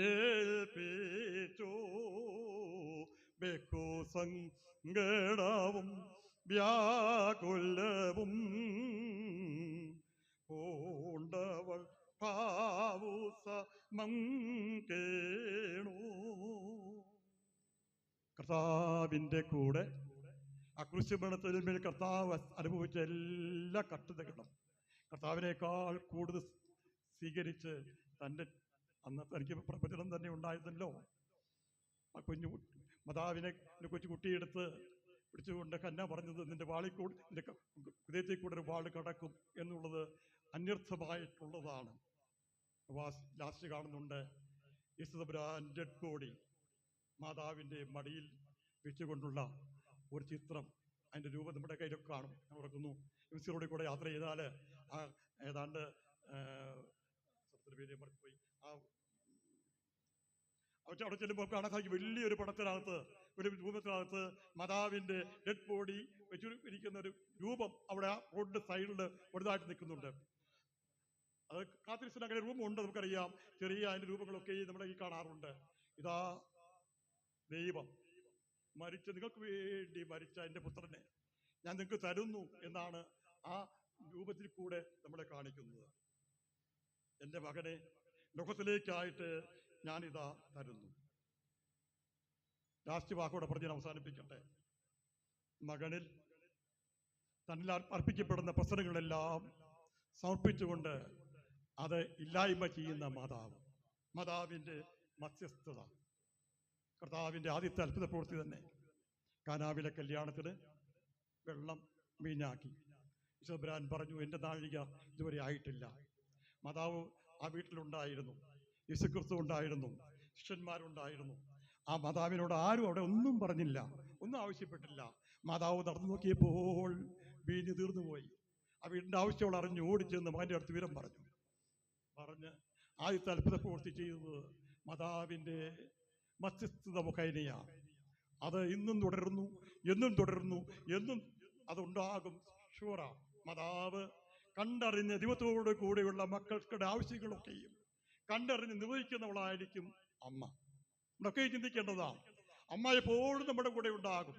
Speaker 2: ഏൽപ്പിച്ചോ ബഹുസങ്കടവും വ്യാകുലവും പൂണ്ടവൾ പാവുസമങ്കേണു. കർത്താവിൻ്റെ കൂടെ ആ ക്രൂശുമരണത്തിന്മേൽ കർത്താവ് അനുഭവിച്ച എല്ലാ കഷ്ടതകളും കർത്താവിനേക്കാൾ കൂടുതൽ സ്വീകരിച്ച് തൻ്റെ അന്നത്തെ എനിക്ക് പ്രവചനം തന്നെ ഉണ്ടായിരുന്നല്ലോ. ആ കുഞ്ഞു മാതാവിനെ കൊച്ചു കുട്ടിയെടുത്ത് പിടിച്ചുകൊണ്ട് കന്ന പറഞ്ഞത് നിന്റെ വാളിക്കൂട് നിന്റെ ഹൃദയത്തിൽ കൂടെ ഒരു വാൾ കടക്കും എന്നുള്ളത് അന്യർത്ഥമായിട്ടുള്ളതാണ്. ലാസ്റ്റ് കാണുന്നുണ്ട് യേശുദമ്പുരാൻ ഡെഡ് ബോഡി മാതാവിൻ്റെ മടിയിൽ വെച്ചുകൊണ്ടുള്ള ഒരു ചിത്രം. അതിൻ്റെ രൂപം നമ്മുടെ കയ്യിലൊക്കെ കാണും. ഞാൻ ഓർക്കുന്നു, എംസിറോഡിൽ കൂടെ യാത്ര ചെയ്താൽ ആ ഏതാണ്ട് പേര് പോയി അവിടെ ചെല്ലുമ്പോൾ കാണാൻ സാധിക്കും വലിയൊരു പടത്തിനകത്ത്, ഒരു രൂപത്തിനകത്ത് മാതാവിൻ്റെ ഡെഡ് ബോഡി വെച്ചു ഇരിക്കുന്ന ഒരു രൂപം അവിടെ ആ റോഡിൻ്റെ സൈഡിൽ വലുതായിട്ട് നിൽക്കുന്നുണ്ട്. അത് കാത്തിരിസിന് അങ്ങനെ രൂപമുണ്ട്, നമുക്കറിയാം. ചെറിയ അതിൻ്റെ രൂപങ്ങളൊക്കെ നമ്മുടെ ഈ കാണാറുണ്ട്. ഇതാ ദൈവം മരിച്ച, നിങ്ങൾക്ക് വേണ്ടി മരിച്ച എൻ്റെ പുത്രനെ ഞാൻ നിങ്ങൾക്ക് തരുന്നു എന്നാണ് ആ രൂപത്തിൽ കൂടെ നമ്മളെ കാണിക്കുന്നത്. എൻ്റെ മകനെ ലോകത്തിലേക്കായിട്ട് ഞാനിതാ തരുന്നു. ലാസ്റ്റ് വാക്കോടെ പറഞ്ഞ് ഞാൻ അവസാനിപ്പിക്കട്ടെ. മകനിൽ തന്നിൽ അർപ്പിക്കപ്പെടുന്ന പ്രശ്നങ്ങളെല്ലാം സമർപ്പിച്ചുകൊണ്ട് അത് ഇല്ലായ്മ ചെയ്യുന്ന മാതാവ്, മാതാവിൻ്റെ മധ്യസ്ഥത, കർത്താവിൻ്റെ ആദ്യത്തെ അത്ഭുത പ്രവൃത്തി തന്നെ. കാനാവിലെ കല്യാണത്തിന് വെള്ളം വീഞ്ഞാക്കി. യേശുദമ്പുരാൻ പറഞ്ഞു, എൻ്റെ നാഴിക ഇതുവരെ ആയിട്ടില്ല. മാതാവ് ആ വീട്ടിലുണ്ടായിരുന്നു, യേശുക്രിസ്തു ഉണ്ടായിരുന്നു, ശിഷ്യന്മാരുണ്ടായിരുന്നു. ആ മാതാവിനോട് ആരും അവിടെ ഒന്നും പറഞ്ഞില്ല, ഒന്നും ആവശ്യപ്പെട്ടില്ല. മാതാവ് നടന്നു നോക്കിയപ്പോൾ വീഞ്ഞ് തീർന്നുപോയി. ആ വീടിൻ്റെ ആവശ്യമുള്ള അറിഞ്ഞ് ഓടിച്ചെന്ന് മകൻ്റെ അടുത്ത് വിവരം പറഞ്ഞ് ആദ്യത്തെ അത്ഭുത പ്രവൃത്തി ചെയ്തത് മാതാവിൻ്റെ മധ്യസ്ഥത മുഖേനയാണ്. അത് ഇന്നും തുടരുന്നു, എന്നും തുടരുന്നു, എന്നും അതുണ്ടാകും. ഷുവറാ. മാതാവ് കണ്ടറിഞ്ഞ് ദൈവത്തോട് കൂടെയുള്ള മക്കൾക്കുടെ ആവശ്യങ്ങളൊക്കെയും കണ്ടറിഞ്ഞ് നിർവഹിക്കുന്നവളായിരിക്കും അമ്മ. നമ്മളൊക്കെ ചിന്തിക്കേണ്ടതാണ്. അമ്മ എപ്പോഴും നമ്മുടെ കൂടെ ഉണ്ടാകും.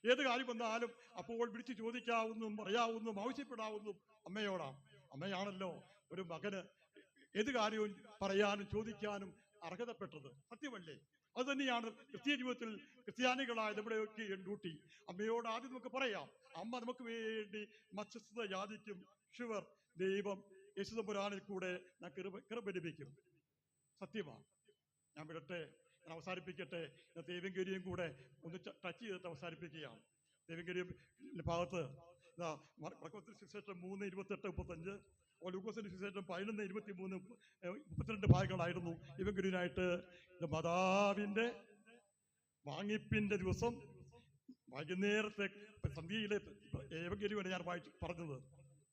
Speaker 2: ഏത് കാര്യം വന്നാലും അപ്പോൾ വിളിച്ച് ചോദിക്കാവുന്നതും പറയാവുന്നതും ആവശ്യപ്പെടാവുന്നതും അമ്മയോടാണ്. അമ്മയാണല്ലോ ഒരു മകന് ഏത് കാര്യവും പറയാനും ചോദിക്കാനും അർഹതപ്പെട്ടത്. സത്യമല്ലേ? അത് തന്നെയാണ് ക്രിസ്തീയ ജീവിതത്തിൽ ക്രിസ്ത്യാനികളായ നമ്മുടെയൊക്കെ ഡ്യൂട്ടി. അമ്മയോട് ആദ്യം നമുക്ക് പറയാം, അമ്മ നമുക്ക് വേണ്ടി മധ്യസ്ഥത യാചിക്കും. ഷുവർ, ദൈവം യേശുദമ്പുരാനിൽ കൂടെ കൃപ ലഭിക്കും. സത്യമാണ്. ഞാൻ വിടട്ടെ, ഞാൻ അവസാനിപ്പിക്കട്ടെ. ദൈവങ്കരിയും കൂടെ ഒന്ന് ടച്ച് ചെയ്തിട്ട് അവസാനിപ്പിക്കുകയാണ്. ദൈവങ്കരിയും ഭാഗത്ത് മർക്കോസിന്റെ സുവിശേഷം 3:28-35, ലൂക്കോസിന്റെ സുവിശേഷം 11:23-32 ഭാഗങ്ങളായിരുന്നു ഇവങ്കരിനായിട്ട്. മാതാവിന്റെ വാങ്ങിപ്പിന്റെ ദിവസം വൈകുന്നേരത്തെ സന്ധ്യയിലെ ഏവങ്കരിയാണ് ഞാൻ പറഞ്ഞത്.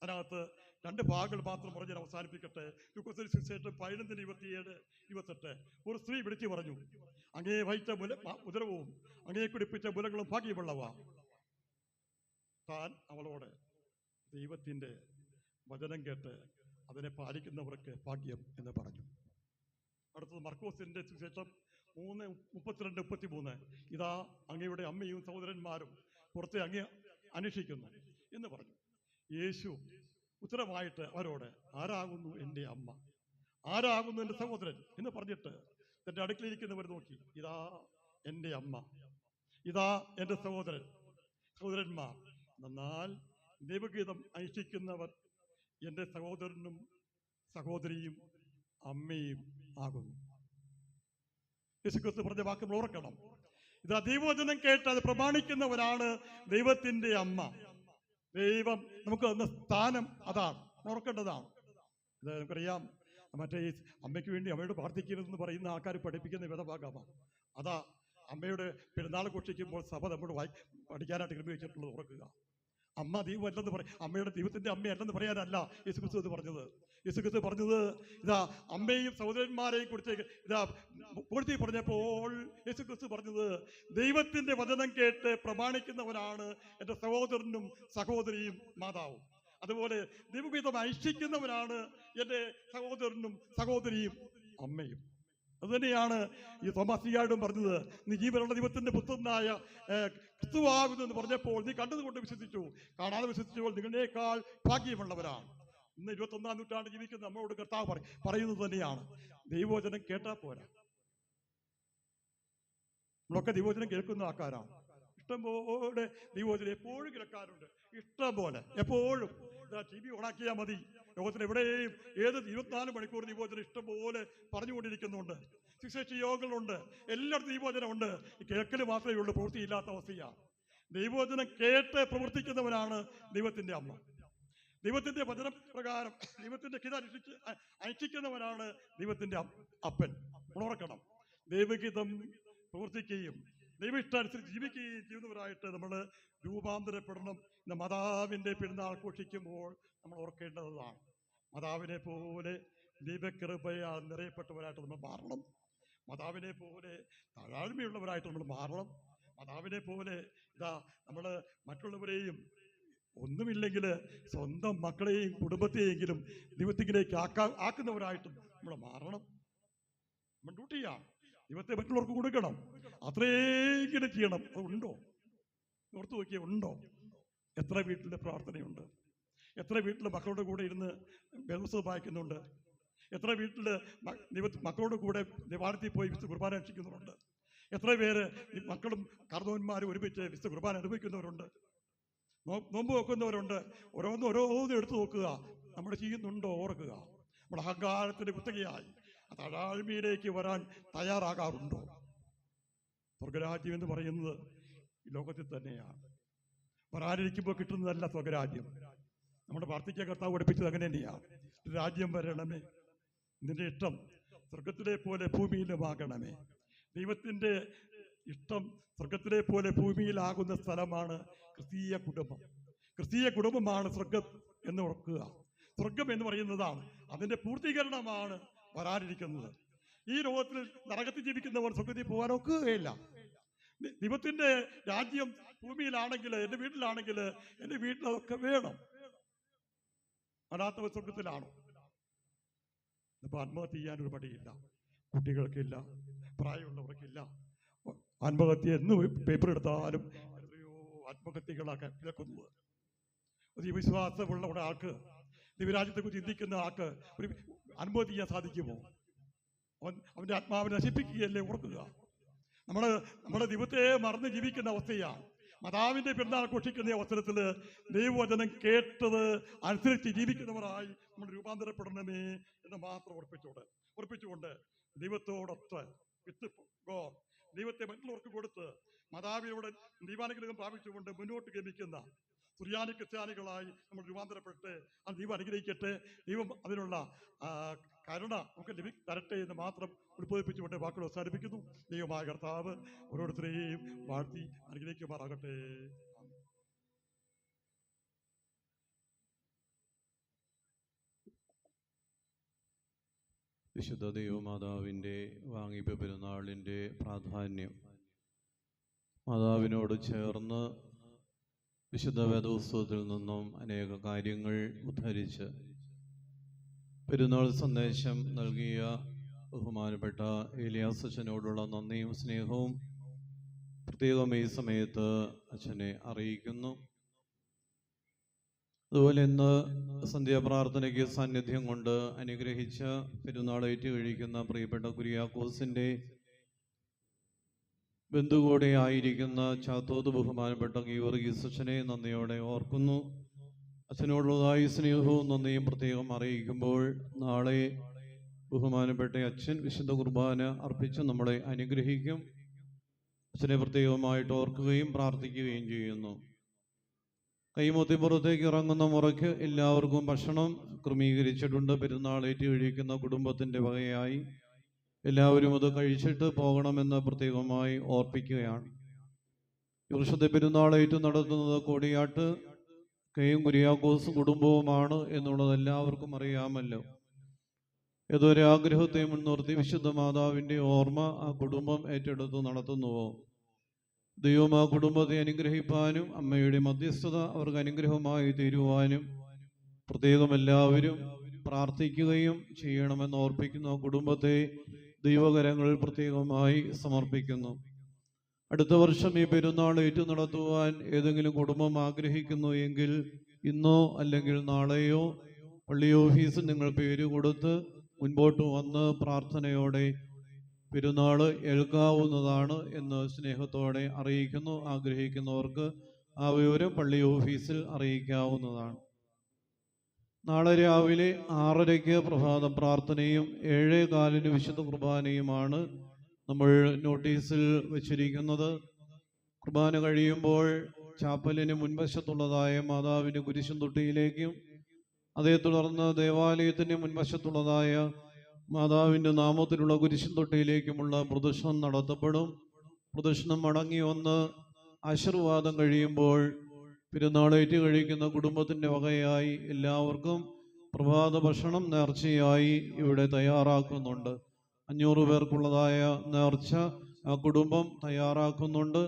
Speaker 2: അതിനകത്ത് 2 ഭാഗങ്ങൾ മാത്രം പറഞ്ഞ് ഞാൻ അവസാനിപ്പിക്കട്ടെ. ലൂക്കോസിന്റെ സുവിശേഷം 11:27-28. ഒരു സ്ത്രീ വിളിച്ചു പറഞ്ഞു, അങ്ങേ വഹിച്ച ഉദരവും അങ്ങേ കുടിപ്പിച്ച മുലകളും ഭാഗ്യമുള്ളവ. താൻ അവളോട്, ദൈവത്തിൻ്റെ വചനം കേട്ട് അതിനെ പാലിക്കുന്നവർക്ക് ഭാഗ്യം എന്ന് പറഞ്ഞു. അടുത്തത് മർക്കോസിന്റെ സുവിശേഷം 3:32-33. ഇതാ അങ്ങയുടെ അമ്മയും സഹോദരന്മാരും പുറത്തെ അങ്ങേ അന്വേഷിക്കുന്നു എന്ന് പറഞ്ഞു. യേശു ഉത്തരമായിട്ട് അവരോട്, ആരാകുന്നു എൻ്റെ അമ്മ, ആരാകുന്നു എൻ്റെ സഹോദരൻ എന്ന് പറഞ്ഞിട്ട് തൻ്റെ അടുക്കളയിരിക്കുന്നവർ നോക്കി, ഇതാ എൻ്റെ അമ്മ, ഇതാ എൻ്റെ സഹോദരന്മാർ. എന്നാൽ ദൈവഗീതം അനുഷ്ഠിക്കുന്നവർ എൻ്റെ സഹോദരനും സഹോദരിയും അമ്മയും ആകുന്നു. യേശുക്രിസ്തു പറഞ്ഞ വാക്ക് നമ്മൾ ഓർക്കണം. ഇതാ ദൈവവചനം കേട്ട് അത് പ്രമാണിക്കുന്നവരാണ് ദൈവത്തിൻ്റെ അമ്മ. ദൈവം നമുക്ക് തന്ന സ്ഥാനം അതാണ്, ഓർക്കേണ്ടതാണ്. ഇത് നമുക്കറിയാം. മറ്റേ ഈ അമ്മയ്ക്ക് വേണ്ടി അമ്മയോട് പ്രാർത്ഥിക്കരുതെന്ന് പറയുന്ന ആൾക്കാർ പഠിപ്പിക്കുന്ന വേദഭാഗമാണ്. അതാ അമ്മയുടെ പെരുന്നാൾ ഘോഷിക്കുമ്പോൾ സഭ നമ്മൾ പഠിക്കാനായിട്ട് ക്രമീകരിച്ചിട്ടുള്ളത് ഓർക്കുക. അമ്മ ദൈവം അല്ലെന്ന് പറയും, അമ്മയുടെ ദൈവത്തിൻ്റെ അമ്മയല്ലെന്ന് പറയാനല്ല യേശുക്രിസ്തു എന്ന് പറഞ്ഞത്. യേശുക്രിസ്തു പറഞ്ഞത് ഇതാ അമ്മയും സഹോദരന്മാരെയും കുറിച്ച് ഇതാ പൂർത്തി പറഞ്ഞപ്പോൾ യേശുക്രിസ്തു പറഞ്ഞത്, ദൈവത്തിൻ്റെ വചനം കേട്ട് പ്രമാണിക്കുന്നവനാണ് എൻ്റെ സഹോദരനും സഹോദരിയും മാതാവും. അതുപോലെ ദൈവഗീതം അനുഷ്ഠിക്കുന്നവനാണ് എൻ്റെ സഹോദരനും സഹോദരിയും അമ്മയും. അതുതന്നെയാണ് ഈ തോമാസ്ലീഹായോടും പറഞ്ഞത്, നീ ജീവനുള്ള ദൈവത്തിൻ്റെ പുത്രനായ ക്രിസ്തുവാകുന്നു എന്ന് പറഞ്ഞപ്പോൾ നീ കണ്ടതുകൊണ്ട് വിശ്വസിച്ചു, കാണാതെ വിശ്വസിച്ചപ്പോൾ നിങ്ങളേക്കാൾ ഭാഗ്യമുള്ളവരാണ്. ഇന്ന് 21-ാം നൂറ്റാണ്ട് ജീവിക്കുന്ന നമ്മളോട് കർത്താവ് പറയുന്നത് തന്നെയാണ്, ദൈവവചനം കേട്ടാൽ പോരാ. നമ്മളൊക്കെ ദൈവവചനം കേൾക്കുന്ന ആൾക്കാരാണ്. ഇഷ്ടംപോലെ ദൈവവചനം എപ്പോഴും കേൾക്കാറുണ്ട്, ഇഷ്ടം പോലെ എപ്പോഴും. TV ഓണാക്കിയാൽ മതി, ലോകത്തിൽ എവിടെയും ഏത് 24 മണിക്കൂർ ദൈവവചനം ഇഷ്ടംപോലെ പറഞ്ഞുകൊണ്ടിരിക്കുന്നുണ്ട്. സുവിശേഷ യോഗങ്ങളുണ്ട്, എല്ലായിടത്തും ദൈവവചനമുണ്ട്. ഈ കേൾക്കൽ മാത്രമേ ഉള്ളൂ, പ്രവൃത്തിയില്ലാത്ത അവസ്ഥയാണ്. ദൈവവചനം കേട്ട് പ്രവർത്തിക്കുന്നവനാണ് ദൈവത്തിൻ്റെ അമ്മ. ദൈവത്തിൻ്റെ വചന പ്രകാരം ദൈവത്തിൻ്റെ ഹിതം അനുഷ്ഠിക്കുന്നവനാണ് ദൈവത്തിൻ്റെ അപ്പൻ. ഉണർക്കണം. ദൈവഹിതം പ്രവർത്തിക്കുകയും ദൈവഇഷ്ടാനുസരിച്ച് ജീവിക്കുകയും ചെയ്യുന്നവരായിട്ട് നമ്മൾ രൂപാന്തരപ്പെടണം. ഇന്ന് മാതാവിൻ്റെ പെരുന്നാൾ ഘോഷിക്കുമ്പോൾ നമ്മൾ ഓർക്കേണ്ടതാണ്, മാതാവിനെ പോലെ ദൈവകൃപയാൽ നിറയപ്പെട്ടവരായിട്ട് നമ്മൾ മാറണം. മാതാവിനെ പോലെ താഴ്മയുള്ളവരായിട്ട് നമ്മൾ മാറണം. മാതാവിനെ പോലെ ഇതാ നമ്മൾ മറ്റുള്ളവരെയും ഒന്നുമില്ലെങ്കിൽ സ്വന്തം മക്കളെയും കുടുംബത്തെയെങ്കിലും ദൈവത്തിലേക്ക് ആക്കുന്നവരായിട്ടും നമ്മൾ മാറണം. നമ്മൾ ഡ്യൂട്ടിയാണ്, ദൈവത്തെ മറ്റുള്ളവർക്ക് കൊടുക്കണം, അത്രയെങ്കിലും ചെയ്യണം. അത് ഉണ്ടോ? ഓർത്ത് നോക്കിയാൽ ഉണ്ടോ? എത്ര വീട്ടിൽ പ്രാർത്ഥനയുണ്ട്, എത്ര വീട്ടിൽ മക്കളുടെ കൂടെ ഇരുന്ന് വേദപുസ്തകം വായിക്കുന്നുണ്ട്, എത്ര വീട്ടിൽ മക്കളുടെ കൂടെ ദേവാലയത്തിൽ പോയി വിശുദ്ധ കുർബാന അനുഷ്ഠിക്കുന്നവരുണ്ട്, എത്ര പേര് മക്കളും കാർന്നവന്മാരും ഒരുമിച്ച് വിശുദ്ധ കുർബാന അനുഭവിക്കുന്നവരുണ്ട്, നോമ്പ് വെക്കുന്നവരുണ്ട്. ഓരോന്നും എടുത്തു നോക്കുക, നമ്മൾ ചെയ്യുന്നുണ്ടോ ഓർക്കുക. നമ്മുടെ അഹങ്കാരത്തിൻ്റെ കുത്തകയായി താഴ്മയിലേക്ക് വരാൻ തയ്യാറാകാറുണ്ടോ? സ്വർഗരാജ്യം എന്ന് പറയുന്നത് ഈ ലോകത്തിൽ തന്നെയാണ്. വരാനിരിക്കുമ്പോൾ കിട്ടുന്നതല്ല സ്വർഗരാജ്യം. നമ്മുടെ പ്രാർത്ഥിക്കാൻ കർത്താവ് പഠിപ്പിച്ചത് അങ്ങനെ തന്നെയാണ്. രാജ്യം വരണമേ, നിന്റെ ഇഷ്ടം സ്വർഗത്തിലെ പോലെ ഭൂമിയിലുമാകണമേ. ദൈവത്തിൻ്റെ ഇഷ്ടം സ്വർഗത്തിലെ പോലെ ഭൂമിയിലാകുന്ന സ്ഥലമാണ് ക്രിസ്തീയ കുടുംബം. ക്രിസ്തീയ കുടുംബമാണ് സ്വർഗം എന്ന് ഓർക്കുക. സ്വർഗം എന്ന് പറയുന്നതാണ്, അതിൻ്റെ പൂർത്തീകരണമാണ് വരാനിരിക്കുന്നത്. ഈ ലോകത്തിൽ നരകത്തിൽ ജീവിക്കുന്നവർ സ്വർഗത്തിൽ പോകാൻ ഒക്കുകയില്ല. ദൈവത്തിൻ്റെ രാജ്യം ഭൂമിയിലാണെങ്കിൽ, എൻ്റെ വീട്ടിലാണെങ്കിൽ എൻ്റെ വീട്ടിൽ അതൊക്കെ വേണം. അനാഥ സ്വർഗത്തിലാണോ? ഇപ്പം ആത്മഹത്യ ചെയ്യാനൊരു പടിയില്ല, കുട്ടികൾക്കില്ല, പ്രായമുള്ളവർക്കില്ല. ആത്മഹത്യ എന്ന് പേപ്പർ എടുത്താലും എത്രയോ ആത്മഹത്യകളാക്കാൻ കേൾക്കുന്നത്. ഒരു വിശ്വാസമുള്ള ഒരാൾക്ക്, ദിവ്യരാജ്യത്തെക്കുറിച്ച് ചിന്തിക്കുന്ന ആൾക്ക് ഒരു ആത്മഹത്യ ചെയ്യാൻ സാധിക്കുമോ? അവൻ്റെ ആത്മാവിനെ നശിപ്പിക്കുകയല്ലേ. ഓർക്കുക, നമ്മുടെ ദൈവത്തെ മറന്ന് ജീവിക്കുന്ന അവസ്ഥയാണ്. മാതാവിൻ്റെ പെരുന്നാൾ ആഘോഷിക്കുന്ന അവസരത്തിൽ ദൈവവചനം കേട്ടത് അനുസരിച്ച് ജീവിക്കുന്നവരായി നമ്മൾ രൂപാന്തരപ്പെടണമേ എന്ന് മാത്രം ഉറപ്പിച്ചുകൊണ്ട് ദൈവത്തോടൊത്ത് ദൈവത്തെ മറ്റുള്ളവർക്ക് കൊടുത്ത് മാതാവിനോട് ദൈവാനുഗ്രഹം പ്രാപിച്ചുകൊണ്ട് മുന്നോട്ട് ഗമിക്കുന്ന സുറിയാനി ക്രിസ്ത്യാനികളായി നമ്മൾ രൂപാന്തരപ്പെട്ട് ആ ദൈവം അനുഗ്രഹിക്കട്ടെ. ദൈവം അതിനുള്ള കരുണ നമുക്ക് തരട്ടെ എന്ന് മാത്രം ഉത്ബോധിപ്പിച്ചുകൊണ്ട് വാക്കുകൾ അവസാനിപ്പിക്കുന്നു. ദൈവമായ കർത്താവ് ഓരോരുത്തരെയും വാഴ്ത്തി അനുഗ്രഹിക്കുമാറാകട്ടെ.
Speaker 1: വിശുദ്ധ ദൈവമാതാവിൻ്റെ വാങ്ങിപ്പ് പെരുന്നാളിൻ്റെ പ്രാധാന്യം മാതാവിനോട് ചേർന്ന് വിശുദ്ധ വേദപുസ്തകത്തിൽ നിന്നും അനേക കാര്യങ്ങൾ ഉദ്ധരിച്ച് പെരുന്നാൾ സന്ദേശം നൽകിയ ബഹുമാനപ്പെട്ട ഏലിയാസ് അച്ഛനോടുള്ള നന്ദിയും സ്നേഹവും പ്രത്യേകം ഈ സമയത്ത് അച്ഛനെ അറിയിക്കുന്നു. അതുപോലെ ഇന്ന് സന്ധ്യാപ്രാർത്ഥനയ്ക്ക് സാന്നിധ്യം കൊണ്ട് അനുഗ്രഹിച്ച പെരുന്നാളേറ്റ് കഴിക്കുന്ന പ്രിയപ്പെട്ട കുര്യാക്കോസിൻ്റെ ബന്ധുകൂടെ ആയിരിക്കുന്ന ചാത്തോത്ത് ബഹുമാനപ്പെട്ട ഗീവർഗീസ് അച്ഛനെ നന്ദിയോടെ ഓർക്കുന്നു. അച്ഛനോടുള്ളതായി സ്നേഹവും നന്ദിയും പ്രത്യേകം അറിയിക്കുമ്പോൾ നാളെ ബഹുമാനപ്പെട്ട അച്ഛൻ വിശുദ്ധ കുർബാന അർപ്പിച്ച് നമ്മളെ അനുഗ്രഹിക്കും. അച്ഛനെ പ്രത്യേകമായിട്ട് ഓർക്കുകയും പ്രാർത്ഥിക്കുകയും ചെയ്യുന്നു. കൈമൊത്തി പുറത്തേക്ക് ഇറങ്ങുന്ന മുറയ്ക്ക് എല്ലാവർക്കും ഭക്ഷണം ക്രമീകരിച്ചിട്ടുണ്ട്. പെരുന്നാളേറ്റ് കഴിക്കുന്ന കുടുംബത്തിൻ്റെ വകയായി എല്ലാവരും അത് കഴിച്ചിട്ട് പോകണമെന്ന് പ്രത്യേകമായി ഓർപ്പിക്കുകയാണ്. ഈ വർഷത്തെ പെരുന്നാളേറ്റ് നടത്തുന്നത് കോടിയാട്ട് കെയും കുര്യാക്കോസ് കുടുംബവുമാണ് എന്നുള്ളത് എല്ലാവർക്കും അറിയാമല്ലോ. ഏതൊരാഗ്രഹത്തെ മുൻനിർത്തി വിശുദ്ധ മാതാവിൻ്റെ ഓർമ്മ ആ കുടുംബം ഏറ്റെടുത്ത് നടത്തുന്നുവോ, ദൈവം ആ കുടുംബത്തെ അനുഗ്രഹിപ്പാനും അമ്മയുടെ മധ്യസ്ഥത അവർക്ക് അനുഗ്രഹമായി തീരുവാനും പ്രത്യേകം എല്ലാവരും പ്രാർത്ഥിക്കുകയും ചെയ്യണമെന്ന് ഓർപ്പിക്കുന്നു. ആ കുടുംബത്തെ ദൈവകരങ്ങളിൽ പ്രത്യേകമായി സമർപ്പിക്കുന്നു. അടുത്ത വർഷം ഈ പെരുന്നാൾ ഏറ്റു നടത്തുവാൻ ഏതെങ്കിലും കുടുംബം ആഗ്രഹിക്കുന്നു എങ്കിൽ ഇന്നോ അല്ലെങ്കിൽ നാളെയോ പള്ളി ഓഫീസിൽ നിങ്ങൾ പേര് കൊടുത്ത് മുൻപോട്ട് വന്ന് പ്രാർത്ഥനയോടെ പെരുന്നാൾ ഏൽക്കാവുന്നതാണ് എന്ന് സ്നേഹത്തോടെ അറിയിക്കുന്നു. ആഗ്രഹിക്കുന്നവർക്ക് ആ വിവരം പള്ളി ഓഫീസിൽ അറിയിക്കാവുന്നതാണ്. നാളെ രാവിലെ 6:30 പ്രഭാത പ്രാർത്ഥനയും 7:15 വിശുദ്ധ കുർബാനയുമാണ് നമ്മൾ നോട്ടീസിൽ വച്ചിരിക്കുന്നത്. കുർബാന കഴിയുമ്പോൾ ചാപ്പലിന് മുൻവശത്തുള്ളതായ മാതാവിൻ്റെ കുരിശും തൊട്ടിയിലേക്കും അതേ തുടർന്ന് ദേവാലയത്തിൻ്റെ മുൻവശത്തുള്ളതായ മാതാവിൻ്റെ നാമത്തിലുള്ള കുരിശും തൊട്ടിയിലേക്കുമുള്ള പ്രദക്ഷിണം നടത്തപ്പെടും. പ്രദക്ഷിണം മടങ്ങി വന്ന് ആശീർവാദം കഴിയുമ്പോൾ പെരുന്നാളേറ്റ് കഴിക്കുന്ന കുടുംബത്തിൻ്റെ വകയായി എല്ലാവർക്കും പ്രഭാത ഭക്ഷണം നേർച്ചയായി ഇവിടെ തയ്യാറാക്കുന്നുണ്ട്. 500 പേർക്കുള്ളതായ നേർച്ച ആ കുടുംബം തയ്യാറാക്കുന്നുണ്ട്.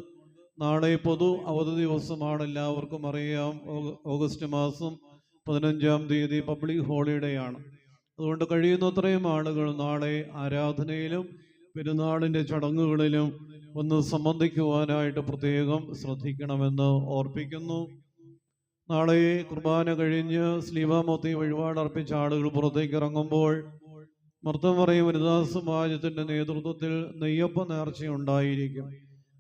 Speaker 1: നാളെ പൊതു അവധി ദിവസമാണ്, എല്ലാവർക്കും അറിയാം. ഓഗസ്റ്റ് മാസം 15-ാം തീയതി പബ്ലിക് ഹോളിഡേ ആണ്. അതുകൊണ്ട് കഴിയുന്നത്രയും ആളുകൾ നാളെ ആരാധനയിലും പെരുന്നാളിൻ്റെ ചടങ്ങുകളിലും ഒന്ന് സംബന്ധിക്കുവാനായിട്ട് പ്രത്യേകം ശ്രദ്ധിക്കണമെന്ന് ഓർപ്പിക്കുന്നു. നാളെ കുർബാന കഴിഞ്ഞ് സ്ലീവാമൊത്തി വഴിപാട് അർപ്പിച്ച ആളുകൾ പുറത്തേക്ക് ഇറങ്ങുമ്പോൾ മർത്തമറിയം വനിതാ സമാജത്തിൻ്റെ നേതൃത്വത്തിൽ നെയ്യപ്പ നേർച്ചയുണ്ടായിരിക്കും.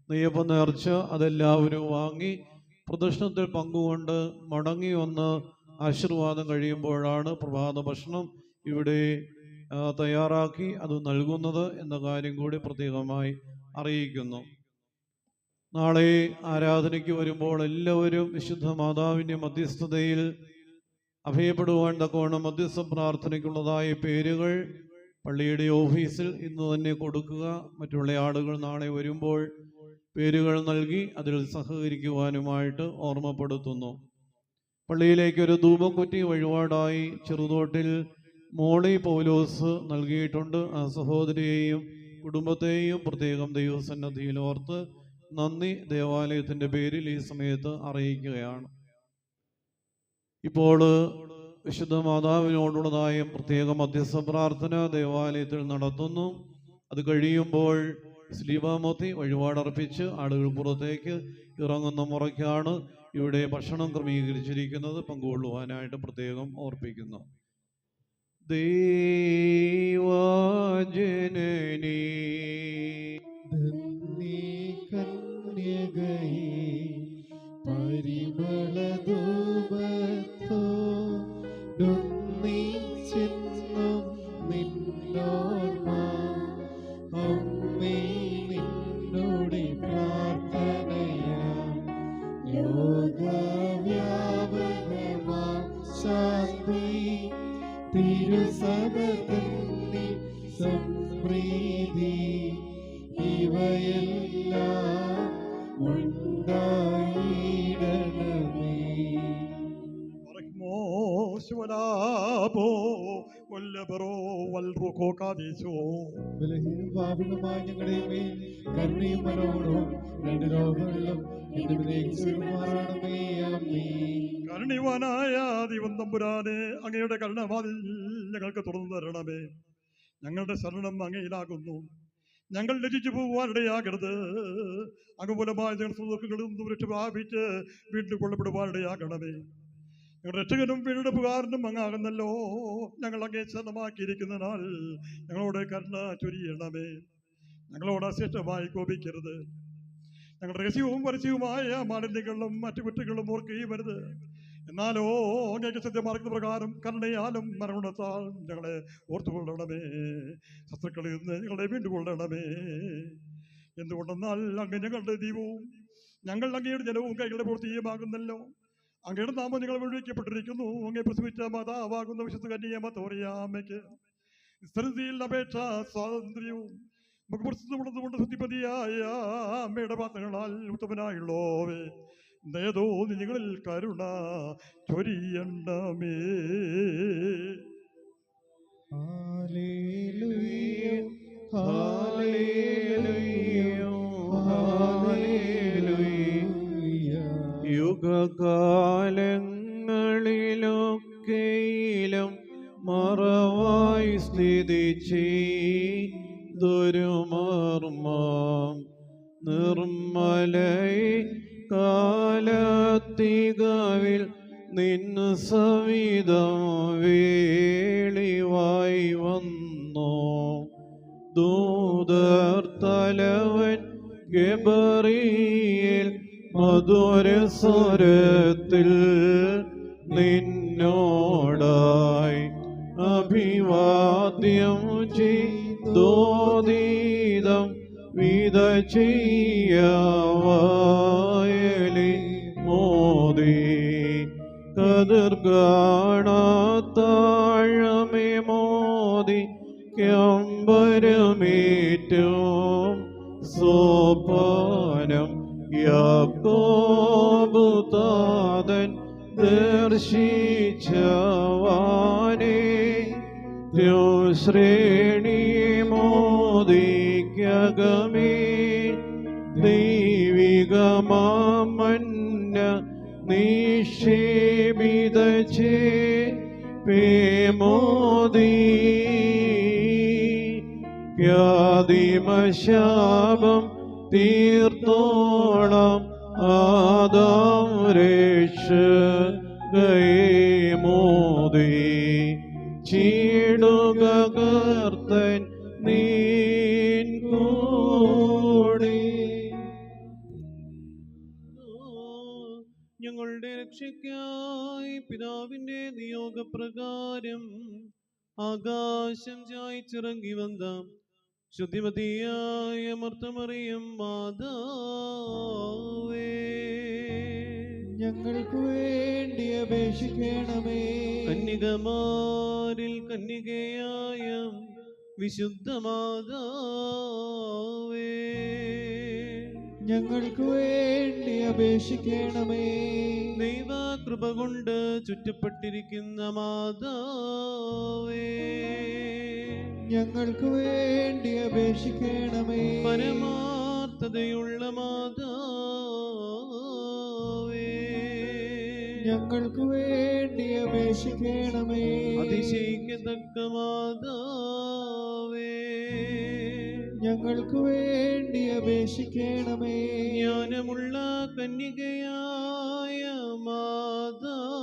Speaker 1: നെയ്യപ്പ നേർച്ച അതെല്ലാവരും വാങ്ങി പ്രദക്ഷിണത്തിൽ പങ്കുകൊണ്ട് മടങ്ങി വന്ന് ആശീർവാദം കഴിയുമ്പോഴാണ് പ്രഭാത ഭക്ഷണം ഇവിടെ തയ്യാറാക്കി അത് നൽകുന്നത് എന്ന കാര്യം കൂടി പ്രത്യേകമായി അറിയിക്കുന്നു. നാളെ ആരാധനയ്ക്ക് വരുമ്പോൾ എല്ലാവരും വിശുദ്ധ മാതാവിൻ്റെ മധ്യസ്ഥതയിൽ അഭയപ്പെടുവാൻ തക്കവണ്ണം മധ്യസ്ഥ പ്രാർത്ഥനയ്ക്കുള്ളതായ പേരുകൾ പള്ളിയുടെ ഓഫീസിൽ ഇന്ന് തന്നെ കൊടുക്കുക. മറ്റുള്ള ആളുകൾ നാളെ വരുമ്പോൾ പേരുകൾ നൽകി അതിൽ സഹകരിക്കുവാനുമായിട്ട് ഓർമ്മപ്പെടുത്തുന്നു. പള്ളിയിലേക്ക് ഒരു ധൂപക്കുറ്റി വഴിപാടായി ചെറുതോട്ടിൽ മോളി പൗലോസ് നൽകിയിട്ടുണ്ട്. ആ സഹോദരിയെയും കുടുംബത്തെയും പ്രത്യേകം ദൈവസന്നിധിയിൽ ഓർത്ത് നന്ദി ദേവാലയത്തിൻ്റെ പേരിൽ ഈ സമയത്ത് അറിയിക്കുകയാണ്. ഇപ്പോൾ വിശുദ്ധ മാതാവിനോടുള്ളതായ പ്രത്യേക മധ്യസ്ഥ പ്രാർത്ഥന ദേവാലയത്തിൽ നടത്തുന്നു. അത് കഴിയുമ്പോൾ സ്ലീബാമൊത്തി വഴിപാടർപ്പിച്ച് ആളുകൾ പുറത്തേക്ക് ഇറങ്ങുന്ന മുറയ്ക്കാണ് ഇവിടെ ഭക്ഷണം ക്രമീകരിച്ചിരിക്കുന്നത്. പങ്കുകൊള്ളുവാനായിട്ട് പ്രത്യേകം ഓർപ്പിക്കുന്നു. ദൈവജനനീ
Speaker 9: സമൃദ്ധി ഇവയെല്ലാം ഉണ്ടായിടണമേ. ബലഹീനം പാപികളുമായ ഞങ്ങളുടെ മേൽ കരുണയും മനോഗുണവും രണ്ട് രോഗങ്ങളിലും
Speaker 2: കരുണിവാനായ ദൈവം തമ്പുരാനെ, അങ്ങയുടെ കരുണവാതിൽ ഞങ്ങൾക്ക് തുറന്നു തരണമേ. ഞങ്ങളുടെ ശരണം അങ്ങയിലാകുന്നു. ഞങ്ങൾ രചിച്ചു പോകുവാനിടയാകരുത്. അങ്ങുമൂലമായ ഞങ്ങൾ സുഖങ്ങളിൽ നിന്നും രക്ഷ പ്രാപിച്ച് വീണ്ടും കൊള്ളപ്പെടുവാനിടയാകണമേ. ഞങ്ങളുടെ രക്ഷകനും വീണ്ടെടുപ്പുകാരനും അങ്ങാകുന്നല്ലോ. ഞങ്ങൾ അങ്ങേ ശരണമാക്കിയിരിക്കുന്നതിനാൽ ഞങ്ങളോട് കരുണ ചൊരിയണമേ. ഞങ്ങളോട് അശേഷമായി കോപിക്കരുത്. ഞങ്ങളുടെ രഹസ്യവും പരസ്യവുമായ മാലിന്യങ്ങളും മറ്റു കുറ്റങ്ങളും ഓർക്കുകയും വരുത്. എന്നാലോ അങ്ങേക്ക് സത്യമാർക്കുന്ന പ്രകാരം കരുണയാലും മരണത്താൽ ഞങ്ങളെ ഓർത്തുകൊള്ളണമേ. ശത്രുക്കളിൽ നിന്ന് ഞങ്ങളെ വീണ്ടുകൊള്ളണമേ. എന്തുകൊണ്ടെന്നാൽ അങ്ങ് ഞങ്ങളുടെ ദൈവവും ഞങ്ങൾ അങ്ങയുടെ ജനവും കൈകളുടെ പൂർത്തിയുമാകുന്നല്ലോ. അങ്ങയുടെ നാമം ഞങ്ങൾ വിളിക്കപ്പെട്ടിരിക്കുന്നു. അങ്ങേ പ്രസവിച്ച മാതാവാകുന്ന വിശുദ്ധ കന്യകമറിയാമ്മയ്ക്ക് സ്ഥിരതയിൽ അപേക്ഷ സ്വാതന്ത്ര്യവും മുഖപ്രസിദ്ധമുള്ളതുകൊണ്ട് ശുദ്ധിപതിയായ അമ്മയുടെ പാത്രങ്ങളാൽ ഉത്തമനായുള്ളോവേ, ദയതോ നിങ്ങളിൽ കരുണ ചൊരിയണ്ടമേ.
Speaker 1: യുഗകാലങ്ങളിലൊക്കെയിലും മറവായി സ്ഥിതി ചെയ്തൊരുമർമ്മം നിർമ്മലൈ കാലത്തികവിൽ നിന്നു സവിധം വേളിവായി വന്നു. ദൂതർ തലവൻ ഗബ്രിയേൽ മധുരസ്വരത്തിൽ നിന്നോടായി അഭിവാദ്യം ചെയ്തോദീതം വിധ ചെയ്യവയലി മോദി കതിർഗാണത്താഴമേ മോദി കമ്പരമേറ്റവും സോപാനം യാക്കോബുതാതൻ ദർശിച്ചവാനേ ശ്രേണി മോദിക്കകമേ ദൈവികമാമന്ന നിക്ഷേപിത ചേമോദി യാദിമശാപം തീർത്തോളം ആദാം രക്ഷകമോദി ചീടുക കർത്തൻ നീൻ കൂടെ. ഞങ്ങളുടെ രക്ഷയ്ക്കായി പിതാവിന്റെ നിയോഗപ്രകാരം ആകാശം ചായ്ച്ചിറങ്ങി വന്ന ശുദ്ധിമതിയായ മർത്തമറിയം മാതാവേ,
Speaker 9: ഞങ്ങൾക്ക് വേണ്ടി അപേക്ഷിക്കണമേ.
Speaker 1: കന്യകമാരിൽ കന്യകയായ വിശുദ്ധ മാതാവേ,
Speaker 9: ഞങ്ങൾക്ക് വേണ്ടി അപേക്ഷിക്കണമേ.
Speaker 1: ദൈവകൃപ കൊണ്ട് ചുറ്റപ്പെട്ടിരിക്കുന്ന മാതാവേ,
Speaker 9: ഞങ്ങൾക്ക് വേണ്ടി അപേക്ഷിക്കണമേ.
Speaker 1: പരമാർത്ഥതയുള്ള മാതാവേ,
Speaker 8: ഞങ്ങൾക്ക് വേണ്ടി അപേക്ഷിക്കണമേ.
Speaker 1: അതിശയിക്കത്തക്ക മാതാവേ,
Speaker 8: ഞങ്ങൾക്ക് വേണ്ടി അപേക്ഷിക്കണമേ.
Speaker 1: ജ്ഞാനമുള്ള കന്യകയായ മാതാവേ,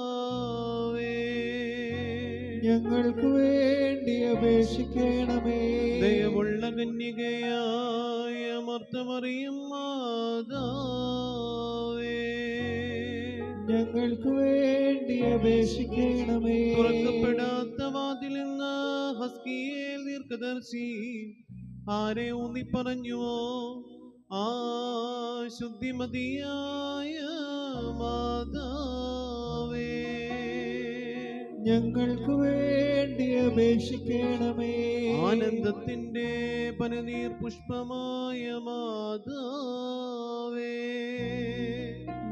Speaker 8: ഞങ്ങൾക്ക് വേണ്ടി അപേക്ഷിക്കണമേ.
Speaker 1: ദയവുള്ള കന്യകയായ മർത്തമറിയും മാതാവേ,
Speaker 8: ഞങ്ങൾക്ക് വേണ്ടി അപേക്ഷിക്കണമേ.
Speaker 1: തുറക്കപ്പെടാത്ത വാതിലെന്ന ഹസ്കിയേൽ ദീർഘദർശി ആരെ ഊന്നി പറഞ്ഞുവോ, ആ ശുദ്ധിമതിയായ മാതാവേ,
Speaker 8: ഞങ്ങൾക്ക് വേണ്ടി അപേക്ഷിക്കണമേ.
Speaker 1: ആനന്ദത്തിന്റെ പനനീർ പുഷ്പമായ മാതാവേ,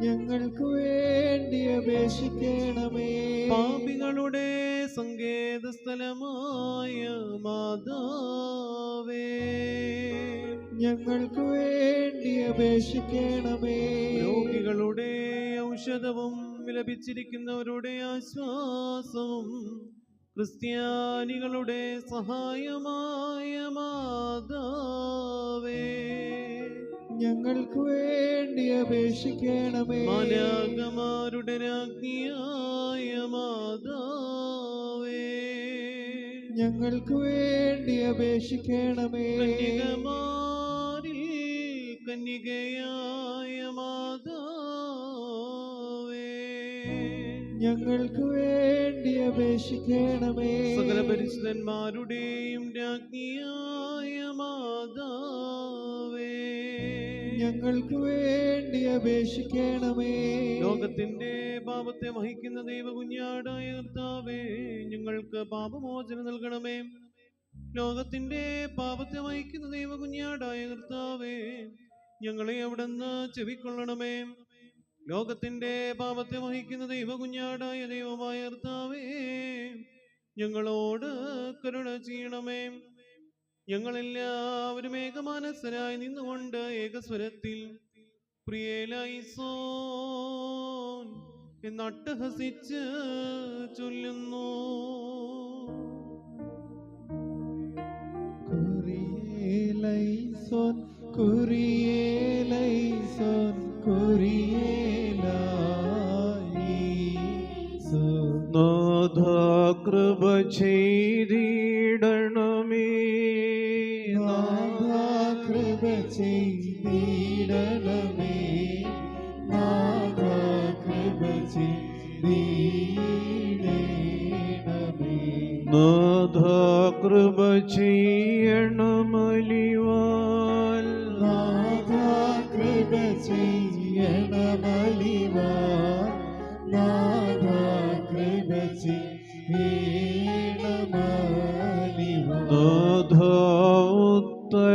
Speaker 8: ഞങ്ങൾക്ക് വേണ്ടി അപേക്ഷിക്കണമേ.
Speaker 1: പാപികളുടെ സങ്കേത സ്ഥലമായ മാതാവേ,
Speaker 8: ഞങ്ങൾക്ക് വേണ്ടി അപേക്ഷിക്കണമേ.
Speaker 1: രോഗികളുടെ ഔഷധവും വിലപിച്ചിരിക്കുന്നവരുടെ ആശ്വാസവും ക്രിസ്ത്യാനികളുടെ സഹായമായ മാതാവേ,
Speaker 8: ഞങ്ങൾക്ക് വേണ്ടി അപേക്ഷിക്കണമേ.
Speaker 1: മാലാഖമാരുടെ രാജ്ഞിയായ മാതാവേ,
Speaker 8: ഞങ്ങൾക്ക് വേണ്ടി അപേക്ഷിക്കണമേ.
Speaker 1: കന്യകമാരിൽ കന്യകയായ മാതാവേ,
Speaker 8: ഞങ്ങൾക്ക് വേണ്ടി അപേക്ഷിക്കണമേ.
Speaker 1: സകല പരിശുദ്ധന്മാരുടെയും രാജ്ഞിയായ മാതാവേ,
Speaker 8: ഞങ്ങൾക്ക് വേണ്ടി അപേക്ഷിക്കണമേ.
Speaker 1: ലോകത്തിന്റെ പാപത്തെ വഹിക്കുന്ന ദൈവകുഞ്ഞാടായ കർത്താവേ, ഞങ്ങൾക്ക് പാപമോചനം നൽകണമേ. ലോകത്തിന്റെ പാപത്തെ വഹിക്കുന്ന ദൈവകുഞ്ഞാടായ കർത്താവേ, ഞങ്ങളെ അവിടുന്ന് ചെവിക്കൊള്ളണമേ. ലോകത്തിന്റെ പാപത്തെ വഹിക്കുന്ന ദൈവകുഞ്ഞാടായ ദൈവമായ കർത്താവേ, ഞങ്ങളോട് കരുണ ചെയ്യണമേ. ഞങ്ങളെല്ലാവരും ഏകമാനസരായി നിന്നുകൊണ്ട് ഏകസ്വരത്തിൽ പ്രിയേലൈസോൻ എന്നട്ടഹസിച്ച് ചൊല്ലുന്നു.
Speaker 8: കുരിയേലൈസോൻ കുരിയേലൈസോൻ കുരിയേലൈസോൻ.
Speaker 1: നാഥാ കൃപ ചെയ്തിടണമേ,
Speaker 8: നാഥാ കൃപ ചെയ്തിടണമേ. നാഥാ കൃപ ചെയ്തിടണമേ.
Speaker 1: നാഥാ കൃപ ചെയ്യണമലിവാൽ.
Speaker 8: നാഥാ കൃപ ചെയ്യണമലിവാൽ. നാഥാ കൃപ ചെയ്യണമലിവാൽ.
Speaker 1: നാഥാ ഉത്തരമരുളണമേ,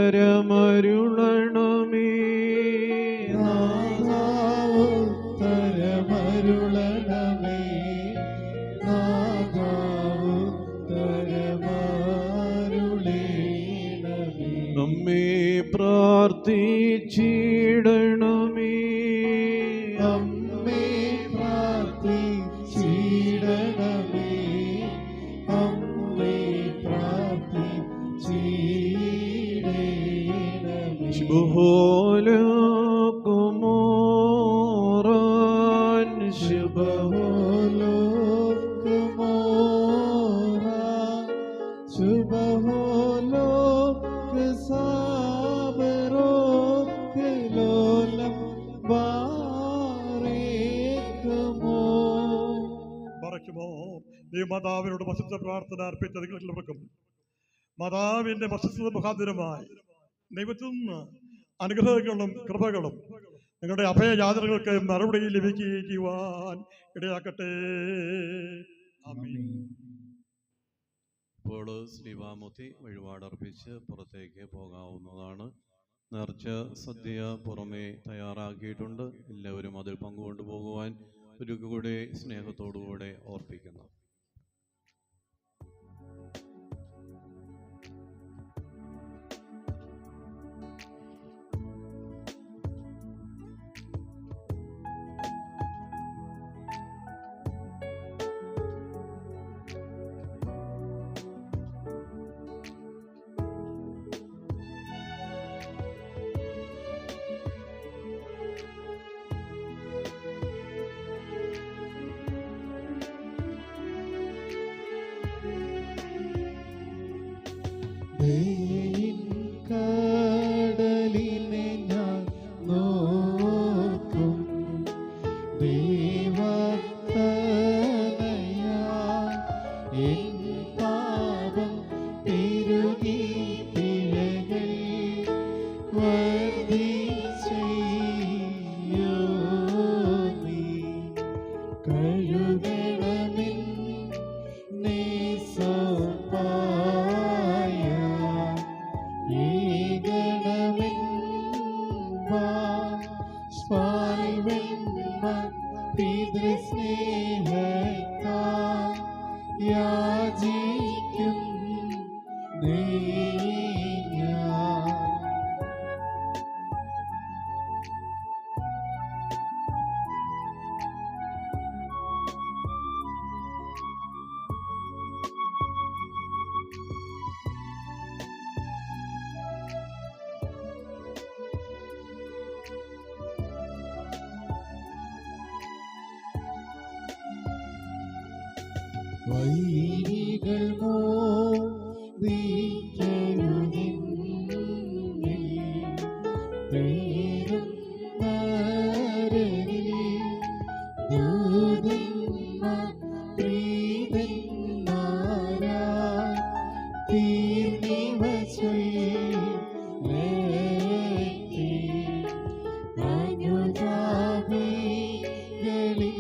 Speaker 8: നാഥാ ഉത്തരമരുളണമേ. നാഥാ ഉത്തരമരുളണമേ.
Speaker 1: നമ്മെ പ്രാർത്ഥിച്ചിടണമേ,
Speaker 8: അമ്മേ പ്രാർത്ഥിച്ചിടണമേ. അമ്മേ പ്രാർത്ഥിച്ചിടണമേ.
Speaker 1: ശുഭോലോകുമോറാൻ
Speaker 8: ശുഭഹോലോകുമോറാൻ ശുഭഹോലോകസാബരോകലോലം ബാരേക്കുമോ.
Speaker 2: ഈ മാതാവിനോട് വശുദ്ധ പ്രാർത്ഥന അർപ്പിച്ചത് എല്ലാവർക്കും മാതാവിന്റെ വശുദ്ധ മുഖാന്തരമായി ദൈവത്തിൽ നിന്ന് അനുഗ്രഹങ്ങളും കൃപകളും നിങ്ങളുടെ അഭയയാചനകൾക്ക് മറുപടി ലഭിക്കുകയും ചെയ്യുവാൻ ഇടയാക്കട്ടെ. ആമീൻ.
Speaker 1: ഇപ്പോൾ ശ്രീവാമുത്തി വഴിപാടർപ്പിച്ച് പുറത്തേക്ക് പോകാവുന്നതാണ്. നേർച്ച സദ്യ പുറമേ തയ്യാറാക്കിയിട്ടുണ്ട്. എല്ലാവരും അതിൽ പങ്കുകൊണ്ടു പോകുവാൻ ഒരു കൂടെ സ്നേഹത്തോടുകൂടെ ഓർപ്പിക്കുന്നു.
Speaker 9: ദയയിൻ കടലിനെ ഞാൻ നോക്കും. ദൈവത്തനയാ എൻ പാപം പെരുകി പിഴകൾ വർദ്ധിച്ചയ്യോ നീ കഴുകണമെന്നേ സോപ്പായ ഏകണമെൻ സ്വാൽവെന്മ പിതൃസ്നേഹത്താ യാചിക്കും ഞാൻ. വൈരികൾ മോദിക്കരുതെന്നിൽ പേരും നരരിൽ ദൂതന്മാർ പ്രീതന്മാരാ തീർന്നിവ ചൊല്ലേറ്റി അനുതാപികളിൽ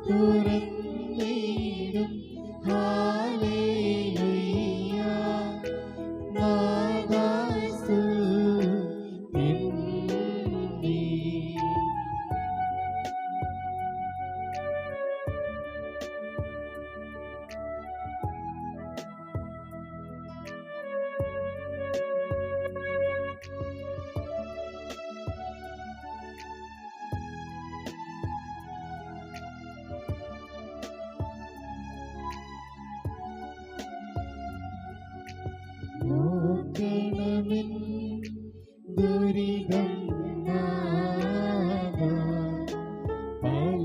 Speaker 9: തുറന്നിടും ഹാലേലുയ്യ നാദാസ്തു എന്നീ. നോക്കണമെൻ ദുരിതം നാഥ പലതരദോഷം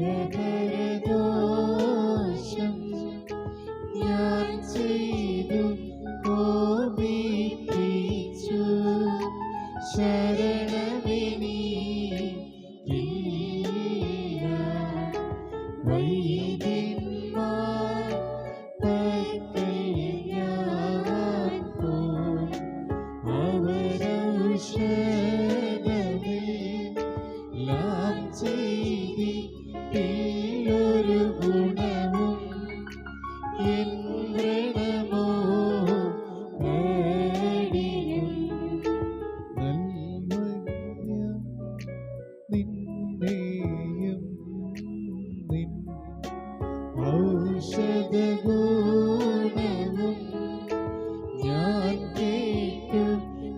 Speaker 9: ഞാൻ ചെയ്തു കോപിപ്പിച്ചു ശരണമെനിക്കില്ല. വൈദ്യന്മാർ പക്കൽ ഞാൻ പോയി അവരൗഷധമെല്ലാം ചെയ്തിട്ടില്ലൊരു ഗുണവും എൻ വ്രണമോ കടിയും. നന്മയ നിന്നെയും നിൻ ഔഷധഗുണവും ഞാൻ കേട്ടു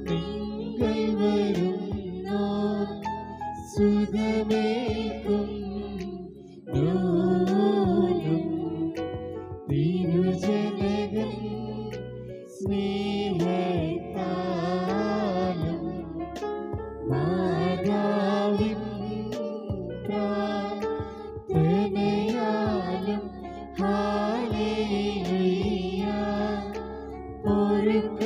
Speaker 9: നിങ്ങൾ വരുന്നോ സുഖമേൽക്കും നോനും തിരുജനകൻ സ്നേഹത്താലും മാതാവിൻ പ്രാർത്ഥനയാലും ഹാലേലുയ്യ പൊറുക്ക